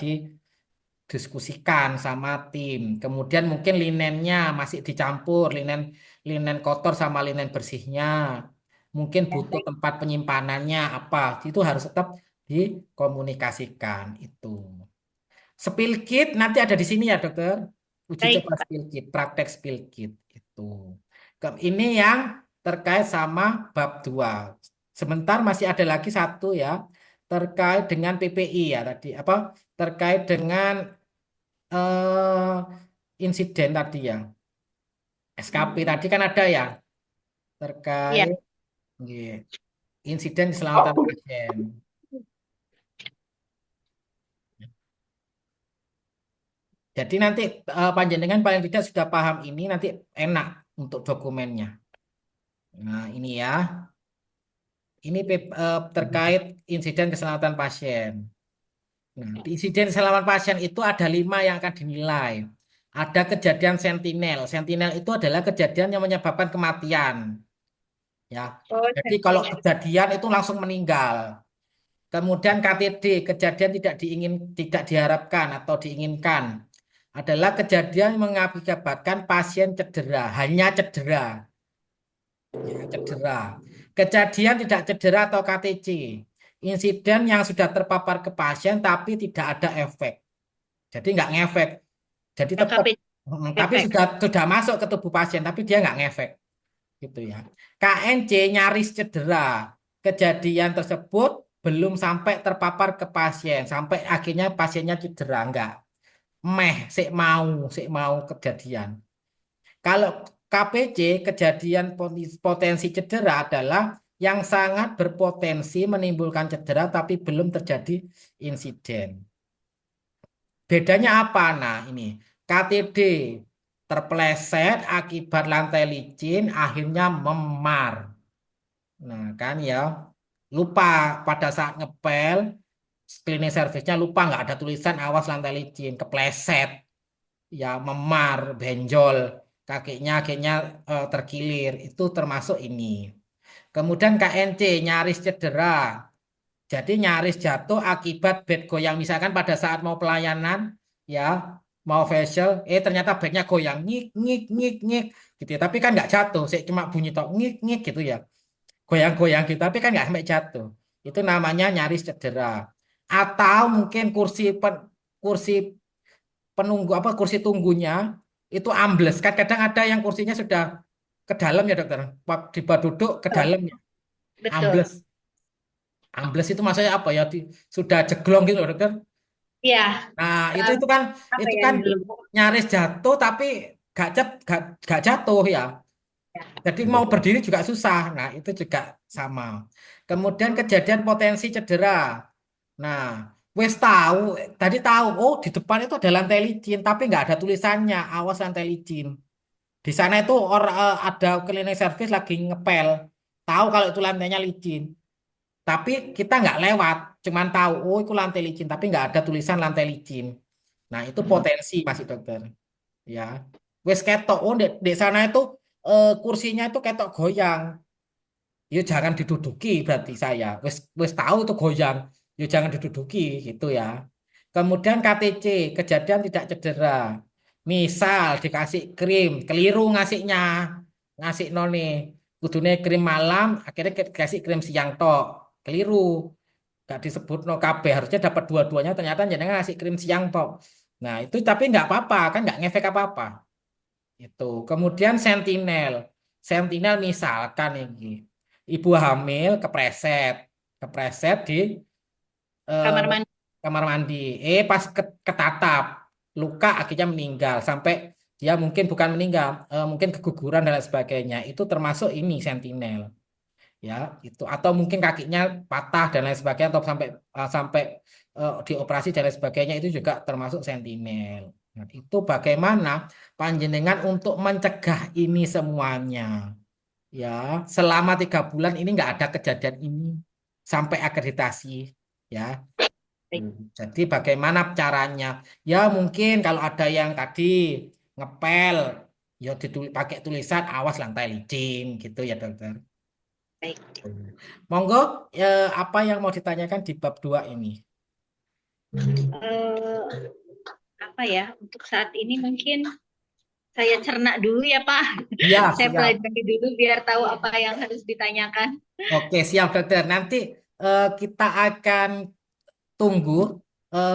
didiskusikan sama tim. Kemudian mungkin linennya masih dicampur, linen linen kotor sama linen bersihnya. Mungkin Ya, butuh baik. tempat penyimpanannya apa, itu harus tetap dikomunikasikan itu. Spill kit nanti ada di sini ya dokter. Uji Baik, coba Pak. spill kit, praktek spill kit itu. Ini yang terkait sama bab 2. Sebentar masih ada lagi satu ya terkait dengan PPI ya tadi apa terkait dengan eh, insiden tadi ya. SKP tadi kan ada ya Iya. terkait nggih, insiden keselamatan pasien. Jadi nanti panjenengan paling tidak sudah paham ini nanti enak untuk dokumennya. Nah, ini ya. Ini terkait insiden keselamatan pasien. Nah, di insiden keselamatan pasien itu ada 5 yang akan dinilai. Ada kejadian sentinel. Sentinel itu adalah kejadian yang menyebabkan kematian. Ya. Oh, Jadi kalau sentinel. kejadian itu langsung meninggal. Kemudian KTD, kejadian tidak diharapkan atau diinginkan. Adalah kejadian yang mengakibatkan pasien cedera, hanya cedera. Ya, cedera. Kejadian tidak cedera atau KTC. Insiden yang sudah terpapar ke pasien tapi tidak ada efek. Jadi nggak ngefek. Jadi tetap, KKP tapi efek. sudah masuk ke tubuh pasien tapi dia nggak ngefek. Gitu ya. KNC nyaris cedera. Kejadian tersebut belum sampai terpapar ke pasien. Sampai akhirnya pasiennya cedera. Enggak. Sik mau kejadian. Kalau KPC, kejadian potensi cedera adalah yang sangat berpotensi menimbulkan cedera tapi belum terjadi insiden. Bedanya apa? Nah, ini KTD terpeleset akibat lantai licin akhirnya memar. Nah, kan ya, lupa pada saat ngepel, cleaning service-nya lupa nggak ada tulisan awas lantai licin, kepleset. Ya memar, benjol, kakinya akhirnya terkilir, itu termasuk ini. Kemudian KNC nyaris cedera, jadi nyaris jatuh akibat bed goyang. Misalkan pada saat mau pelayanan, ya mau facial, ternyata bednya goyang, ngik ngik ngik ngik, gitu ya. Tapi kan nggak jatuh, saya cuma bunyi tok ngik ngik gitu ya, goyang-goyang gitu. Tapi kan nggak sampai jatuh. Itu namanya nyaris cedera. Atau mungkin kursi penunggu apa kursi tunggunya itu ambles kan kadang ada yang kursinya sudah ke dalam ya dokter tiba duduk ke dalam ya ambles Betul. ambles itu maksudnya apa ya sudah jeglong gitu loh dokter. Iya. Nah itu Eh, itu kan apa itu ya kan dulu? nyaris jatuh tapi gak jatuh ya Jadi mau berdiri juga susah. Nah, itu juga sama. Kemudian kejadian potensi cedera. Nah, wes tahu, tadi tahu, oh di depan itu ada lantai licin, tapi nggak ada tulisannya, awas lantai licin. Di sana itu ada cleaning service lagi ngepel, tahu kalau itu lantainya licin. Tapi kita nggak lewat, cuman tahu, oh itu lantai licin, tapi nggak ada tulisan lantai licin. Nah, itu potensi masih dokter. Ya, wes ketok, oh di sana itu kursinya itu ketok goyang. Ya jangan diduduki berarti saya. Wes tahu itu goyang. Ya jangan diduduki gitu ya. Kemudian KTC, kejadian tidak cedera. Misal dikasih krim, keliru ngasihnya. Ngasih noni. Kudune krim malam, akhirnya dikasih krim siang tok. Keliru. Gak disebut no KB, harusnya dapat dua-duanya, ternyata jangan ngasih krim siang tok. Nah itu tapi nggak apa-apa, kan nggak ngefek apa-apa. Itu. Kemudian sentinel. Sentinel misalkan ini ibu hamil kepreset di eh, Kamar mandi. kamar mandi. Pas ketatap, luka akhirnya meninggal sampai dia mungkin bukan meninggal, mungkin keguguran dan lain sebagainya. Itu termasuk ini sentinel, ya itu. Atau mungkin kakinya patah dan lain sebagainya atau sampai dioperasi dan lain sebagainya itu juga termasuk sentinel. Nah, itu bagaimana panjenengan untuk mencegah ini semuanya, ya selama 3 bulan ini nggak ada kejadian ini sampai akreditasi, ya. Baik. Jadi bagaimana caranya? Ya mungkin kalau ada yang tadi ngepel, ya pakai tulisan awas lantai licin gitu ya dokter. Baik. Monggo, apa yang mau ditanyakan di bab 2 ini? Eh, apa ya? Untuk saat ini mungkin saya cerna dulu ya Pak. Ya, Saya siap. pelajari dulu biar tahu apa yang harus ditanyakan. Oke, siap dokter. Nanti kita akan tunggu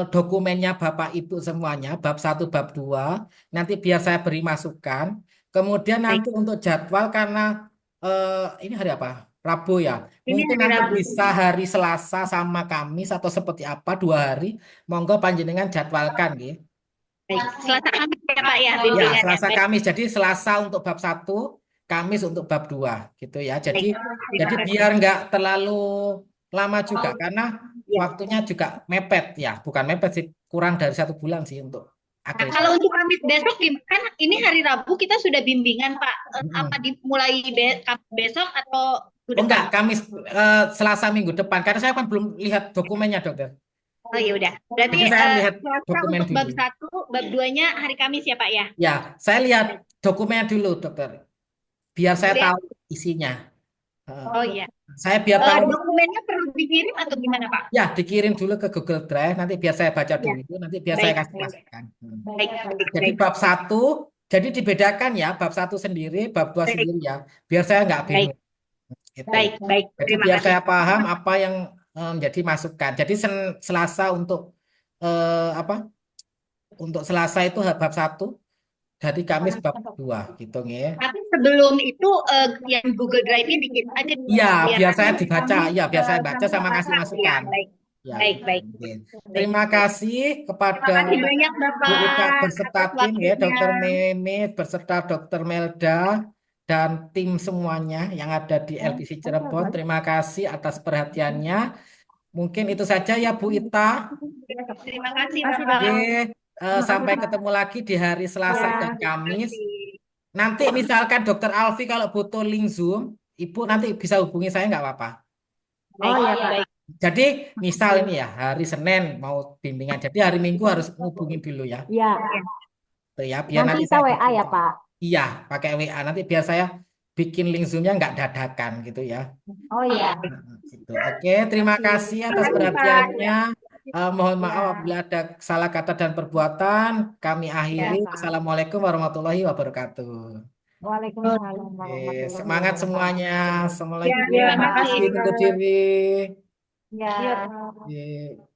dokumennya Bapak Ibu semuanya, bab 1, bab 2. Nanti biar saya beri masukan. Kemudian Baik. nanti untuk jadwal karena ini hari apa? Rabu ya. Ini Mungkin hari nanti Rabu. bisa hari Selasa sama Kamis atau seperti apa 2 hari. Monggo panjenengan jadwalkan ya. Baik. Selasa Kamis ya Pak ya Ya, bimbingannya. Selasa Baik. Kamis. Jadi Selasa untuk bab 1, Kamis untuk bab 2 gitu ya. Jadi Baik. Terima jadi kasih. biar nggak terlalu lama juga karena Ya. waktunya juga mepet ya, bukan mepet sih, kurang dari 1 bulan sih untuk Nah, akreditasi. kalau untuk Kamis besok kan ini hari Rabu kita sudah bimbingan Pak. Apa Mm-mm. dimulai Kamis besok atau minggu Oh depan? enggak, Kamis Selasa minggu depan karena saya kan belum lihat dokumennya dokter. Oh ya udah. Berarti Jadi saya lihat Selasa dokumen untuk dulu. bab 1, bab 2-nya hari Kamis ya Pak ya. Ya, saya lihat dokumennya dulu dokter, biar saya Lihat. tahu isinya. Eh, Oh iya. saya biar tahu. Dokumennya perlu dikirim atau gimana Pak? Ya, dikirim dulu ke Google Drive, nanti biar saya baca Ya. dulu, nanti biar saya Baik, kasih baik, masukan. baik, baik, Jadi baik, bab 1, jadi dibedakan ya, bab 1 sendiri, bab 2 baik, sendiri ya, biar saya nggak baik, bingung. Gitu. baik, baik. Jadi Terima biar kasih. saya paham apa yang menjadi masukan. Jadi Selasa untuk apa? Untuk Selasa itu bab 1, jadi Kamis bab 2, gitu ya. Tapi sebelum itu yang Google Drive-nya dikirim aja dulu Iya, Pak, biar biar nanti saya dibaca, kami ya biar saya baca sama sama kasih Bapak. Ya, masukan. baik, Ya, baik, gitu. baik, Oke. baik. Terima kasih Terima kepada kasih banyak Bu Ita Bapak berserta atas tim ya, waktunya. Dokter Memit berserta Dokter Melda dan tim semuanya yang ada di LPC Cirebon. Terima kasih atas perhatiannya. Mungkin itu saja ya Bu Ita. Terima kasih Terima kasih, Oke, Bapak. Dok. Terima kasih, sampai Pak. ketemu lagi di hari Ya, Selasa dan terima Kamis. kasih. Nanti misalkan Dokter Alfi kalau butuh link Zoom, Ibu nanti bisa hubungi saya nggak apa-apa. Oh Baik, ya, Pak. baik, Jadi misal ini ya hari Senin mau bimbingan, jadi hari Minggu harus ngubungin dulu ya. Ya, Tuh ya, biar nanti nanti kita saya WA bikin. ya, Pak. Iya, pakai WA nanti biar saya bikin link Zoom-nya nggak dadakan gitu ya. Oh ya. Gitu. Oke, terima kasih terima atas kasih Pak. perhatiannya. Mohon maaf Ya, apabila ada salah kata dan perbuatan. Kami ya, akhiri. Pak. Assalamualaikum warahmatullahi wabarakatuh. Waalaikumsalam warahmatullahi Semangat semuanya. wabarakatuh. Ya, Assalamualaikum. terima Ya, kasih Izin undur Pak. diri. ya. Ya. Ye.